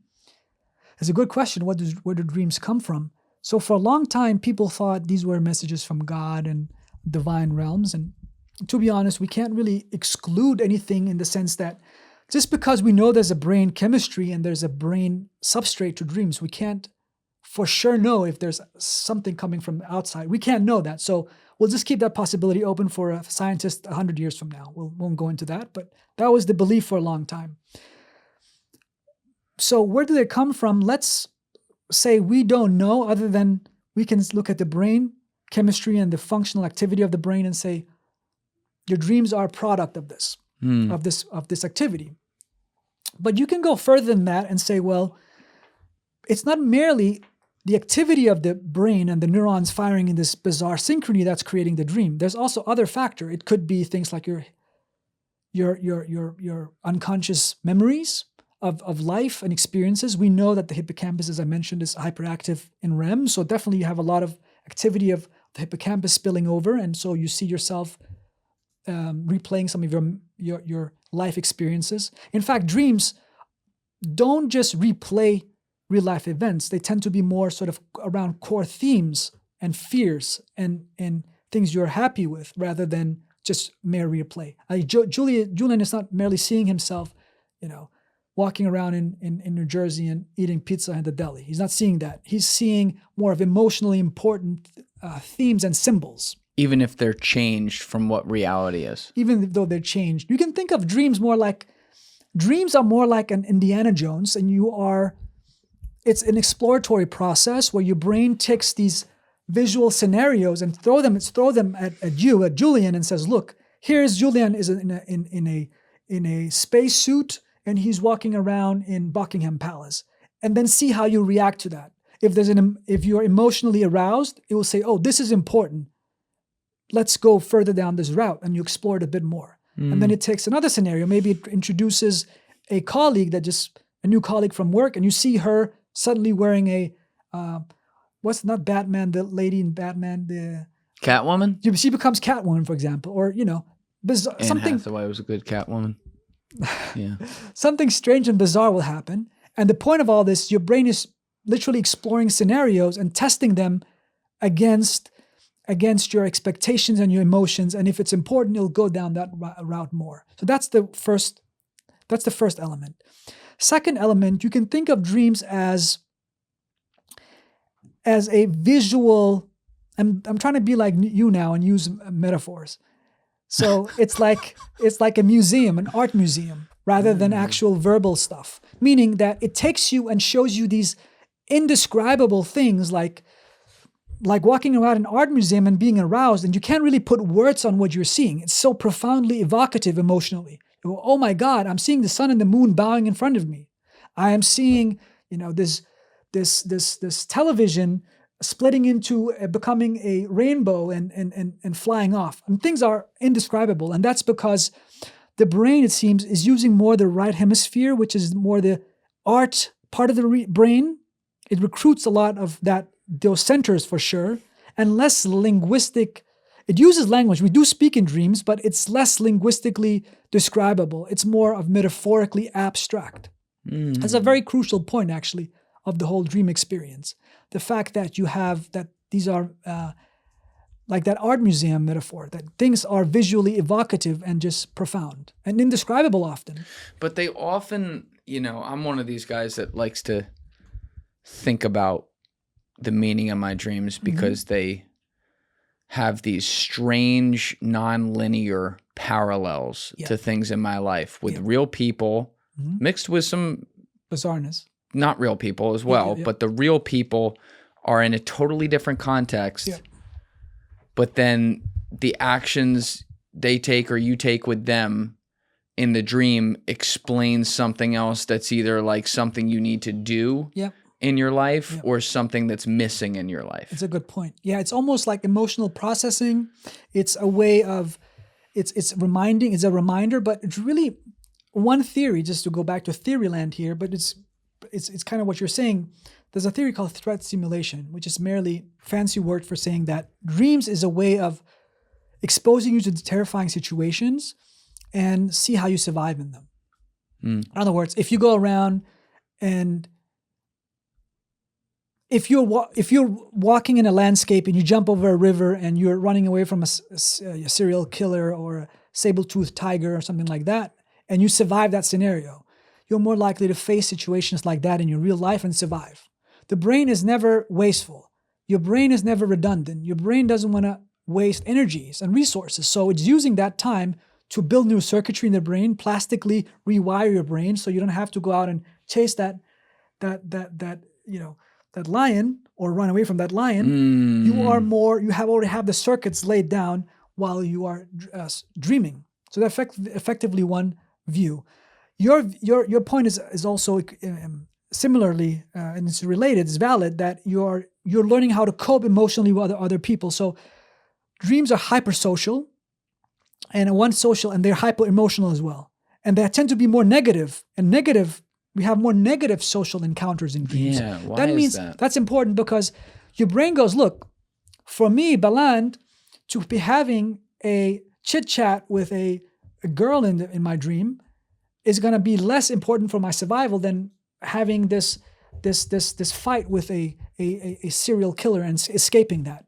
It's a good question. Where do dreams come from? So for a long time, people thought these were messages from God and divine realms. And to be honest, we can't really exclude anything in the sense that just because we know there's a brain chemistry and there's a brain substrate to dreams, we can't for sure know if there's something coming from outside. We can't know that. So we'll just keep that possibility open for a scientist 100 years from now. We won't go into that, but that was the belief for a long time. So where did it come from? Let's say we don't know, other than we can look at the brain chemistry and the functional activity of the brain and say, your dreams are a product of this, of this activity. But you can go further than that and say, well, it's not merely the activity of the brain and the neurons firing in this bizarre synchrony that's creating the dream. There's also other factor. It could be things like your unconscious memories of life and experiences. We know that the hippocampus, as I mentioned, is hyperactive in REM. So definitely you have a lot of activity of the hippocampus spilling over. And so you see yourself replaying some of your life experiences. In fact, dreams don't just replay real life events. They tend to be more sort of around core themes and fears and things you're happy with, rather than just mere replay. Julian is not merely seeing himself, walking around in New Jersey and eating pizza in the deli. He's not seeing that. He's seeing more of emotionally important themes and symbols. Even if they're changed from what reality is. Even though they're changed. You can think of dreams are more like an Indiana Jones, and it's an exploratory process where your brain takes these visual scenarios and throw them at Julian, and says, look, here's Julian is in a space suit and he's walking around in Buckingham Palace, and then see how you react to that. If you're emotionally aroused, it will say, oh, this is important. Let's go further down this route, and you explore it a bit more. And then it takes another scenario. Maybe it introduces a new colleague from work, and you see her suddenly wearing not Batman, the lady in Batman, the Catwoman? She becomes Catwoman, for example, or, bizarre, Anne something. Hathaway was a good Catwoman. Yeah. Something strange and bizarre will happen. And the point of all this, your brain is literally exploring scenarios and testing them against your expectations and your emotions. And if it's important, it'll go down that route more. So that's the first element. Second element, you can think of dreams as a visual. I'm trying to be like you now and use metaphors. So it's like a museum, an art museum, rather than actual verbal stuff. Meaning that it takes you and shows you these indescribable things, like walking around an art museum and being aroused, and you can't really put words on what you're seeing. It's so profoundly evocative emotionally. Oh my God, I'm seeing the sun and the moon bowing in front of me. I am seeing, this television splitting into becoming a rainbow and flying off. And things are indescribable. And that's because the brain, it seems, is using more the right hemisphere, which is more the art part of the brain. It recruits a lot of those centers for sure, and less linguistic. It uses language. We do speak in dreams, but it's less linguistically describable. It's more of metaphorically abstract. That's a very crucial point, actually, of the whole dream experience. The fact that you have that these are like that art museum metaphor, that things are visually evocative and just profound and indescribable often. But they often, I'm one of these guys that likes to think about the meaning of my dreams because they have these strange, non-linear parallels to things in my life with real people mixed with some bizarreness. Not real people as well, but the real people are in a totally different context. But then the actions they take or you take with them in the dream explains something else that's either like something you need to do in your life or something that's missing in your life. It's a good point. Yeah, it's almost like emotional processing. It's a way of, it's reminding, it's a reminder, but it's really one theory, just to go back to theory land here, but it's kind of what you're saying. There's a theory called threat simulation, which is merely fancy word for saying that dreams is a way of exposing you to terrifying situations and see how you survive in them. In other words, if you go around and if you're walking in a landscape and you jump over a river and you're running away from a serial killer or a saber-toothed tiger or something like that, and you survive that scenario, you're more likely to face situations like that in your real life and survive. The brain is never wasteful. Your brain is never redundant. Your brain doesn't want to waste energies and resources. So it's using that time to build new circuitry in the brain, plastically rewire your brain so you don't have to go out and chase that lion or run away from that lion. You already have the circuits laid down while you are dreaming. So that's effectively one view. Your point is also similarly, and it's related, it's valid, that you're learning how to cope emotionally with other people. So dreams are hypersocial, and one social, and they're hyper emotional as well. And they tend to be more negative. And we have more negative social encounters in dreams. Yeah, why is that? That's important because your brain goes, look, for me, Baland, to be having a chit chat with a girl in my dream is going to be less important for my survival than having this fight with a serial killer and escaping that.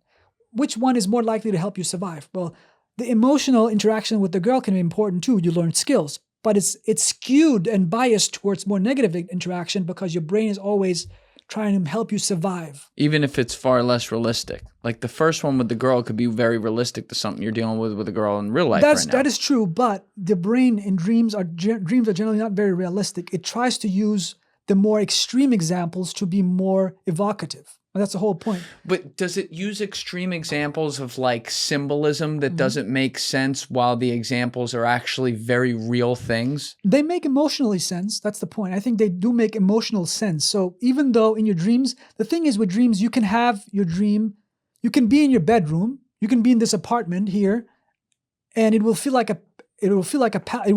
Which one is more likely to help you survive? Well, the emotional interaction with the girl can be important too. You learn skills, but it's skewed and biased towards more negative interaction because your brain is always trying to help you survive. Even if it's far less realistic. Like the first one with the girl could be very realistic to something you're dealing with a girl in real life right now. That is true, but the brain in dreams are generally not very realistic. It tries to use the more extreme examples to be more evocative. And that's the whole point. But does it use extreme examples of like symbolism that doesn't make sense while the examples are actually very real things? They make emotionally sense. That's the point. I think they do make emotional sense. So even though in your dreams, the thing is with dreams, you can have your dream, you can be in your bedroom, you can be in this apartment here, and it will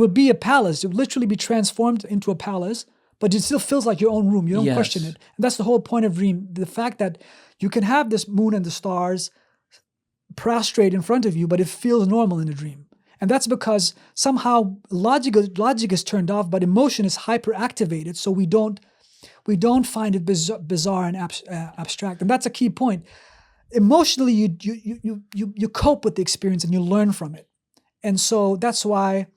be a palace. It will literally be transformed into a palace. But it still feels like your own room. You don't question it. And that's the whole point of dream. The fact that you can have this moon and the stars prostrate in front of you, but it feels normal in a dream. And that's because somehow logic is turned off, but emotion is hyperactivated. So we don't find it bizarre and abstract. And that's a key point. Emotionally, you cope with the experience and you learn from it. And so that's why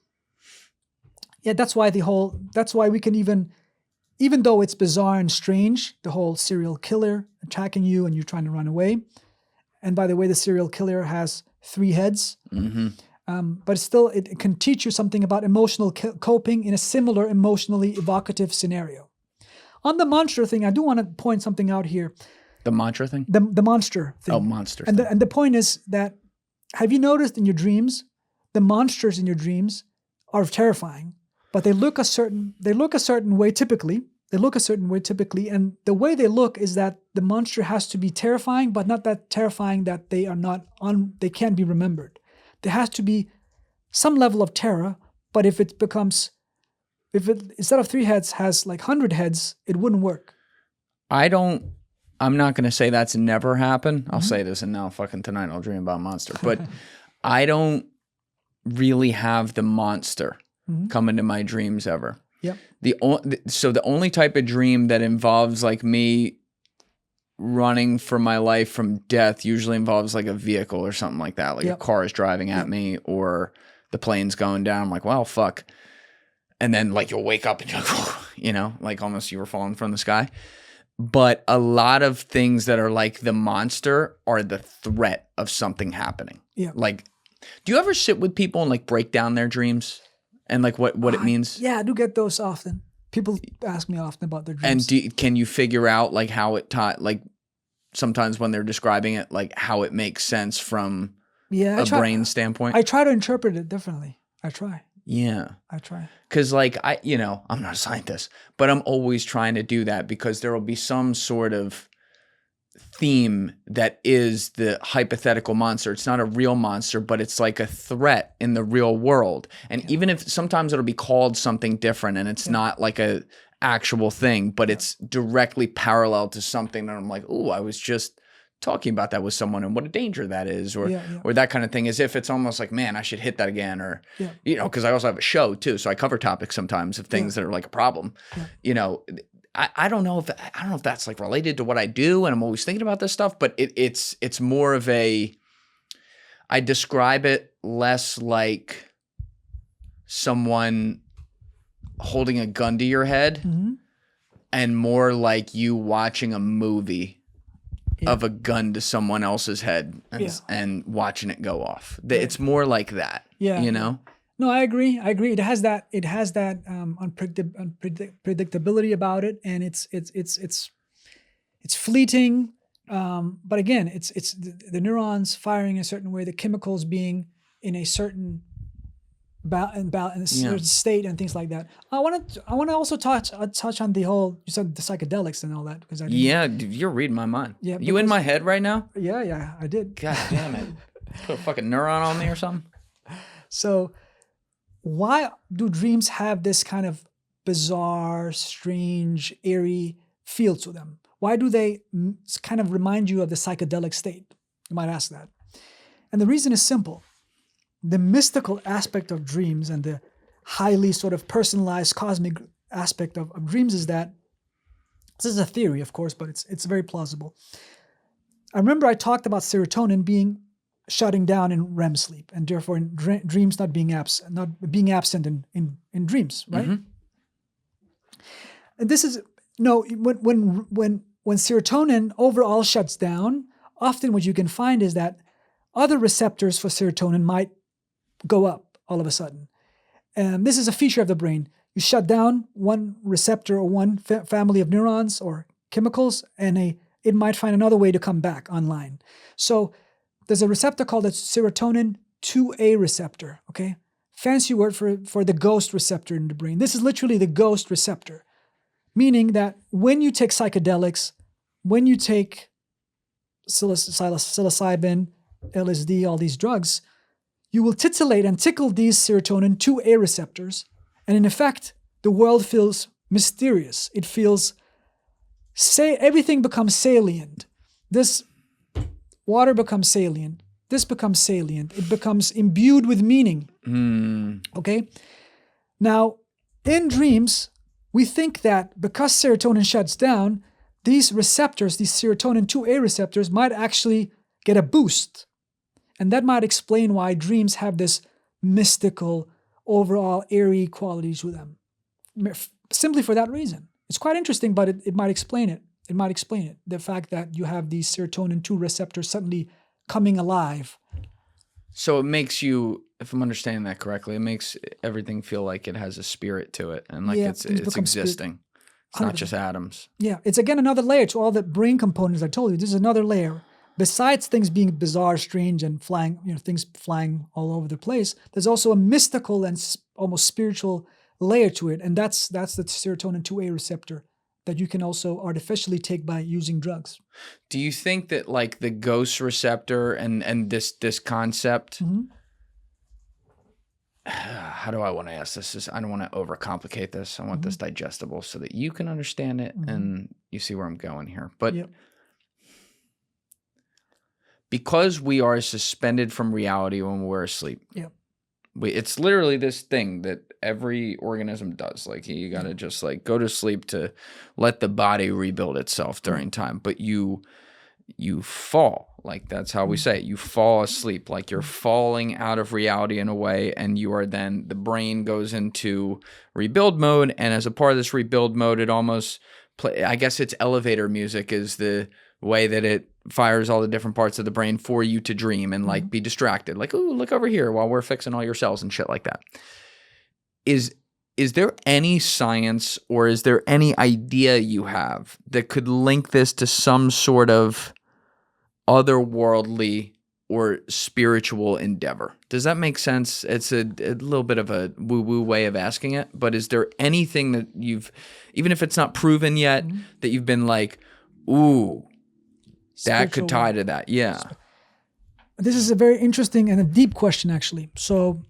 we can even though it's bizarre and strange, the whole serial killer attacking you and you're trying to run away. And by the way, the serial killer has 3 heads. But still, it can teach you something about emotional coping in a similar emotionally evocative scenario. On the monster thing, I do want to point something out here. The mantra thing? The monster thing. Oh, monster and thing. And the point is that, have you noticed in your dreams, the monsters in your dreams are terrifying, but they look a certain way typically. And the way they look is that the monster has to be terrifying, but not that terrifying that they can't be remembered. There has to be some level of terror, but if it instead of 3 heads has like 100 heads, it wouldn't work. I'm not going to say that's never happened. I'll say this, and now fucking tonight I'll dream about a monster. But I don't really have the monster come into my dreams ever. Yep. So the only type of dream that involves like me running for my life from death usually involves like a vehicle or something like that. Like a car is driving at me or the plane's going down. I'm like, well, fuck. And then like you'll wake up and you're like, like almost you were falling from the sky. But a lot of things that are like the monster are the threat of something happening. Yeah. Like, do you ever sit with people and like break down their dreams? And like what it means? Yeah, I do get those often. People ask me often about their dreams. And can you figure out like how it like sometimes when they're describing it, like how it makes sense from a brain standpoint? I try to interpret it differently. I try. Yeah. I try. Because like I'm not a scientist, but I'm always trying to do that because there will be some sort of theme that is the hypothetical monster. It's not a real monster, but it's like a threat in the real world. And even if sometimes it'll be called something different and it's not like a actual thing, but it's directly parallel to something that I'm like, oh, I was just talking about that with someone and what a danger that is, or that kind of thing, as if it's almost like, man, I should hit that again, or because I also have a show too, so I cover topics sometimes of things that are like a problem. I don't know if that's like related to what I do, and I'm always thinking about this stuff, but it's more of I describe it less like someone holding a gun to your head and more like you watching a movie of a gun to someone else's head and watching it go off. It's more like that, you know? No, I agree. It has that unpredictability about it, and it's fleeting. But again, it's the neurons firing in a certain way, the chemicals being in a certain certain state, and things like that. I want to also touch on the whole. You said the psychedelics and all that, because I didn't. Yeah, you're reading my mind. Yeah, you in my head right now? Yeah, I did. God damn it! Put a fucking neuron on me or something. So, why do dreams have this kind of bizarre, strange, eerie feel to them? Why do they kind of remind you of the psychedelic state? You might ask that. And the reason is simple. The mystical aspect of dreams and the highly sort of personalized cosmic aspect of dreams is that, this is a theory, of course, but it's very plausible. I remember I talked about serotonin shutting down in REM sleep, and therefore in dreams not being absent in dreams, right? Mm-hmm. And this is when serotonin overall shuts down, often what you can find is that other receptors for serotonin might go up all of a sudden. And this is a feature of the brain. You shut down one receptor or one family of neurons or chemicals, and it might find another way to come back online. So there's a receptor called a serotonin 2A receptor, okay? Fancy word for the ghost receptor in the brain. This is literally the ghost receptor, meaning that when you take psychedelics, when you take psilocybin, LSD, all these drugs, you will titillate and tickle these serotonin 2A receptors, and in effect, the world feels mysterious. It feels, everything becomes salient. This water becomes salient. This becomes salient. It becomes imbued with meaning. Okay? Now, in dreams, we think that because serotonin shuts down, these receptors, these serotonin 2A receptors, might actually get a boost. And that might explain why dreams have this mystical, overall eerie quality to them. Simply for that reason. It's quite interesting, but it might explain it. It might explain it. The fact that you have these serotonin 2 receptors suddenly coming alive. So it makes you, if I'm understanding that correctly, it makes everything feel like it has a spirit to it, and like it's existing. It's not just atoms. Yeah, it's again another layer to all the brain components I told you. This is another layer. Besides things being bizarre, strange, and flying, things flying all over the place, there's also a mystical and almost spiritual layer to it, and that's the serotonin 2A receptor that you can also artificially take by using drugs. Do you think that like the ghost receptor and this concept? Mm-hmm. How do I want to ask this? I don't want to overcomplicate this. I want this digestible so that you can understand it and you see where I'm going here. But because we are suspended from reality when we're asleep. Yeah. It's literally this thing that every organism does. Like you got to just like go to sleep to let the body rebuild itself during time. But you fall, like that's how we say it. You fall asleep, like you're falling out of reality in a way, and you are then, the brain goes into rebuild mode. And as a part of this rebuild mode, it almost I guess it's elevator music is the way that it fires all the different parts of the brain for you to dream and like be distracted. Like, ooh, look over here while we're fixing all your cells and shit like that. Is there any science or is there any idea you have that could link this to some sort of otherworldly or spiritual endeavor? Does that make sense? It's a little bit of a woo-woo way of asking it, but is there anything that you've, even if it's not proven yet, that you've been like, ooh, that could tie to that? Yeah. This is a very interesting and a deep question, actually. So,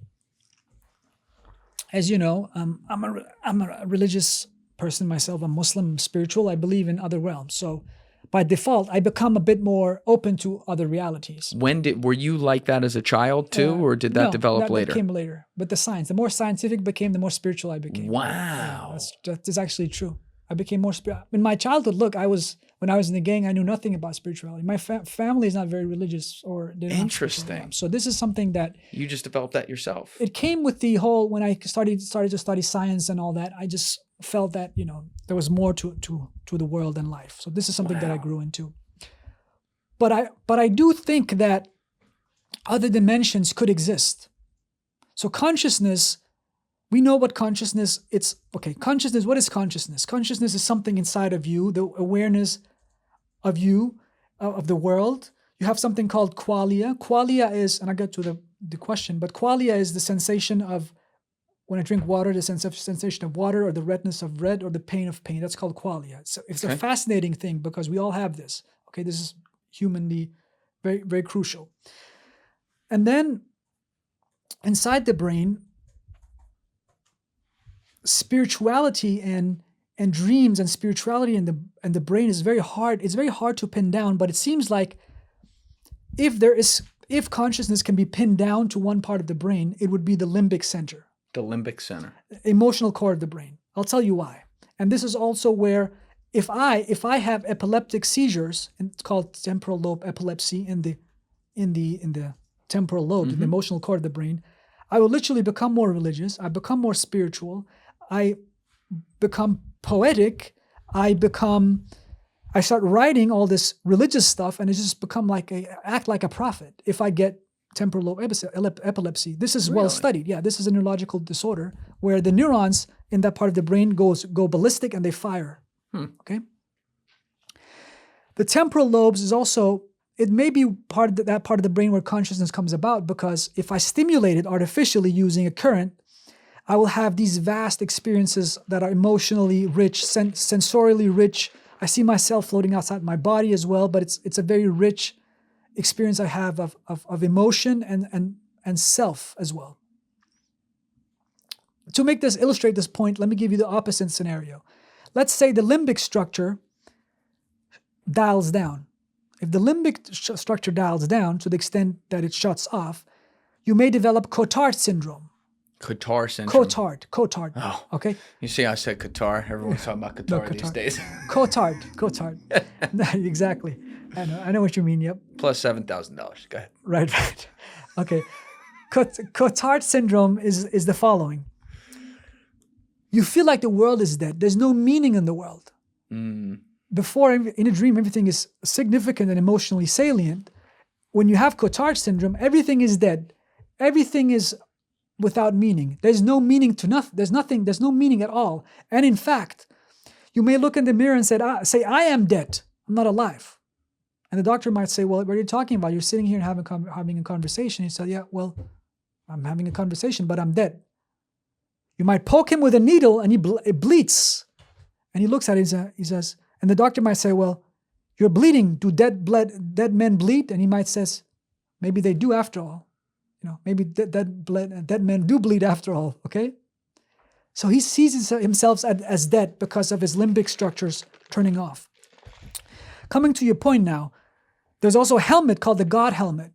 as you know, I'm a religious person myself. I'm Muslim, I'm spiritual. I believe in other realms. So, by default, I become a bit more open to other realities. Were you like that as a child too, or did that develop later? That came later. But the more scientific became, the more spiritual I became. Wow. That's actually true. I became more spiritual. In my childhood, look, when I was in the gang, I knew nothing about spirituality. My family is not very religious, or they don't have spirituality. Interesting. So this is something that You just developed that yourself. it came with the whole, when I started to study science and all that, I just felt that, there was more to the world than life. So this is something that I grew into. But I do think that other dimensions could exist. So consciousness, we know what consciousness, consciousness, what is consciousness? Consciousness is something inside of you, the awareness of you, of the world. You have something called qualia. Qualia is, and I get to the question, but qualia is the sensation of, when I drink water, the sensation of water, or the redness of red, or the pain of pain. That's called qualia. It's a fascinating thing because we all have this. Okay, this is humanly very, very crucial. And then inside the brain, spirituality and dreams and spirituality and the brain is very hard. It's very hard to pin down, but it seems like if consciousness can be pinned down to one part of the brain, it would be the limbic center. The limbic center. Emotional core of the brain. I'll tell you why. And this is also where if I have epileptic seizures, and it's called temporal lobe epilepsy in the temporal lobe, in the emotional core of the brain, I will literally become more religious. I become more spiritual. I become poetic. I start writing all this religious stuff, and it just become act like a prophet if I get temporal lobe epilepsy. This is well studied. Yeah, this is a neurological disorder where the neurons in that part of the brain go ballistic and they fire. Okay. The temporal lobes is also, it may be part of that part of the brain where consciousness comes about, because if I stimulate it artificially using a current, I will have these vast experiences that are emotionally rich, sensorially rich. I see myself floating outside my body as well, but it's a very rich experience I have of emotion and self as well. To illustrate this point, let me give you the opposite scenario. Let's say the limbic structure dials down. If the limbic structure dials down to the extent that it shuts off, you may develop Cotard syndrome. Cotard syndrome. Cotard. Oh. Okay. You see, I said Qatar. Everyone's talking about Qatar these days. Cotard. Exactly. I know what you mean. Yep. Plus $7,000. Go ahead. Right. Okay. Cotard syndrome is the following. You feel like the world is dead. There's no meaning in the world. Before, in a dream, everything is significant and emotionally salient. When you have Cotard syndrome, everything is dead. Everything is without meaning. There's no meaning to nothing. There's no meaning at all. And in fact, you may look in the mirror and say, I am dead. I'm not alive. And the doctor might say, well, what are you talking about? You're sitting here and having a conversation. He said, yeah, well, I'm having a conversation, but I'm dead. You might poke him with a needle and it bleeds. And he looks at it and he says, and the doctor might say, well, you're bleeding. Do dead men bleed? And he might says, maybe they do after all. Maybe dead men do bleed after all, okay? So he sees himself as dead because of his limbic structures turning off. Coming to your point now, there's also a helmet called the God helmet.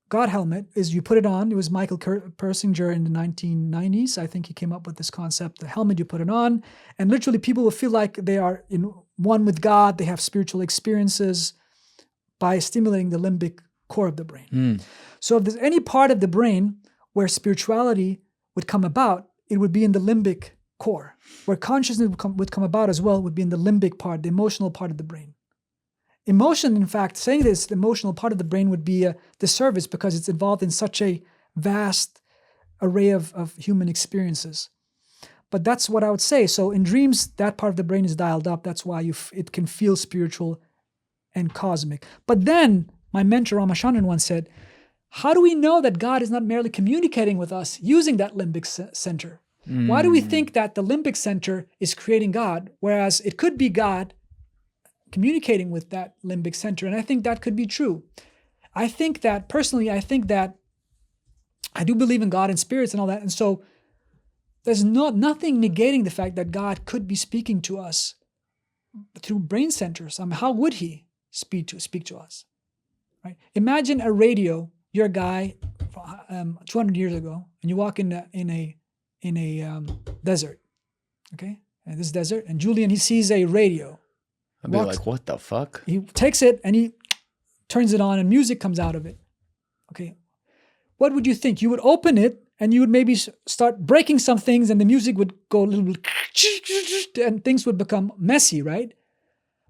God helmet is you put it on. It was Michael Persinger in the 1990s. I think he came up with this concept. The helmet, you put it on, and literally people will feel like they are in one with God. They have spiritual experiences by stimulating the limbic core of the brain. So if there's any part of the brain where spirituality would come about, it would be in the limbic core. Where consciousness would come about as well would be in the limbic part, the emotional part of the brain. Emotion, in fact, saying this, the emotional part of the brain would be a disservice because it's involved in such a vast array of human experiences. But that's what I would say. So in dreams, that part of the brain is dialed up. That's why it can feel spiritual and cosmic. But then my mentor, Ramachandran, once said, how do we know that God is not merely communicating with us using that limbic center? Why do we think that the limbic center is creating God, whereas it could be God communicating with that limbic center? And I think that could be true. Personally, I think that I do believe in God and spirits and all that. And so there's nothing negating the fact that God could be speaking to us through brain centers. How would he speak to us? Right? Imagine a radio. You're a guy 200 years ago, and you walk in a desert, okay? in this desert, and Julian, he sees a radio. I'd be like, what the fuck? He takes it and he turns it on and music comes out of it. Okay. What would you think? You would open it and you would maybe start breaking some things and the music would go a little bit and things would become messy, right?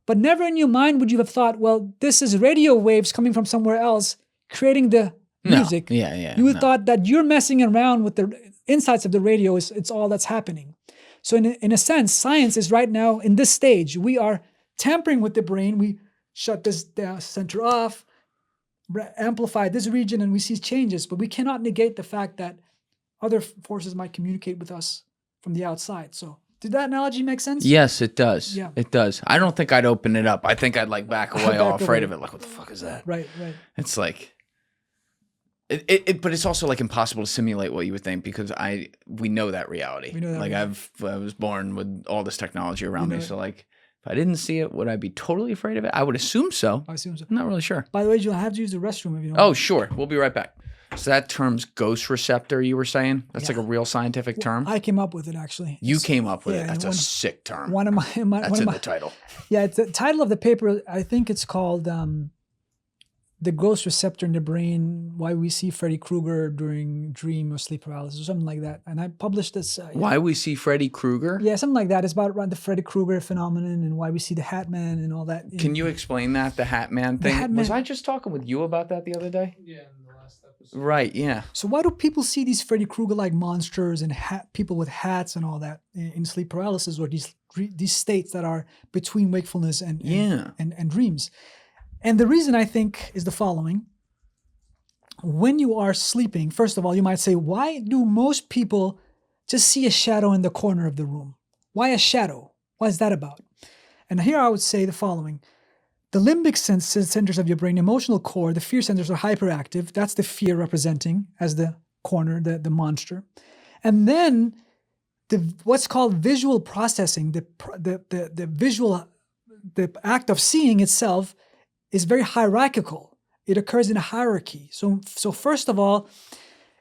But never in your mind would you have thought, well, this is radio waves coming from somewhere else creating the music. Yeah. You would have thought that you're messing around with the insights of the radio. It's all that's happening. So in a sense, science is right now in this stage. We are tampering with the brain. We shut this center off, amplify this region, and we see changes. But we cannot negate the fact that other forces might communicate with us from the outside. So did that analogy make sense? Yes, it does. Yeah. It does. I don't think I'd open it up. I think I'd like back away all afraid of it. Like, what the fuck is that? Right. It's like, but it's also like impossible to simulate what you would think because we know that reality. We know that like reality. I was born with all this technology around We me. know So like, if I didn't see it, would I be totally afraid of it? I would assume so. I assume so. I'm not really sure. By the way, you'll have to use the restroom if you don't. Oh, sure. We'll be right back. So that term's ghost receptor you were saying? That's like a real scientific term? I came up with it actually. You came up with yeah, it. That's a one- sick term. One of my That's one in of my, the title. Yeah, it's the title of the paper. I think it's called "The Ghost Receptor in the Brain: Why We See Freddy Krueger During Dream or Sleep Paralysis" or something like that. And I published this. Why we see Freddy Krueger? Yeah, something like that. It's about the Freddy Krueger phenomenon and why we see the Hatman and all that. Can you explain that, the Hatman thing? Hatman- Was I just talking with you about that the other day? Yeah, in the last episode. Right, yeah. So why do people see these Freddy Krueger-like monsters and people with hats and all that in sleep paralysis or these states that are between wakefulness and dreams? And the reason I think is the following. When you are sleeping, first of all, you might say, why do most people just see a shadow in the corner of the room? Why a shadow? What is that about? And here I would say the following. The limbic centers of your brain, emotional core, the fear centers are hyperactive. That's the fear representing as the corner, the monster. And then what's called visual processing, the act of seeing itself is very hierarchical. It occurs in a hierarchy. So first of all,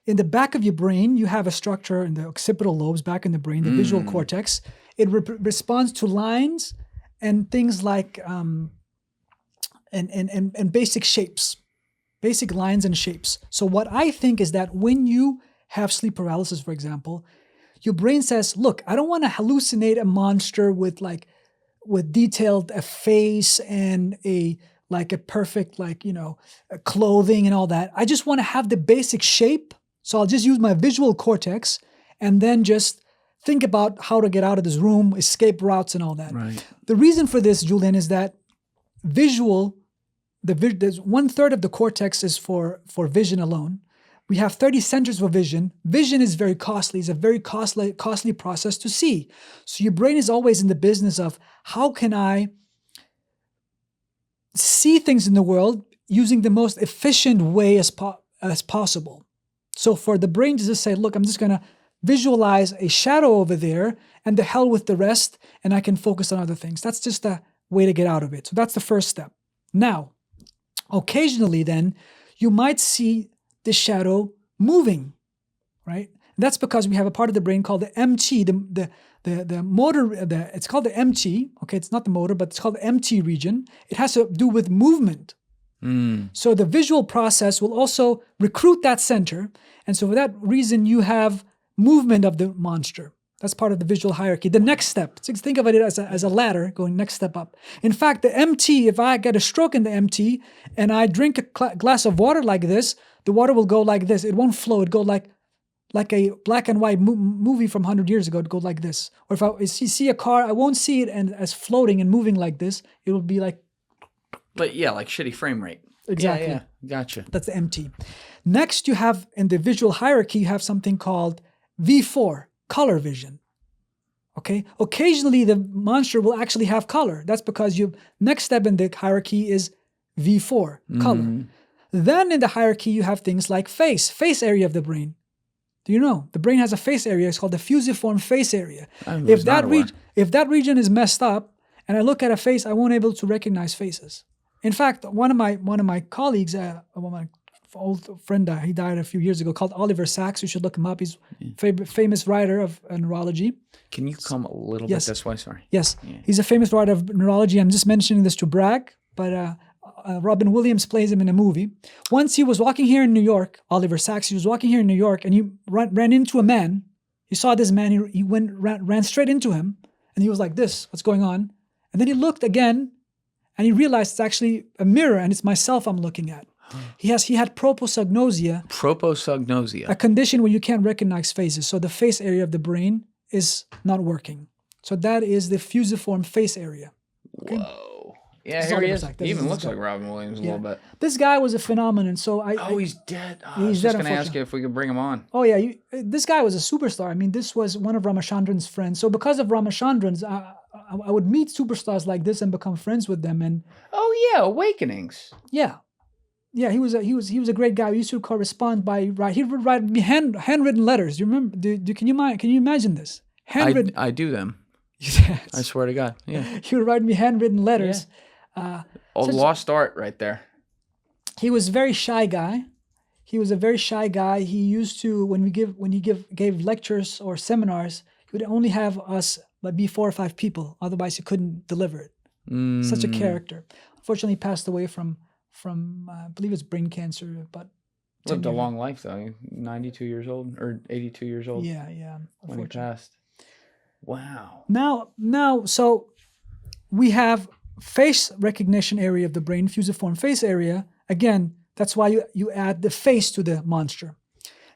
in the back of your brain, you have a structure in the occipital lobes back in the brain, the visual cortex. It responds to lines and things like and basic shapes, basic lines and shapes. So what I think is that when you have sleep paralysis, for example, your brain says, look, I don't want to hallucinate a monster with detailed a face and a perfect clothing and all that. I just want to have the basic shape. So I'll just use my visual cortex and then just think about how to get out of this room, escape routes and all that. Right. The reason for this, Julian, is that there's 1/3 of the cortex is for vision alone. We have 30 centers for vision. Vision is very costly. It's a very costly process to see. So your brain is always in the business of how can I see things in the world using the most efficient way as possible. So for the brain to just say, look, I'm just going to visualize a shadow over there and the hell with the rest, and I can focus on other things. That's just a way to get out of it. So that's the first step. Now, occasionally then, you might see the shadow moving, right? That's because we have a part of the brain called the MT, the motor, it's called the MT, okay? It's not the motor, but it's called the MT region. It has to do with movement. So the visual process will also recruit that center. And so for that reason, you have movement of the monster. That's part of the visual hierarchy. The next step, so think of it as a ladder going next step up. In fact, the MT, if I get a stroke in the MT and I drink a glass of water like this, the water will go like this. It won't flow. It'll go like a black and white movie from 100 years ago. It'd go like this. Or if I see a car, I won't see it as floating and moving like this. It will be like... But yeah, like shitty frame rate. Exactly. Yeah. Gotcha. That's the MT. Next, you have in the visual hierarchy, you have something called V4, color vision. Okay? Occasionally, the monster will actually have color. That's because your next step in the hierarchy is V4, color. Then in the hierarchy, you have things like face area of the brain. Do you know? The brain has a face area. It's called the fusiform face area. If that region is messed up, and I look at a face, I won't be able to recognize faces. In fact, one of my colleagues, one of my old friend, he died a few years ago, called Oliver Sacks. You should look him up. He's famous writer of neurology. Can you come a little bit this way? Sorry. Yes. He's a famous writer of neurology. I'm just mentioning this to brag, but Robin Williams plays him in a movie. Once he was walking here in New York, Oliver Sacks, he was walking here in New York, and he ran into a man. He saw this man, he ran straight into him, and he was like, what's going on? And then he looked again, and he realized it's actually a mirror, and it's myself I'm looking at. He had prosopagnosia. Prosopagnosia. A condition where you can't recognize faces. So the face area of the brain is not working. So that is the fusiform face area. Okay? Whoa. Yeah, here he is. He even looks like Robin Williams a little bit. This guy was a phenomenon. So he's dead. I was just going to ask you if we could bring him on. Oh, yeah. This guy was a superstar. I mean, this was one of Ramachandran's friends. So because of Ramachandran's, I would meet superstars like this and become friends with them. And Awakenings. Yeah. Yeah, he was a great guy. We used to correspond he would write me handwritten letters. Do you remember? Can you imagine this? Handwritten. I do them. Yes. I swear to God. Yeah. He would write me handwritten letters. Lost art right there. He was a very shy guy. He used to when he gave lectures or seminars, he would only have us be 4 or 5 people. Otherwise, he couldn't deliver it. Such a character. Unfortunately, he passed away from I believe it's brain cancer, but lived a long life though. 92 years old or 82 years old. Yeah. When he passed. Wow. Now, so we have face recognition area of the brain, fusiform face area. Again, that's why you add the face to the monster.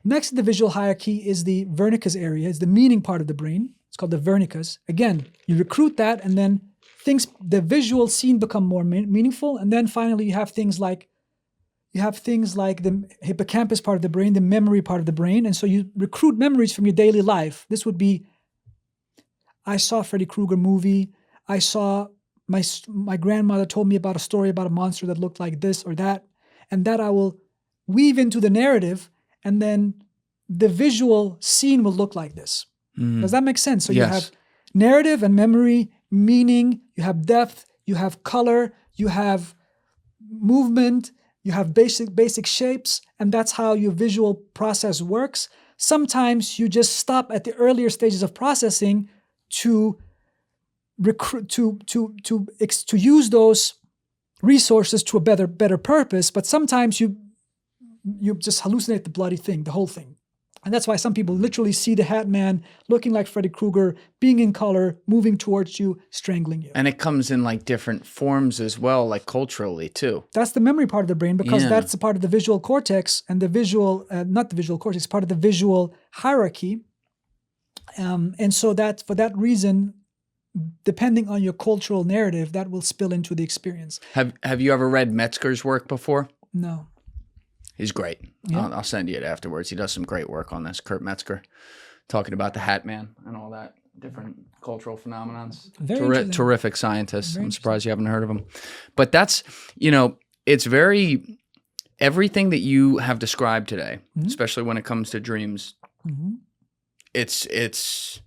Next to the visual hierarchy is the Wernicke's area. It's the meaning part of the brain. It's called the Wernicke's. Again, you recruit that, and then the visual scene become more meaningful, and then finally you have things like the hippocampus part of the brain, the memory part of the brain, and so you recruit memories from your daily life. This would be, I saw a Freddy Krueger movie. I saw my grandmother told me about a story about a monster that looked like this or that, and that I will weave into the narrative, and then the visual scene will look like this. Does that make sense? So you have narrative and memory, meaning, you have depth, you have color, you have movement, you have basic shapes, and that's how your visual process works. Sometimes you just stop at the earlier stages of processing to use those resources to a better purpose, but sometimes you just hallucinate the bloody thing, the whole thing. And that's why some people literally see the Hatman looking like Freddy Krueger, being in color, moving towards you, strangling you. And it comes in like different forms as well, like culturally too. That's the memory part of the brain, because that's a part of the visual cortex, and the visual, not the visual cortex, part of the visual hierarchy. And so that for that reason, depending on your cultural narrative, that will spill into the experience. Have you ever read Metzger's work before? No. He's great. Yeah. I'll send you it afterwards. He does some great work on this. Kurt Metzger, talking about the Hatman and all that, different cultural phenomenons. Terrific scientist. I'm surprised you haven't heard of him. But that's, it's everything that you have described today, especially when it comes to dreams, it's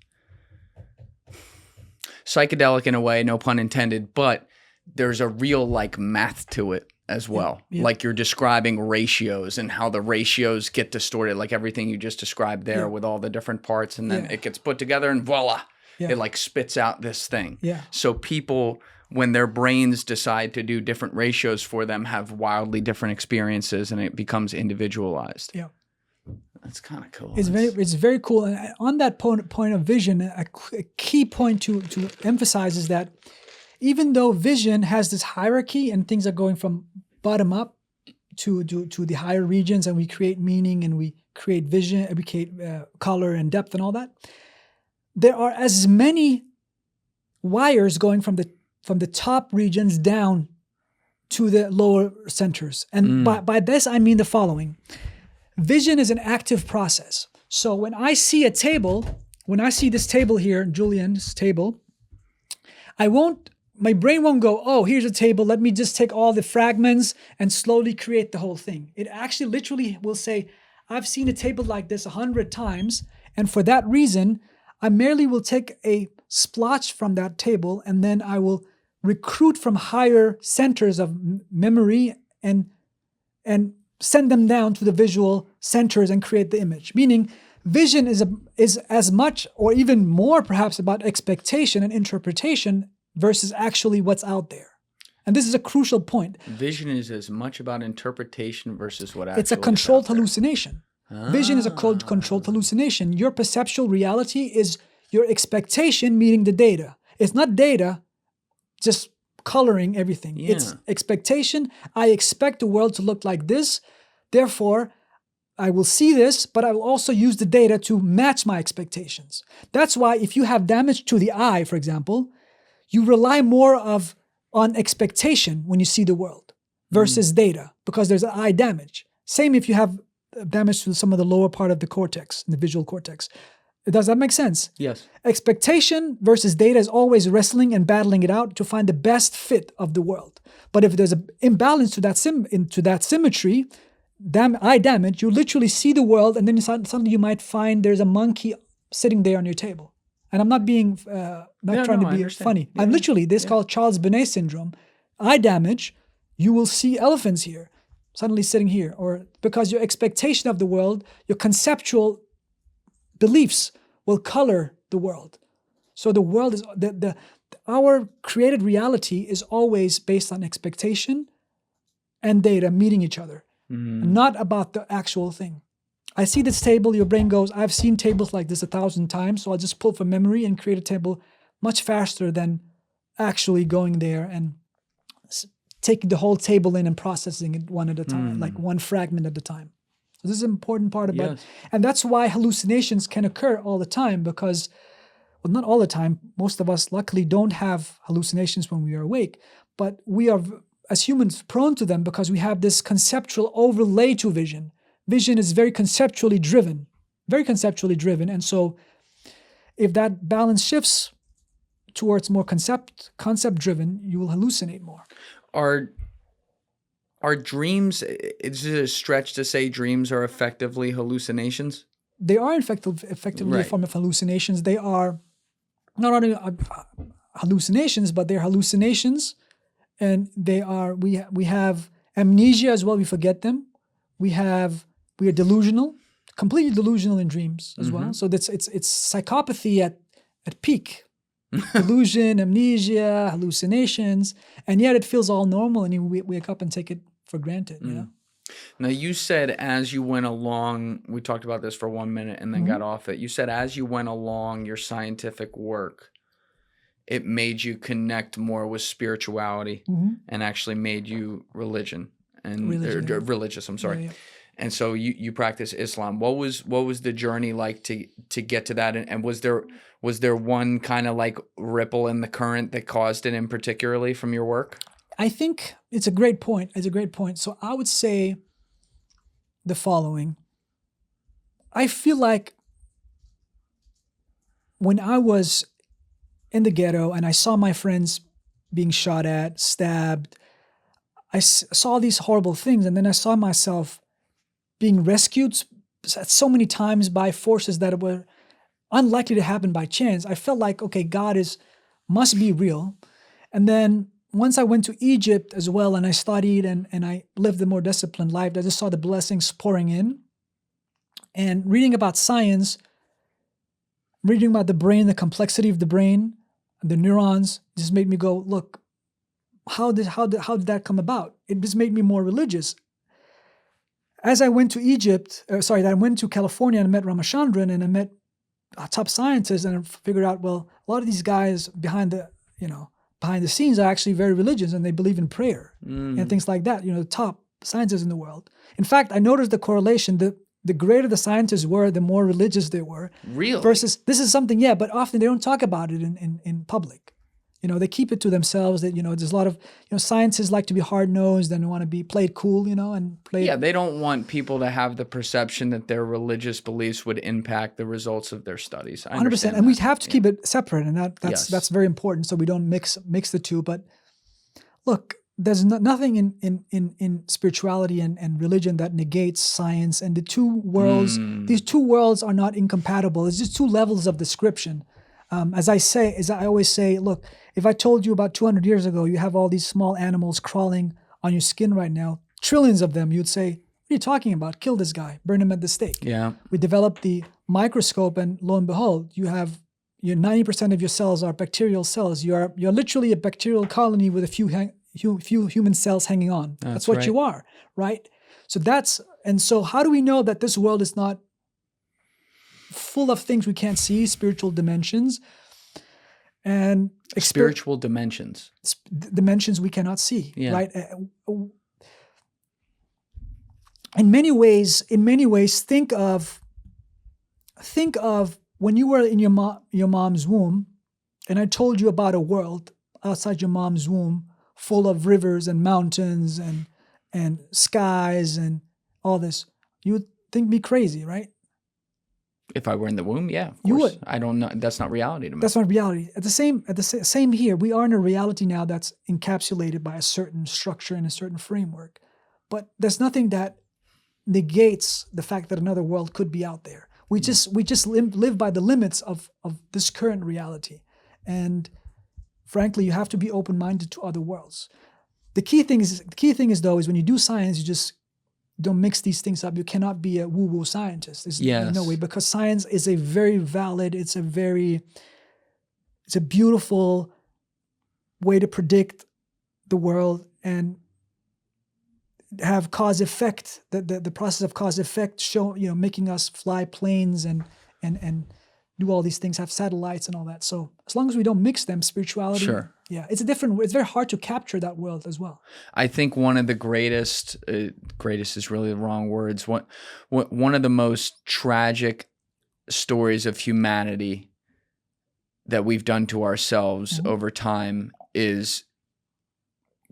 psychedelic in a way, no pun intended, but there's a real math to it as well. Yeah. Like you're describing ratios and how the ratios get distorted, like everything you just described there with all the different parts, and then it gets put together and voila, it spits out this thing. Yeah. So people, when their brains decide to do different ratios for them, have wildly different experiences, and it becomes individualized. Yeah. That's kind of cool. It's very cool. And on that point of vision, a key point to emphasize is that even though vision has this hierarchy and things are going from bottom up to the higher regions, and we create meaning and we create vision, we create color and depth and all that, there are as many wires going from the top regions down to the lower centers. And by this, I mean the following. Vision is an active process. So when I see this table here, Julian's table, my brain won't go, oh, here's a table, let me just take all the fragments and slowly create the whole thing. It actually literally will say, I've seen a table like this 100 times, and for that reason, I merely will take a splotch from that table, and then I will recruit from higher centers of memory and send them down to the visual centers and create the image. Meaning, vision is as much or even more perhaps about expectation and interpretation versus actually what's out there. And this is a crucial point. Vision is as much about interpretation versus what actually It's a controlled hallucination. Vision is a controlled hallucination. Your perceptual reality is your expectation meeting the data. It's not data just coloring everything. Yeah. It's expectation. I expect the world to look like this. Therefore, I will see this, but I will also use the data to match my expectations. That's why if you have damage to the eye, for example, you rely more on expectation when you see the world versus data because there's eye damage. Same if you have damage to some of the lower part of the cortex, the visual cortex. Does that make sense? Yes. Expectation versus data is always wrestling and battling it out to find the best fit of the world. But if there's an imbalance to that symmetry, eye damage, you literally see the world and then suddenly you might find there's a monkey sitting there on your table. And I'm not being, trying to be funny. Yeah. I'm literally, this is called Charles Bonnet syndrome. Eye damage, you will see elephants here, suddenly sitting here, or because your expectation of the world, your conceptual beliefs will color the world. So the world is, our created reality is always based on expectation and data meeting each other, not about the actual thing. I see this table, your brain goes, I've seen tables like this 1,000 times, so I'll just pull from memory and create a table much faster than actually going there and taking the whole table in and processing it one at a time, like one fragment at a time. So this is an important part about it. And that's why hallucinations can occur all the time because, well, not all the time, most of us luckily don't have hallucinations when we are awake, but we are, as humans, prone to them because we have this conceptual overlay to vision. Vision is very conceptually driven. And so if that balance shifts towards more concept driven, you will hallucinate more. Are dreams, is it a stretch to say dreams are effectively hallucinations? They are effectively a form of hallucinations. They are not only hallucinations, but they're hallucinations. And they are, we have amnesia as well. We forget them. We are delusional, completely delusional in dreams as well. So it's psychopathy at peak. Delusion, amnesia, hallucinations, and yet it feels all normal and you wake up and take it for granted. Now you said as you went along, we talked about this for 1 minute and then got off it. You said as you went along your scientific work, it made you connect more with spirituality and actually made you religious. I'm sorry. Yeah. And so you practice Islam. What was the journey like to get to that? And was there one kind of like ripple in the current that caused it in particularly from your work? I think it's a great point. So I would say the following. I feel like when I was in the ghetto and I saw my friends being shot at, stabbed, I saw these horrible things, and then I saw myself being rescued so many times by forces that were unlikely to happen by chance. I felt like, okay, God must be real. And then once I went to Egypt as well, and I studied and I lived a more disciplined life, I just saw the blessings pouring in. And reading about science, reading about the brain, the complexity of the brain, the neurons, just made me go, look, how did that come about? It just made me more religious. As I went to I went to California and I met Ramachandran and I met top scientists, and I figured out, well, a lot of these guys behind the scenes are actually very religious and they believe in prayer and things like that. The top scientists in the world. In fact, I noticed the correlation. The greater the scientists were, the more religious they were. Really? Versus, this is something, but often they don't talk about it in public. They keep it to themselves. That there's a lot of scientists like to be hard nosed and want to be played cool, and play. Yeah, they don't want people to have the perception that their religious beliefs would impact the results of their studies. 100%, and we have to keep it separate, and that's very important, so we don't mix the two. But look, there's nothing in spirituality and religion that negates science, and the two worlds. These two worlds are not incompatible. It's just two levels of description. As I always say, look, if I told you about 200 years ago, you have all these small animals crawling on your skin right now, trillions of them, you'd say, What are you talking about? Kill this guy, burn him at the stake. Yeah. We developed the microscope, and lo and behold, you have your 90% of your cells are bacterial cells. You're literally a bacterial colony with a few human cells hanging on. That's what right. you are, right? So how do we know that this world is not full of things we can't see, spiritual dimensions, and Spiritual dimensions. dimensions we cannot see, Yeah. right? In many ways, think of when you were in your mom's womb, and I told you about a world outside your mom's womb full of rivers and mountains and skies and all this. You would think me crazy, right? If I were in the womb, yeah, of course. You would. I don't know. That's not reality to me. That's not reality. At the same here, we are in a reality now that's encapsulated by a certain structure and a certain framework. But there's nothing that negates the fact that another world could be out there. We just live by the limits of this current reality. And frankly, you have to be open-minded to other worlds. The key thing is though, when you do science, you just don't mix these things up. You cannot be a woo-woo scientist. There's no way, because science is a very valid, it's a beautiful way to predict the world and have cause effect, the process of cause effect making us fly planes and do all these things, have satellites and all that. So as long as we don't mix them, spirituality, Sure. Yeah, it's very hard to capture that world as well. I think one of the greatest is really the wrong words. One of the most tragic stories of humanity that we've done to ourselves over time is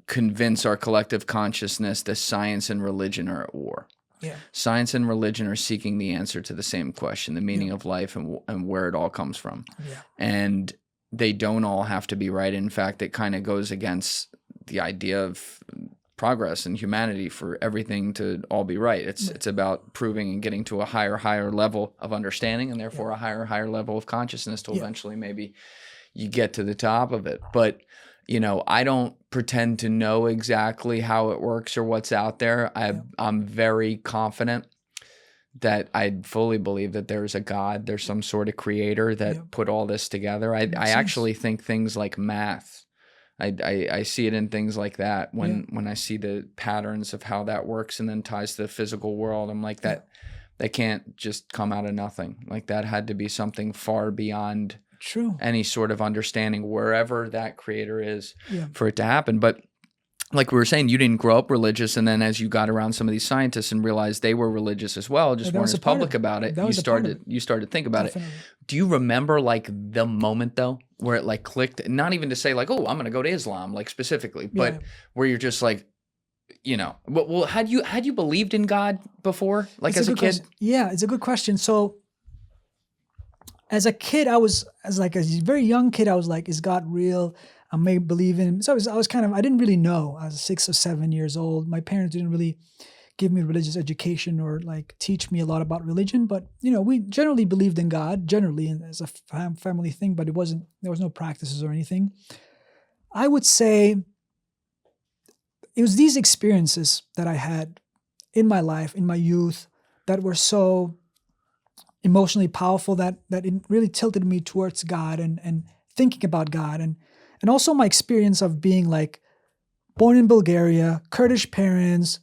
convince our collective consciousness that science and religion are at war. Yeah. Science and religion are seeking the answer to the same question, the meaning of life and where it all comes from. Yeah. And they don't all have to be right. In fact, it kind of goes against the idea of progress in humanity for everything to all be right. It's about proving and getting to a higher level of understanding, and therefore a higher level of consciousness to eventually maybe you get to the top of it. But I don't pretend to know exactly how it works or what's out there. I'm very confident that I fully believe that there's a God, there's some sort of creator that put all this together. I actually think things like math, I see it in things like that when I see the patterns of how that works and then ties to the physical world. I'm like, that can't just come out of nothing. Like, that had to be something far beyond any sort of understanding, wherever that creator is, for it to happen. But like we were saying, you didn't grow up religious, and then as you got around some of these scientists and realized they were religious as well, just weren't as public about it, you started to think about it. Do you remember like the moment though, where it like clicked? Not even to say like, oh, I'm going to go to Islam, like specifically, but where you're just like, well, had you believed in God before, like as a kid? Question. Yeah, it's a good question. So as a kid, as a very young kid, I was like, is God real? I may believe in him. So I was I didn't really know. I was 6 or 7 years old. My parents didn't really give me religious education or like teach me a lot about religion. But, we generally believed in God, generally, and as a family thing, but there was no practices or anything. I would say it was these experiences that I had in my life, in my youth, that were so emotionally powerful that it really tilted me towards God and thinking about God. And also my experience of being like born in Bulgaria, Kurdish parents,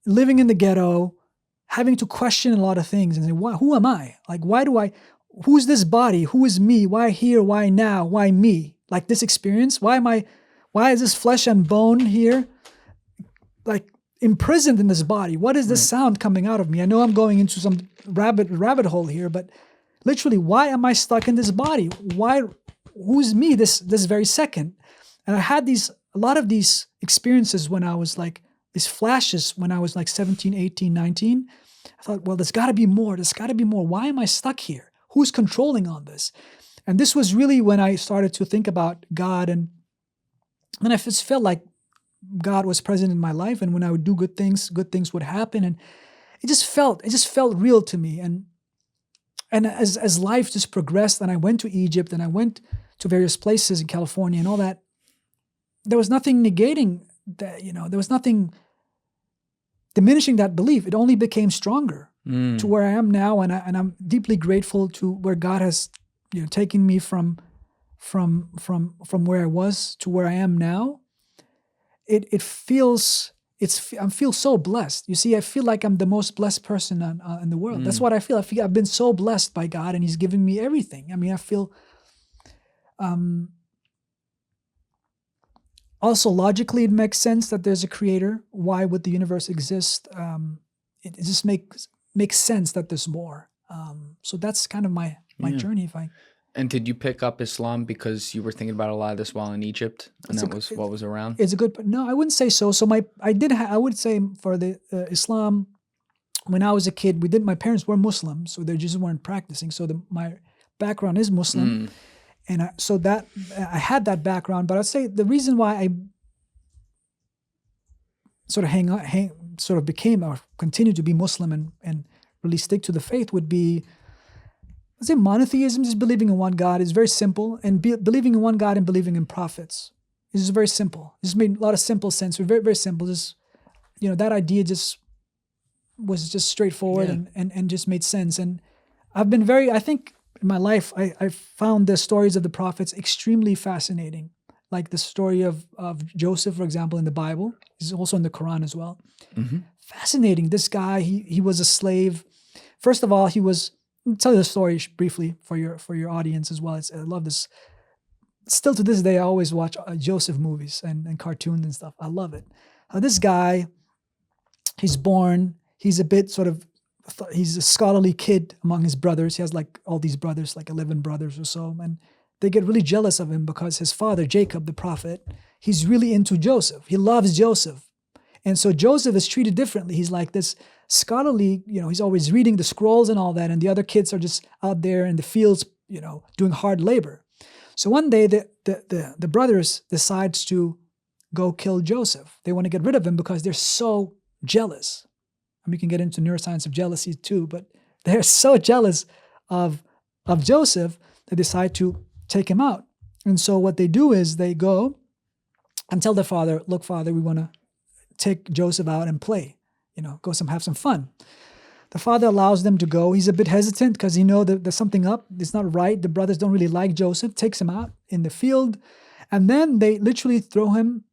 living in the ghetto, having to question a lot of things and say, who am I? Like, who's this body? Who is me? Why here? Why now? Why me? Like this experience? Why is this flesh and bone here? Like imprisoned in this body? What is this sound coming out of me? I know I'm going into some rabbit hole here, but literally, why am I stuck in this body? Who's me this very second? And I had a lot of these experiences when I was like, these flashes when I was like 17, 18, 19. I thought, well, there's got to be more. Why am I stuck here? Who's controlling on this? And this was really when I started to think about God. And then I just felt like God was present in my life. And when I would do good things would happen. And it just felt real to me. And as life just progressed, and I went to Egypt and I went to various places in California and all that, there was nothing negating that, there was nothing diminishing that belief, it only became stronger to where I am now, and I'm deeply grateful to where God has, taken me from where I was to where I am now. I feel so blessed. You see, I feel like I'm the most blessed person in the world. That's what I feel. I've been so blessed by God, and He's given me everything. I mean, I feel. Also, logically, it makes sense that there's a creator. Why would the universe exist? It just makes sense that there's more. So that's kind of my journey. And did you pick up Islam because you were thinking about a lot of this while in Egypt, and that was what was around? It's a good. No, I wouldn't say so. So I would say for the Islam, when I was a kid, my parents were Muslim, so they just weren't practicing. So my background is Muslim. And I had that background, but I'd say the reason why I sort of became or continued to be Muslim and really stick to the faith would be, I'd say monotheism, just believing in one God, is very simple, and believing in one God and believing in prophets is just very simple. It just made a lot of simple sense. Very, very simple. Just, that idea was just straightforward and just made sense. And I've been I think, in my life, I found the stories of the prophets extremely fascinating. Like the story of Joseph, for example, in the Bible. He's also in the Quran as well. Mm-hmm. Fascinating. This guy, he was a slave. First of all, I'll tell you the story briefly for your audience as well. I love this. Still to this day, I always watch Joseph movies and cartoons and stuff. I love it. This guy, he's born, he's a bit sort of, he's a scholarly kid among his brothers. He has like all these brothers, like 11 brothers or so. And they get really jealous of him because his father, Jacob, the prophet, he's really into Joseph. He loves Joseph. And so Joseph is treated differently. He's like this scholarly, he's always reading the scrolls and all that. And the other kids are just out there in the fields, doing hard labor. So one day the brothers decides to go kill Joseph. They want to get rid of him because they're so jealous. I mean, we can get into neuroscience of jealousy too, but they're so jealous of Joseph, they decide to take him out. And so what they do is they go and tell their father, look, father, we want to take Joseph out and play, go have some fun. The father allows them to go. He's a bit hesitant because he knows that there's something up. It's not right. The brothers don't really like Joseph, takes him out in the field. And then they literally throw him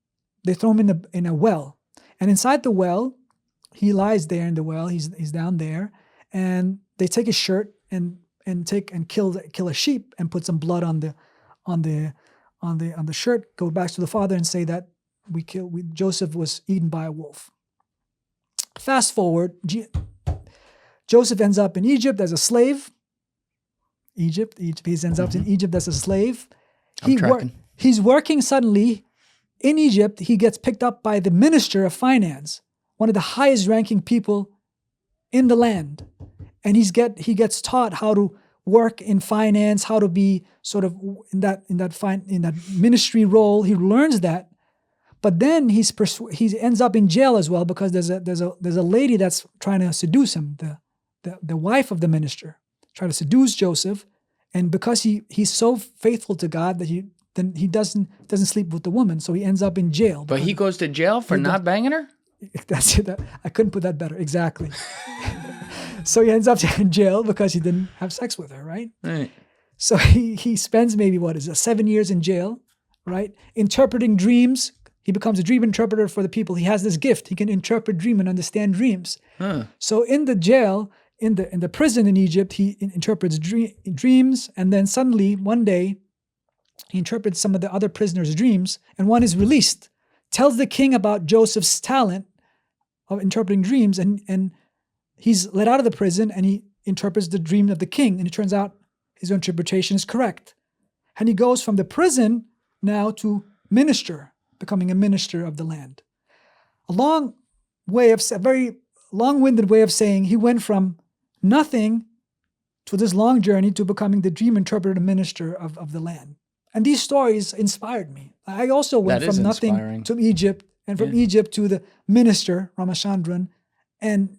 in a well. And inside the well, he lies there in the well. He's down there, and they take his shirt and kill a sheep and put some blood on the shirt. Go back to the father and say that Joseph was eaten by a wolf. Fast forward, Joseph ends up in Egypt as a slave. He ends up in Egypt as a slave. He's working suddenly in Egypt. He gets picked up by the minister of finance, one of the highest ranking people in the land. And he gets taught how to work in finance, how to be sort of in that ministry role. He learns that. But then he ends up in jail as well because there's a lady that's trying to seduce him, the wife of the minister, trying to seduce Joseph. And because he's so faithful to God that he doesn't sleep with the woman, so he ends up in jail. But he goes to jail for not banging her? That's it. I couldn't put that better. Exactly. So he ends up in jail because he didn't have sex with her, right? Right. So he spends maybe 7 years in jail, right? Interpreting dreams. He becomes a dream interpreter for the people. He has this gift. He can interpret dream and understand dreams. Huh. So in the jail, in the prison in Egypt, he interprets dreams, and then suddenly one day he interprets some of the other prisoners' dreams, and one is released, tells the king about Joseph's talent of interpreting dreams, and he's let out of the prison, and he interprets the dream of the king, and it turns out his interpretation is correct. And he goes from the prison now to minister, becoming a minister of the land. A very long-winded way of saying he went from nothing to this long journey to becoming the dream interpreter and minister of the land. And these stories inspired me. I also went from nothing to Egypt, and from Egypt to the minister, Ramachandran. And,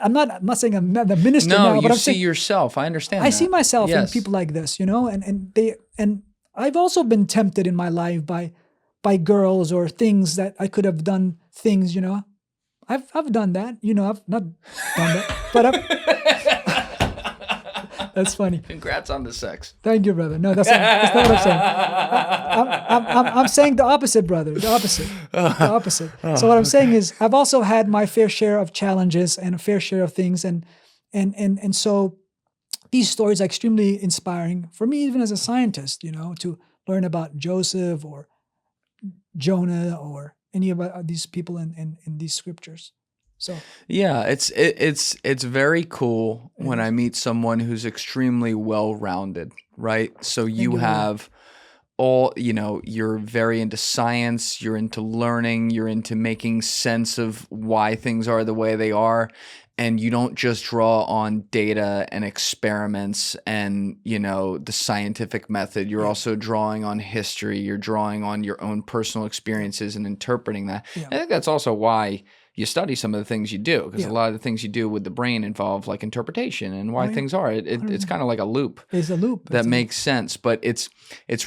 I'm not saying I'm not the minister now, but you I'm see saying yourself. I understand. I see myself in people like this, and I've also been tempted in my life by girls or things that I could have done things, I've done that. I've not done that, but that's funny. Congrats on the sex. Thank you, brother. No, that's not what I'm saying. I'm saying the opposite, brother. The opposite. The opposite. So what I'm saying is, I've also had my fair share of challenges and a fair share of things, and so these stories are extremely inspiring for me, even as a scientist. To learn about Joseph or Jonah or any of these people in these scriptures. So yeah, it's very cool when I meet someone who's extremely well-rounded, right? So you have all, you're very into science, you're into learning, you're into making sense of why things are the way they are. And you don't just draw on data and experiments and, the scientific method. You're also drawing on history. You're drawing on your own personal experiences and interpreting that. Yeah. I think that's also why you study some of the things you do, because a lot of the things you do with the brain involve like interpretation and why things are. It's kind of like a loop. It's a loop. That makes sense. But it's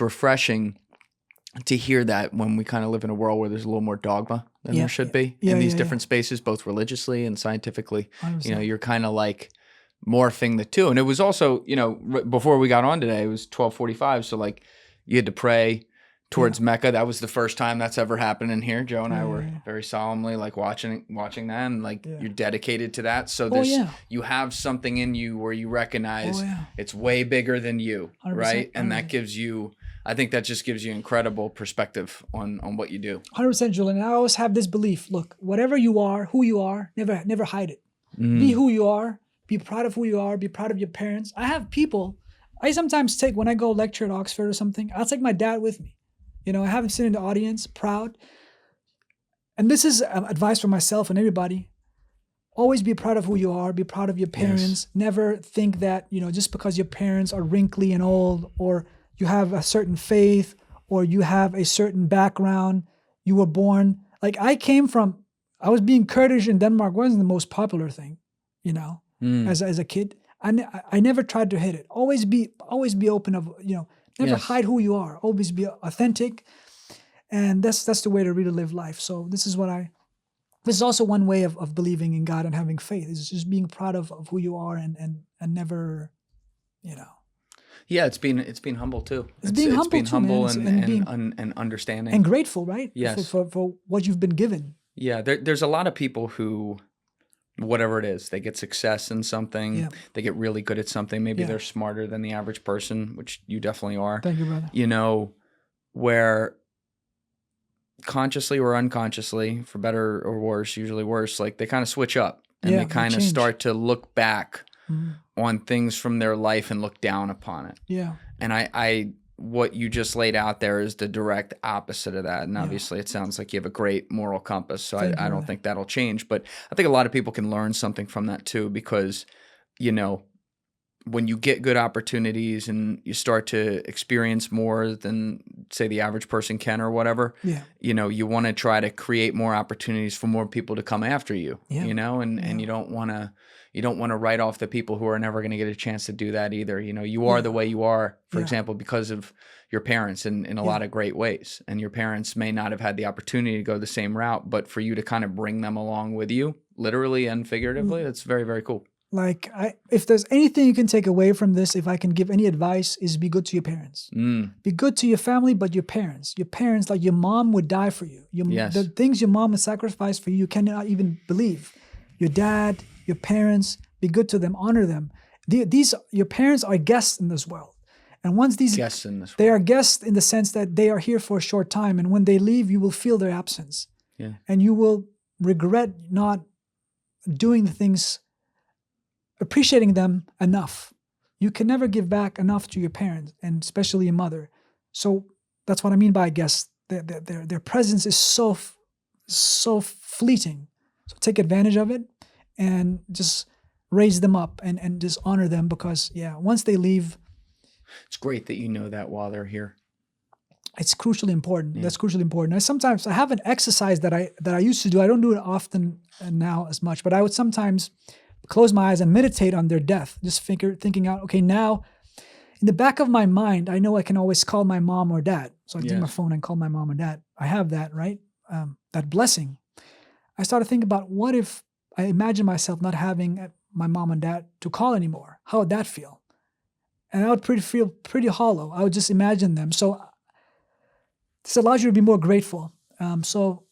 refreshing to hear that when we kind of live in a world where there's a little more dogma than there should be in these different spaces, both religiously and scientifically. 100%. You're kind of like morphing the two. And it was also, before we got on today, it was 12:45. So like you had to pray towards Mecca. That was the first time that's ever happened in here. Joe and I were very solemnly like watching that, and like you're dedicated to that. So you have something in you where you recognize it's way bigger than you, 100%, right? And that gives you, I think that just gives you incredible perspective on what you do. 100%, Julian. I always have this belief: look, whatever you are, who you are, never hide it. Be who you are. Be proud of who you are. Be proud of your parents. I have people. I sometimes take, when I go lecture at Oxford or something, I'll take my dad with me. I have him sit in the audience, proud. And this is advice for myself and everybody. Always be proud of who you are. Be proud of your parents. Yes. Never think that, just because your parents are wrinkly and old, or you have a certain faith, or you have a certain background, you were born. Like I was being Kurdish in Denmark wasn't the most popular thing, as a kid. I never tried to hide it. Always be open of, never hide who you are. Always be authentic. And that's the way to really live life. So this is also one way of believing in God and having faith, is just being proud of who you are and never, Yeah, it's been humble too. It's being humble and understanding. And grateful, right? Yes. For what you've been given. Yeah, there's a lot of people who, whatever it is, they get success in something, they get really good at something, maybe they're smarter than the average person, which you definitely are. Thank you, brother. Where consciously or unconsciously, for better or worse, usually worse, like they kind of switch up and they kind of start to look back on things from their life and look down upon it. Yeah. And I what you just laid out there is the direct opposite of that. And obviously it sounds like you have a great moral compass. So I don't think that'll change. But I think a lot of people can learn something from that too, because, when you get good opportunities and you start to experience more than, say, the average person can or whatever, you want to try to create more opportunities for more people to come after you, and you don't want to write off the people who are never going to get a chance to do that either. You are the way you are, for example, because of your parents in a lot of great ways. And your parents may not have had the opportunity to go the same route, but for you to kind of bring them along with you, literally and figuratively, that's very, very cool. Like, if there's anything you can take away from this, if I can give any advice, is be good to your parents. Be good to your family, but your parents, like your mom would die for you. The things your mom would sacrifice for you, you cannot even believe. Your dad, your parents, be good to them, honor them. Your parents are guests in this world. And once these guests in this world, they are guests in the sense that they are here for a short time. And when they leave, you will feel their absence. Yeah. And you will regret not doing the things, appreciating them enough. You can never give back enough to your parents, and especially your mother. So that's what I mean by guests. Their presence is so fleeting. So take advantage of it and just raise them up and just honor them, because once they leave, it's great that you know that while they're here. It's crucially important. Yeah. That's crucially important. I have an exercise that I used to do. I don't do it often now as much, but I would sometimes close my eyes and meditate on their death, just thinking out, okay, now in the back of my mind, I know I can always call my mom or dad. So I take my phone and call my mom or dad. I have that, right? That blessing. I started thinking about, what if I imagine myself not having my mom and dad to call anymore? How would that feel? And I would feel pretty hollow. I would just imagine them. So this allows you to be more grateful. So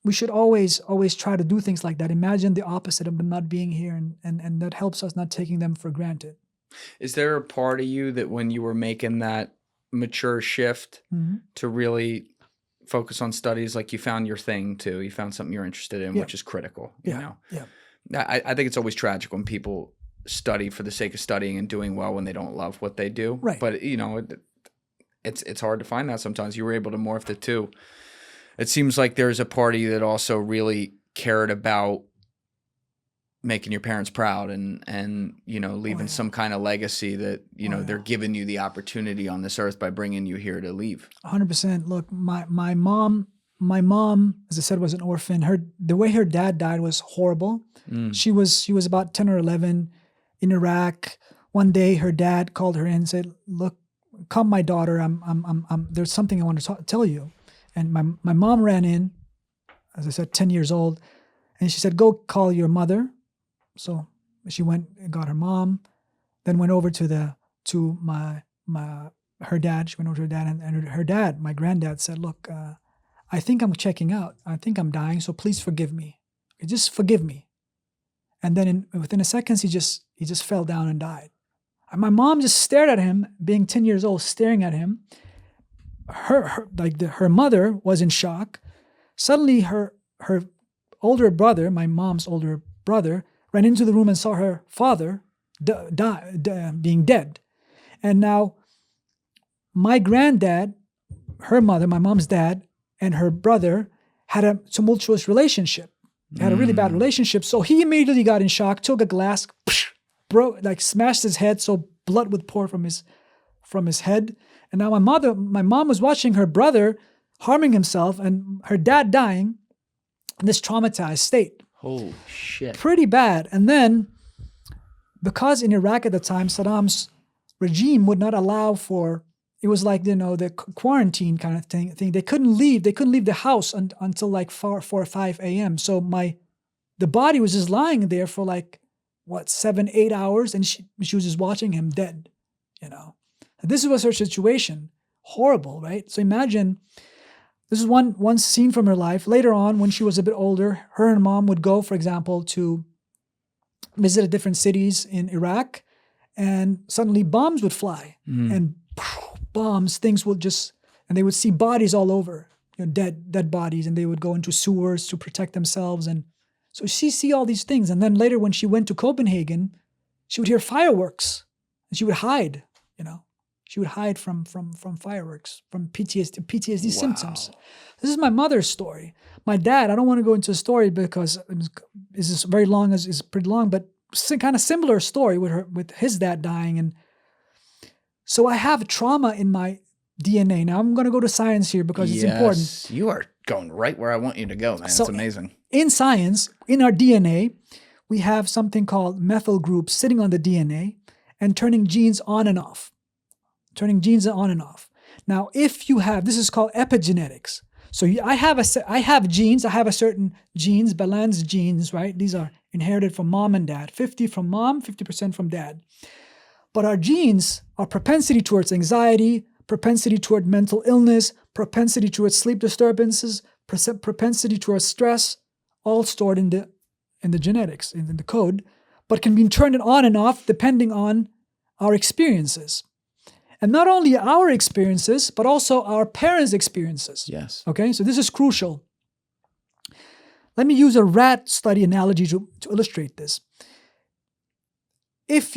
we should always try to do things like that. Imagine the opposite of them not being here, and that helps us not taking them for granted. Is there a part of you that when you were making that mature shift to really focus on studies, like you found your thing too, you found something you're interested in, which is critical, you know? Yeah. I think it's always tragic when people study for the sake of studying and doing well when they don't love what they do. Right. But, you know, it's hard to find that sometimes. You were able to morph the two. It seems like there's a part of you that also really cared about making your parents proud and you know, leaving some kind of legacy that, you know, they're giving you the opportunity on this earth by bringing you here to leave. 100%. Look, my mom, as I said, was an orphan. The way her dad died was horrible. She was about 10 or 11 in Iraq. One day her dad called her in and said, "Look, come, my daughter, I'm there's something I want to tell you." And my mom ran in, as I said, 10 years old, and she said, "Go call your mother." So she went and got her mom, then went over to her dad. She went over to her dad, and her dad, my granddad, said, "Look, I think I'm checking out. I think I'm dying, so please forgive me. Just forgive me." And then within a second, he just fell down and died. And my mom just stared at him, being 10 years old, staring at him. Her mother was in shock. Suddenly, her older brother, my mom's older brother, ran into the room and saw her father being dead. And now my granddad, her mother, my mom's dad, and her brother had a tumultuous relationship. They had a really bad relationship. So he immediately got in shock, took a glass, smashed his head so blood would pour from his head. And now my mom was watching her brother harming himself and her dad dying in this traumatized state. Holy shit. Pretty bad. And then, because in Iraq at the time, Saddam's regime would not allow for, it was like, you know, the quarantine kind of thing. They couldn't leave the house until like 4 or 5 a.m. So the body was just lying there for like, 7-8 hours, and she was just watching him dead, you know. And this was her situation. Horrible, right? So imagine, this is one scene from her life. Later on, when she was a bit older, her and mom would go, for example, to visit different cities in Iraq, and suddenly bombs would fly, and bombs, and they would see bodies all over, you know, dead bodies, and they would go into sewers to protect themselves. And so she see all these things. And then later when she went to Copenhagen, she would hear fireworks, and she would hide, you know. She would hide from fireworks, from PTSD symptoms. This is my mother's story. My dad, I don't want to go into a story because it's very long, it's pretty long, but kind of similar story with his dad dying. And so I have trauma in my DNA. Now I'm going to go to science here because it's important. You are going right where I want you to go, man. So it's amazing. In science, in our DNA, we have something called methyl groups sitting on the DNA and turning genes on and off. Now, if you have, this is called epigenetics. So I have genes. I have a certain genes, Baland's genes, right? These are inherited from mom and dad. 50 from mom, 50% from dad. But our genes, our propensity towards anxiety, propensity toward mental illness, propensity towards sleep disturbances, propensity towards stress, all stored in the genetics, in the code, but can be turned on and off depending on our experiences. And not only our experiences, but also our parents' experiences. Yes. Okay, so this is crucial. Let me use a rat study analogy to illustrate this. If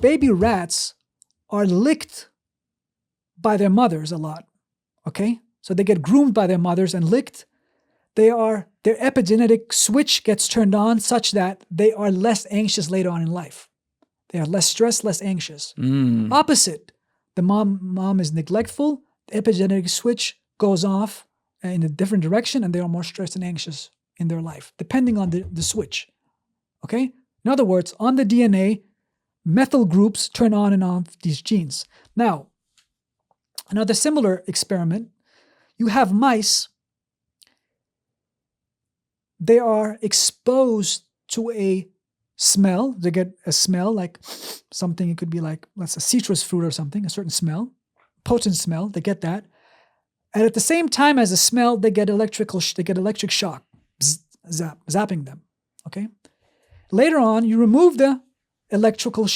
baby rats are licked by their mothers a lot, okay? So they get groomed by their mothers and licked, their epigenetic switch gets turned on such that they are less anxious later on in life. They are less stressed, less anxious. Opposite, the mom is neglectful, the epigenetic switch goes off in a different direction, and they are more stressed and anxious in their life, depending on the switch. Okay? In other words, on the DNA, methyl groups turn on and off these genes. Now, another similar experiment, you have mice they are exposed to a smell. They get a smell like something, it could be like, let's say citrus fruit or something, a certain smell, potent smell, they get that. And at the same time as the smell, they get electric shock, zapping them, okay? Later on, you remove the electrical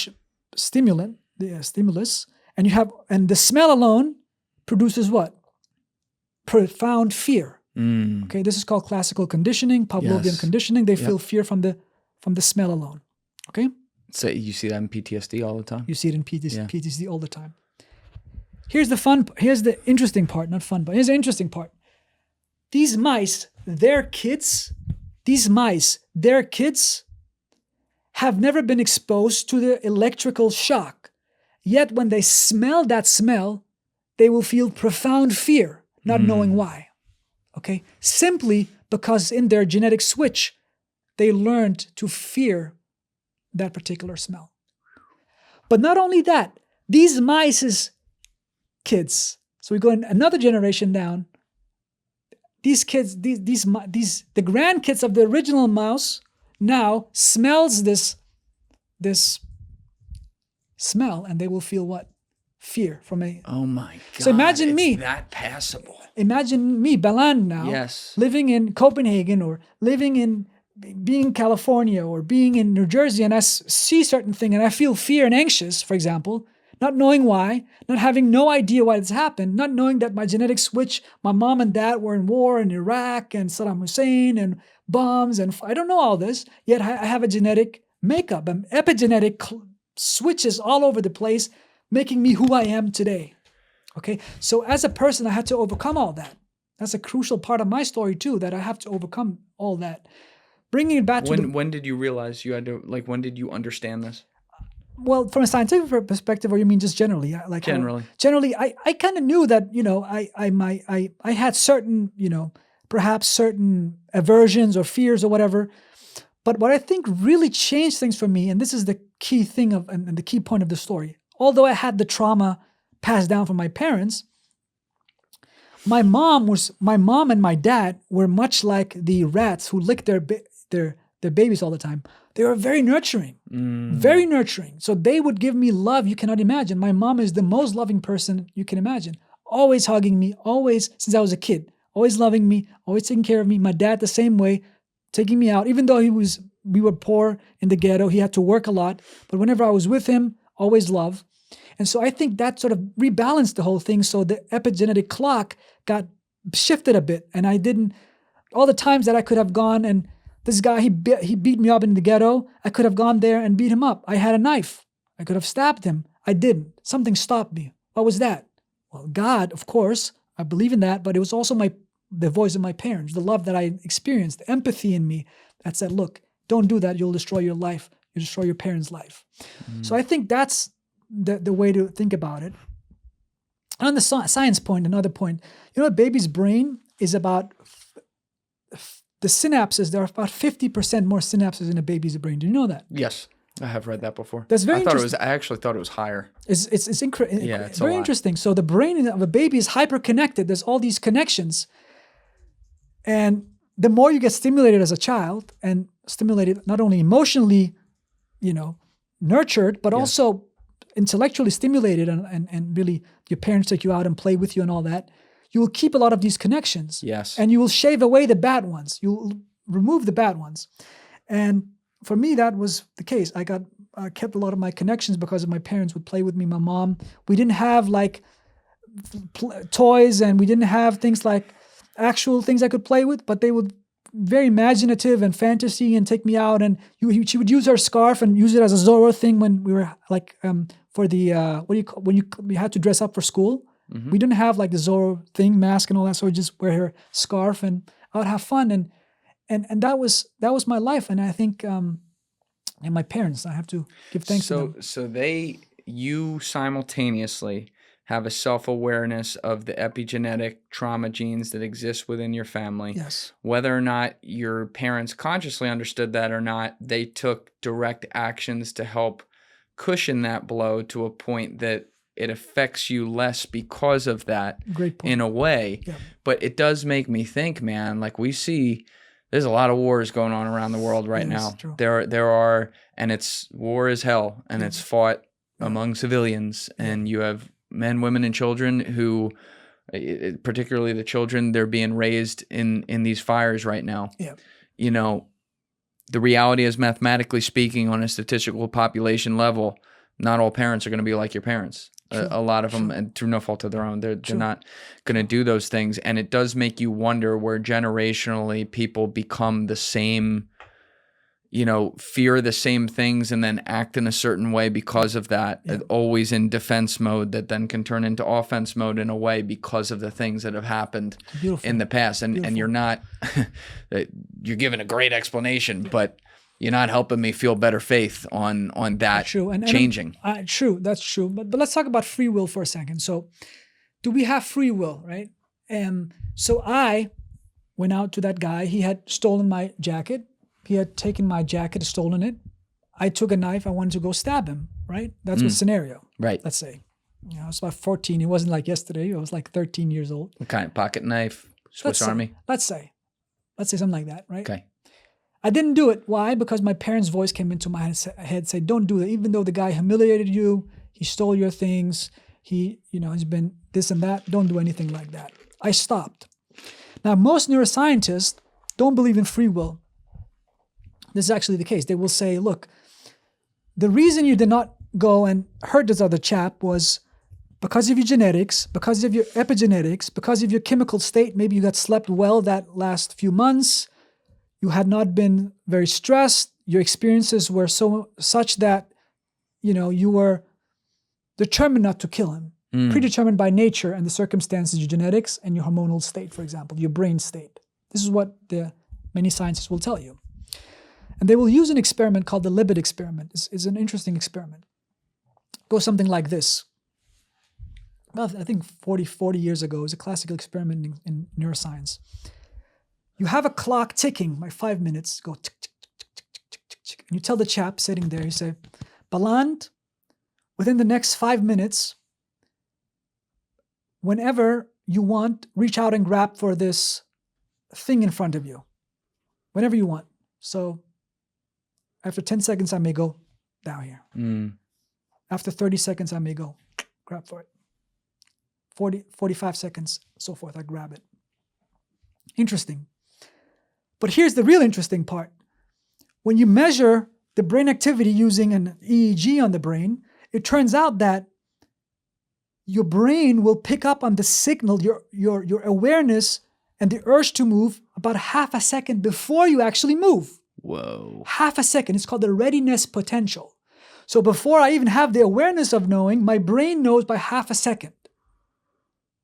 stimulant, the stimulus, and the smell alone produces what? Profound fear. Okay, this is called classical conditioning, Pavlovian conditioning. They feel fear from the smell alone. Okay? So you see that in PTSD all the time? You see it in PTSD all the time. Here's the interesting part, not fun, but here's the interesting part. These mice, their kids have never been exposed to the electrical shock. Yet when they smell that smell, they will feel profound fear, not knowing why. Okay? Simply because in their genetic switch, they learned to fear that particular smell. But not only that, these mice's kids, so we go in another generation down, these kids, the grandkids of the original mouse now smells this smell, and they will feel what? Fear from a... Oh my God. So imagine me. That passable. Imagine me, Baland now, living in Copenhagen or being in California or being in New Jersey, and I see certain thing and I feel fear and anxious, for example, not knowing why, not having no idea why it's happened, not knowing that my genetic switch, my mom and dad were in war in Iraq and Saddam Hussein and bombs, and I don't know all this, yet I have a genetic makeup, and epigenetic switches all over the place, making me who I am today. Okay, so as a person, I had to overcome all that. That's a crucial part of my story too, that I have to overcome all that. Bringing it back to when did you realize you had to, like, when did you understand this? Well, from a scientific perspective, or you mean just generally? Like generally, I kind of knew that, I had certain, perhaps certain aversions or fears or whatever. But what I think really changed things for me, and this is the key thing and the key point of the story, although I had the trauma passed down from my parents, my mom and my dad were much like the rats who lick their babies all the time. They were very nurturing, very nurturing. So they would give me love you cannot imagine. My mom is the most loving person you can imagine. Always hugging me, always, since I was a kid, always loving me, always taking care of me. My dad the same way, taking me out. Even though we were poor in the ghetto, he had to work a lot. But whenever I was with him, always love. And so I think that sort of rebalanced the whole thing. So the epigenetic clock got shifted a bit. And I didn't, all the times that I could have gone and this guy, he beat me up in the ghetto, I could have gone there and beat him up. I had a knife. I could have stabbed him. I didn't. Something stopped me. What was that? Well, God, of course, I believe in that, but it was also the voice of my parents, the love that I experienced, the empathy in me that said, look, don't do that. You'll destroy your life. You'll destroy your parents' life. So I think that's the way to think about it. And on the science point, another point, a baby's brain is about, the synapses, there are about 50% more synapses in a baby's brain. Do you know that? Yes, I have read that before. That's very interesting. I actually thought it was higher. It's very interesting. So the brain of a baby is hyper-connected. There's all these connections. And the more you get stimulated as a child, and stimulated not only emotionally, nurtured, but also intellectually stimulated, and really your parents take you out and play with you and all that, you will keep a lot of these connections. Yes. And you will shave away the bad ones. You'll remove the bad ones. And for me, that was the case. I kept a lot of my connections because of my parents would play with me, my mom. We didn't have like toys, and we didn't have things like actual things I could play with, but they would very imaginative and fantasy and take me out, and she would use her scarf and use it as a Zorro thing when we were like for the we had to dress up for school. Mm-hmm. We didn't have like the Zorro thing, mask and all that, so we just wear her scarf and I would have fun, and that was my life. And I think and my parents, I have to give thanks to them. So you simultaneously have a self-awareness of the epigenetic trauma genes that exist within your family. Yes. Whether or not your parents consciously understood that or not, they took direct actions to help cushion that blow to a point that it affects you less because of that. Great point. In a way. Yeah. But it does make me think, man, like we see there's a lot of wars going on around the world right now. True. There are, and it's war is hell, and it's fought among civilians, and you have men, women, and children who, particularly the children, they're being raised in these fires right now. Yeah. You know, the reality is, mathematically speaking, on a statistical population level, not all parents are going to be like your parents. A lot of them, and through no fault of their own, they're not going to do those things. And it does make you wonder where generationally people become the same, you know, fear the same things and then act in a certain way because of that, always in defense mode that then can turn into offense mode in a way because of the things that have happened in the past. And you're not, you're giving a great explanation, but you're not helping me feel better faith on that changing. True, that's true. But let's talk about free will for a second. So do we have free will, right? So I went out to that guy. He had stolen my jacket. He had taken my jacket, stolen it. I took a knife. I wanted to go stab him, right? That's the scenario. Right. Let's say. You know, I was about 14. It wasn't like yesterday. I was like 13 years old. What kind of pocket knife? Swiss Army? Let's say something like that, right? Okay. I didn't do it. Why? Because my parents' voice came into my head, say, don't do it. Even though the guy humiliated you, he stole your things, he's been this and that, don't do anything like that. I stopped. Now, most neuroscientists don't believe in free will. This is actually the case. They will say, look, the reason you did not go and hurt this other chap was because of your genetics, because of your epigenetics, because of your chemical state. Maybe you got slept well that last few months. You had not been very stressed. Your experiences were such that, you were determined not to kill him, predetermined by nature and the circumstances, your genetics and your hormonal state, for example, your brain state. This is what many scientists will tell you. And they will use an experiment called the Libet experiment. It's an interesting experiment. It goes something like this. Well, I think 40 years ago, it was a classical experiment in neuroscience. You have a clock ticking by 5 minutes, go tick, tick, tick, tick, tick, tick, tick. And you tell the chap sitting there, you say, Baland, within the next 5 minutes, whenever you want, reach out and grab for this thing in front of you. Whenever you want. So after 10 seconds, I may go down here. After 30 seconds, I may go grab for it. 45 seconds, so forth, I grab it. Interesting. But here's the real interesting part. When you measure the brain activity using an EEG on the brain, it turns out that your brain will pick up on the signal, your awareness and the urge to move about half a second before you actually move. Whoa. Half a second. It's called the readiness potential. So before I even have the awareness of knowing, my brain knows by half a second.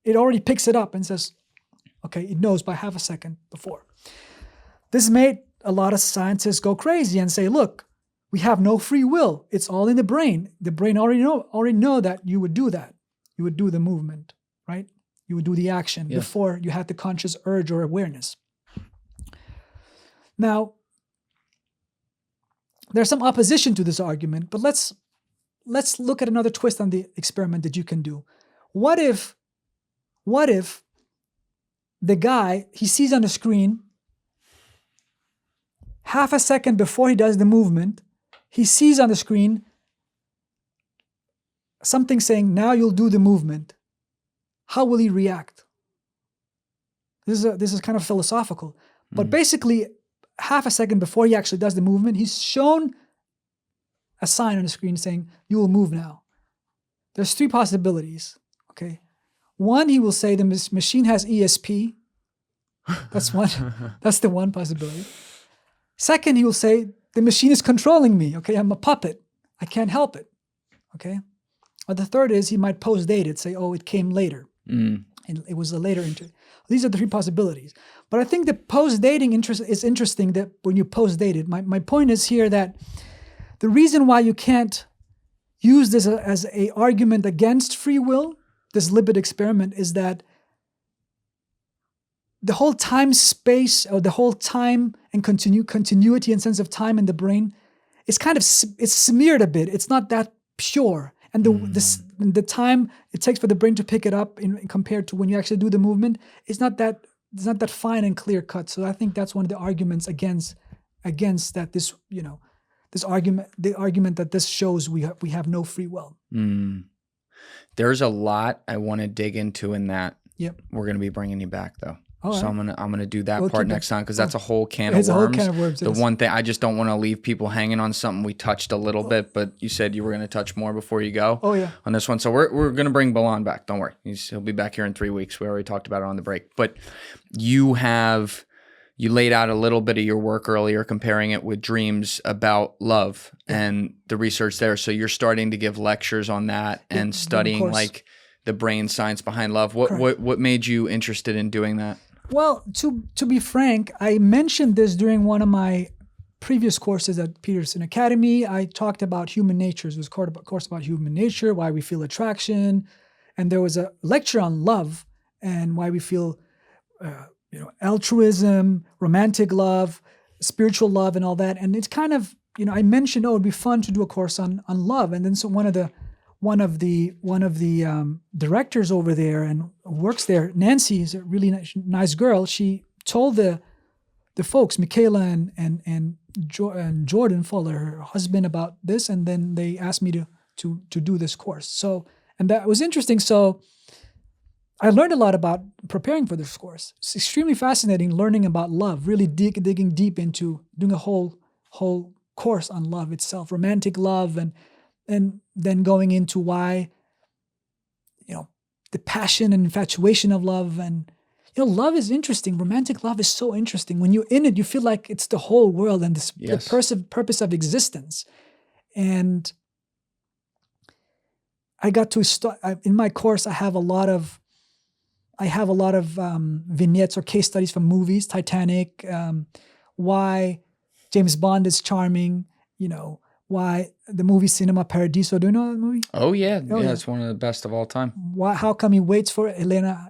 It already picks it up and says, okay, it knows by half a second before. This made a lot of scientists go crazy and say, look, we have no free will. It's all in the brain. The brain already know that you would do that. You would do the movement, right? You would do the action before you had the conscious urge or awareness. Now, there's some opposition to this argument, but let's look at another twist on the experiment that you can do. What if the guy, he sees on the screen, half a second before he does the movement, he sees on the screen something saying, now you'll do the movement. How will he react? This is kind of philosophical. But basically, half a second before he actually does the movement, he's shown a sign on the screen saying, you will move now. There's 3 possibilities, okay? One, he will say the machine has ESP. That's one. That's the one possibility. Second, he will say the machine is controlling me. Okay, I'm a puppet. I can't help it. Okay. Or the third is he might post-date it, say, oh, it came later. And it was a later entry. These are the 3 possibilities. But I think the post-dating is interesting that when you post-date it, my point is here that the reason why you can't use this as an argument against free will, this Libet experiment, is that the whole time space, or the whole time and continuity and sense of time in the brain is kind of, it's smeared a bit. It's not that pure. And the time it takes for the brain to pick it up compared to when you actually do the movement, it's not that fine and clear cut. So I think that's one of the arguments against that this, the argument that this shows we have no free will. There's a lot I want to dig into in that. Yep. We're going to be bringing you back though. All so right. I'm gonna do that We'll part keep next it. time, because that's a whole can of It's a worms. whole can of worms, The yes. one thing I just don't want to leave people hanging on something we touched a little bit, but you said you were going to touch more before you go. Oh yeah. On this one, so we're going to bring Baland back. Don't worry, he'll be back here in 3 weeks. We already talked about it on the break. But you laid out a little bit of your work earlier, comparing it with dreams about love and the research there. So you're starting to give lectures on that and studying like the brain science behind love. What made you interested in doing that? Well, to be frank, I mentioned this during one of my previous courses at Peterson Academy. I talked about human nature. It was a course about human nature, why we feel attraction, and there was a lecture on love and why we feel, altruism, romantic love, spiritual love, and all that. And it's kind of, I mentioned, it'd be fun to do a course on love, and then so one of the directors over there and works there, Nancy, is a really nice girl. She told the folks, Michaela and Jordan Fuller, her husband, about this, and then they asked me to do this course. So, and that was interesting. So I learned a lot about preparing for this course. It's extremely fascinating learning about love, really digging deep into doing a whole course on love itself, romantic love, and then going into why, the passion and infatuation of love. And, love is interesting. Romantic love is so interesting. When you're in it, you feel like it's the whole world and the purpose of existence. And I got to start, in my course, I have a lot of vignettes or case studies from movies, Titanic, why James Bond is charming, why the movie Cinema Paradiso. Do you know that movie? Oh yeah. It's one of the best of all time. How come he waits for Helena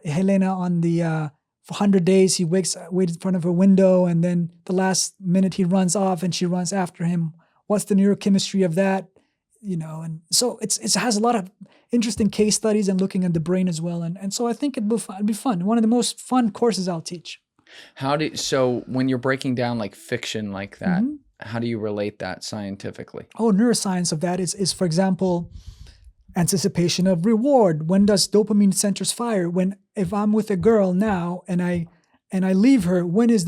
on the for 100 days? He waits in front of her window, and then the last minute he runs off and she runs after him. What's the neurochemistry of that? And so it has a lot of interesting case studies and looking at the brain as well. And so I think it'd be fun. One of the most fun courses I'll teach. So when you're breaking down like fiction like that, how do you relate that scientifically? Neuroscience of that is for example, anticipation of reward. When does dopamine centers fire? If I'm with a girl now and I leave her, when is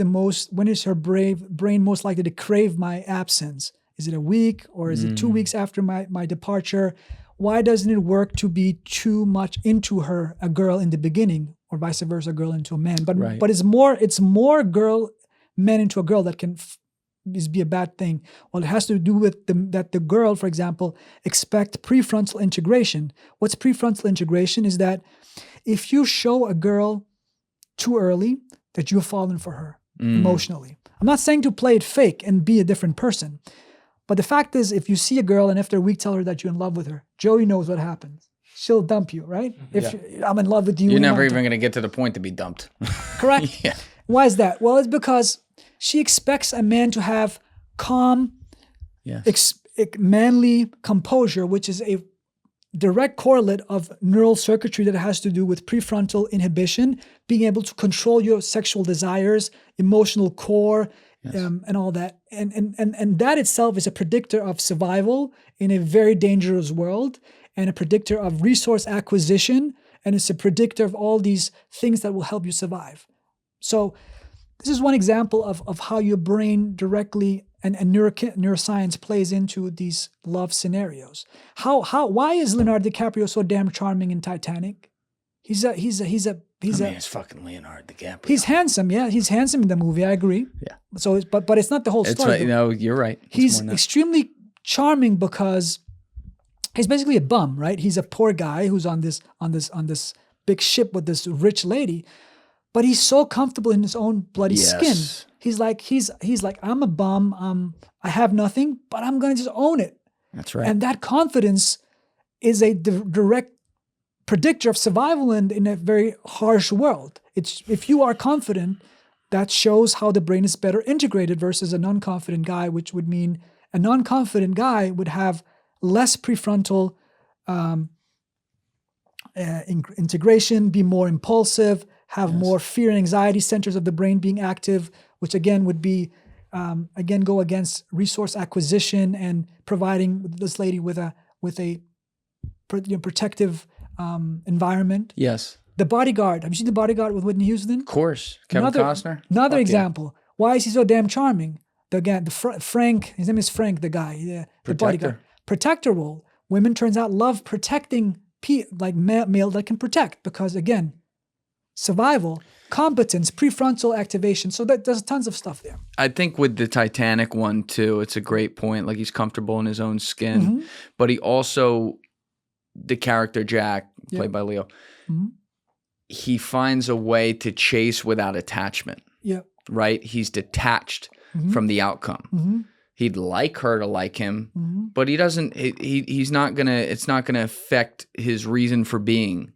her brain most likely to crave my absence? Is it a week, or is it 2 weeks after my departure? Why doesn't it work to be too much into a girl in the beginning, or vice versa, a girl into a man? But it's more men into a girl that can be a bad thing. Well, it has to do with that the girl, for example, expect prefrontal integration. What's prefrontal integration is that if you show a girl too early that you've fallen for her emotionally. I'm not saying to play it fake and be a different person. But the fact is, if you see a girl and after a week tell her that you're in love with her, Joey knows what happens. She'll dump you, right? I'm in love with you. You're never even going to get to the point to be dumped. Correct. Yeah. Why is that? Well, it's because she expects a man to have calm, manly composure, which is a direct correlate of neural circuitry that has to do with prefrontal inhibition, being able to control your sexual desires, emotional core, and all that. And that itself is a predictor of survival in a very dangerous world, and a predictor of resource acquisition, and it's a predictor of all these things that will help you survive. So this is one example of how your brain directly and neuroscience plays into these love scenarios. Why is Leonardo DiCaprio so damn charming in Titanic? He's it's fucking Leonardo DiCaprio. He's handsome, yeah. He's handsome in the movie. I agree. Yeah. So, but it's not the whole story. You're right. He's extremely charming because he's basically a bum, right? He's a poor guy who's on this big ship with this rich lady, but he's so comfortable in his own bloody skin. He's like, I'm a bum. I have nothing, but I'm gonna just own it. That's right. And that confidence is a direct predictor of survival in a very harsh world. If you are confident, that shows how the brain is better integrated versus a non-confident guy, which would mean a non-confident guy would have less prefrontal integration, be more impulsive, have more fear and anxiety centers of the brain being active, which again would be, again, go against resource acquisition and providing this lady with a protective environment. Yes. The Bodyguard. Have you seen The Bodyguard with Whitney Houston? Of course. Kevin Costner. Another Fuck example. Why is he so damn charming? Frank, his name is Frank, the guy, the Bodyguard. Protector role. Women, turns out, love protecting male that can protect because, again, survival, competence, prefrontal activation. So there's tons of stuff there. I think with the Titanic one too, it's a great point. Like he's comfortable in his own skin, but he also, the character Jack, played by Leo, he finds a way to chase without attachment. Yeah. Right? He's detached from the outcome. He'd like her to like him, but he doesn't. He's not gonna. It's not gonna affect his reason for being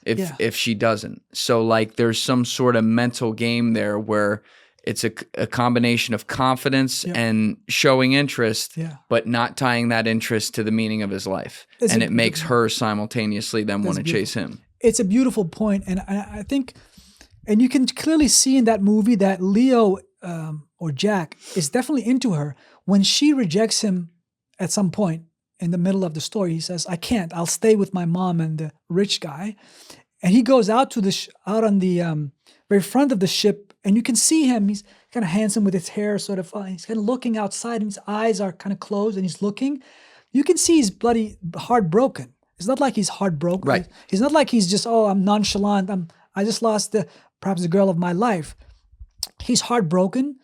if she doesn't. So like, there's some sort of mental game there where it's a combination of confidence and showing interest, but not tying that interest to the meaning of his life, and it makes her simultaneously then want to chase him. It's a beautiful point, and I think, and you can clearly see in that movie that Leo or Jack is definitely into her. When she rejects him at some point in the middle of the story, he says, "I can't. I'll stay with my mom and the rich guy." And he goes out to out on the very front of the ship, and you can see him. He's kind of handsome with his hair sort of. He's kind of looking outside, and his eyes are kind of closed, and he's looking. You can see he's bloody heartbroken. It's not like he's heartbroken. Right. He's not like he's just, I'm nonchalant. I just lost perhaps the girl of my life. He's heartbroken,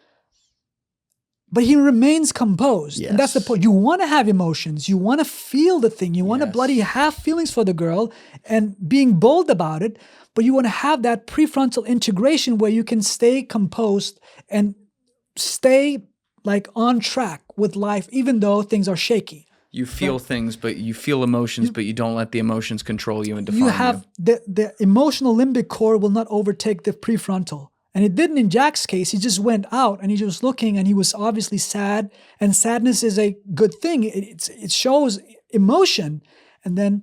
but he remains composed. Yes. And that's the point. You want to have emotions. You want to feel the thing. You want to bloody have feelings for the girl and being bold about it, but you want to have that prefrontal integration where you can stay composed and stay like on track with life, even though things are shaky. You feel things, but you feel emotions, but you don't let the emotions control you and define you. Have the emotional limbic core will not overtake the prefrontal. And it didn't in Jack's case. He just went out and he was looking and he was obviously sad. And sadness is a good thing. It shows emotion. And then,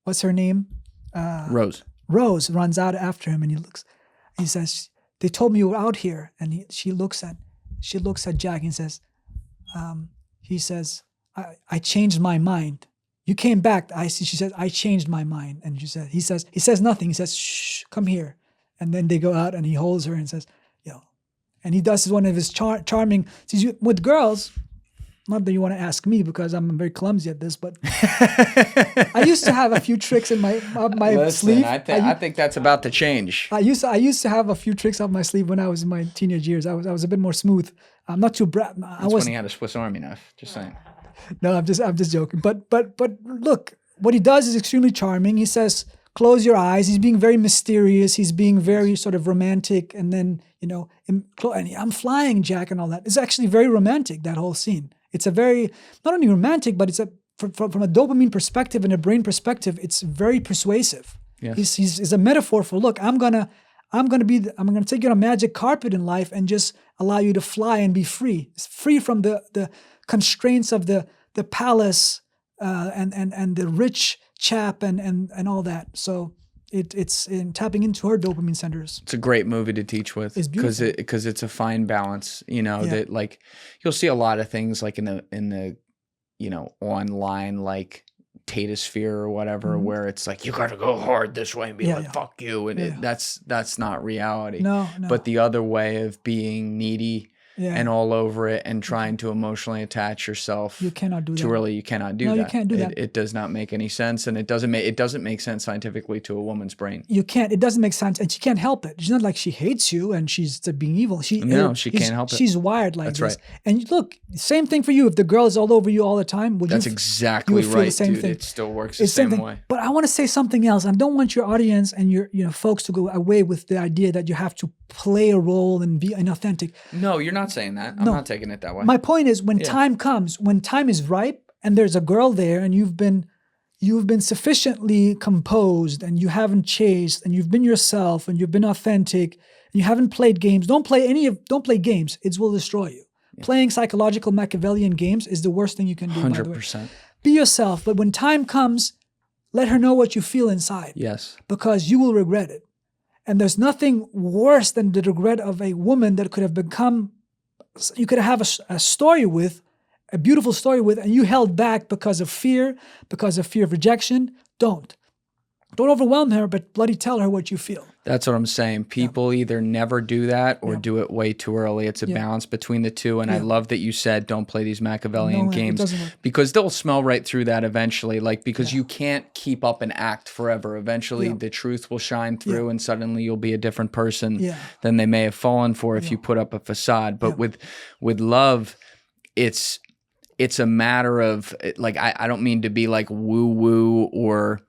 what's her name? Rose. Rose runs out after him and he looks. He says, "They told me you were out here." And she looks at Jack and says, he says, I changed my mind. You came back. She says, "I changed my mind." And he says nothing. He says, "Shh, come here." And then they go out and he holds her and says, and he does one of his charming, with girls, not that you want to ask me because I'm very clumsy at this, but I used to have a few tricks in my sleeve. I think that's about to change. I used to have a few tricks up my sleeve when I was in my teenage years. I was a bit more smooth. I'm not too brat. That's when he had a Swiss Army knife. Just saying. No, I'm just joking. But look, what he does is extremely charming. He says, "Close your eyes." He's being very mysterious. He's being very sort of romantic. And then, I'm flying, Jack, and all that. It's actually very romantic, that whole scene. It's a very, not only romantic, but it's from a dopamine perspective and a brain perspective, it's very persuasive. Yes. He's a metaphor for, look, I'm gonna take you on a magic carpet in life and just allow you to fly and be free. It's free from the constraints of the palace and the rich chap and all that. So it's in tapping into her dopamine centers. It's a great movie to teach with because it's a fine balance. That like you'll see a lot of things like in the online like Tatosphere or whatever, where it's like you got to go hard this way and be like fuck you, and that's not reality. No. But the other way of being needy. And all over it and trying to emotionally attach yourself. You cannot do that. Too early, you cannot do that. No, you can't do that. It does not make any sense, and it doesn't make sense scientifically to a woman's brain. You can't. It doesn't make sense, and she can't help it. She's not like she hates you and she's being evil. She can't help it. She's wired like this. That's right. And look, same thing for you. If the girl is all over you all the time, that's exactly right, dude. Thing. It still works the same way. But I want to say something else. I don't want your audience and your folks to go away with the idea that you have to play a role and be inauthentic. No, you're not saying that. I'm not taking it that way. My point is, when time comes, when time is ripe, and there's a girl there, and you've been sufficiently composed, and you haven't chased, and you've been yourself, and you've been authentic, and you haven't played games. Don't play games. It will destroy you. Yeah. Playing psychological Machiavellian games is the worst thing you can do. 100%. Be yourself, but when time comes, let her know what you feel inside. Yes. Because you will regret it. And there's nothing worse than the regret of a woman that could have become, you could have a story with, a beautiful story with, and you held back because of fear of rejection. Don't overwhelm her, but bloody tell her what you feel. That's what I'm saying. People either never do that or do it way too early. It's a balance between the two. And I love that you said don't play these Machiavellian games, because they'll smell right through that eventually. Like, because you can't keep up an act forever. Eventually the truth will shine through and suddenly you'll be a different person than they may have fallen for if you put up a facade. But with love, it's a matter of, like, I don't mean to be like woo-woo or,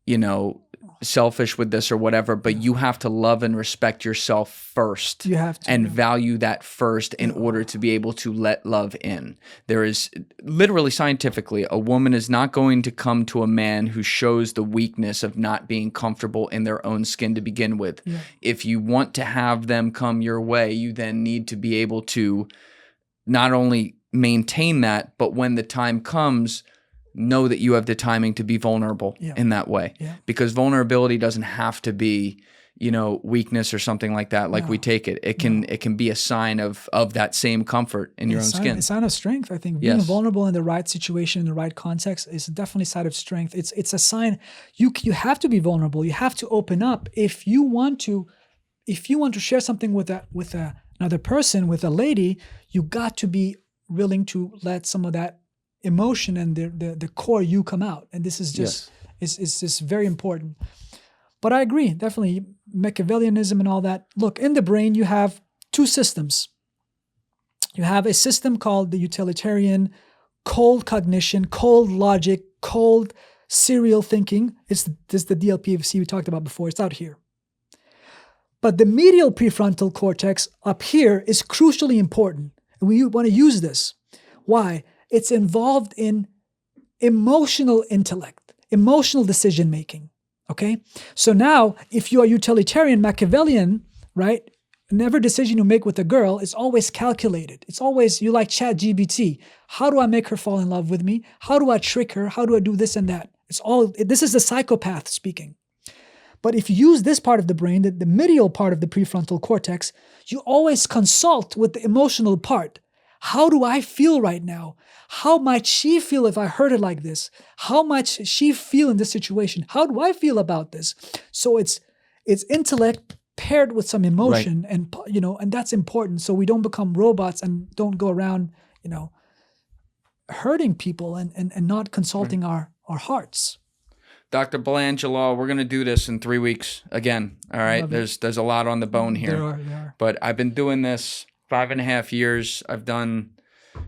you know, selfish with this or whatever, but you have to love and respect yourself first. You have to, and value that first in order to be able to let love in. There is literally, scientifically, a woman is not going to come to a man who shows the weakness of not being comfortable in their own skin to begin with. If you want to have them come your way, you then need to be able to not only maintain that, but when the time comes, know that you have the timing to be vulnerable in that way. Because vulnerability doesn't have to be, you know, weakness or something like that. Like we take it. It can be a sign of that same comfort in your own skin. It's a sign of strength, I think. Being vulnerable in the right situation, in the right context, is definitely a sign of strength. It's a sign you have to be vulnerable. You have to open up if you want to share something with another person, with a lady. You got to be willing to let some of that emotion and the core you come out. And this is just is just very important. But I agree, definitely, Machiavellianism and all that. Look, in the brain, you have two systems. You have a system called the utilitarian, cold cognition, cold logic, cold serial thinking. This is the DLPFC we talked about before. It's out here. But the medial prefrontal cortex up here is crucially important. And we want to use this. Why? It's involved in emotional intellect, emotional decision making. Okay? So now, if you are utilitarian, Machiavellian, right? Every decision you make with a girl is always calculated. It's always, you like ChatGPT. How do I make her fall in love with me? How do I trick her? How do I do this and that? This is the psychopath speaking. But if you use this part of the brain, the medial part of the prefrontal cortex, you always consult with the emotional part. How do I feel right now? How might she feel if I heard it like this? How might she feel in this situation? How do I feel about this? So it's intellect paired with some emotion, and and that's important. So we don't become robots and don't go around, hurting people and not consulting our hearts. Dr. Baland Jalal, we're going to do this in 3 weeks again. All right. There's a lot on the bone here. There are. But I've been doing this 5.5 years. I've done,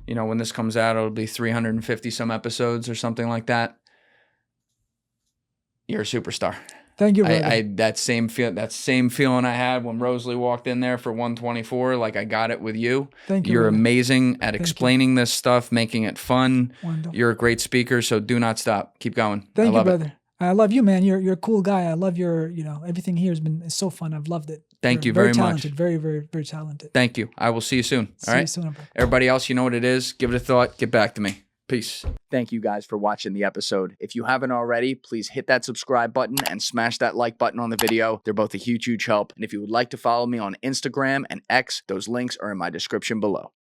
when this comes out, it'll be 350 some episodes or something like that. You're a superstar. Thank you, brother. That same feeling I had when Rosalie walked in there for 124, like I got it with you. Thank you. You're brother. amazing at explaining this stuff, making it fun. Wonderful. You're a great speaker, so do not stop. Keep going. Thank you, brother. I love you, man. You're a cool guy. I love your, everything here is so fun. I've loved it. Thank you very much. Very, very, very talented. Thank you. I will see you soon. All right. See you soon, bro. Everybody else, you know what it is. Give it a thought. Get back to me. Peace. Thank you guys for watching the episode. If you haven't already, please hit that subscribe button and smash that like button on the video. They're both a huge, huge help. And if you would like to follow me on Instagram and X, those links are in my description below.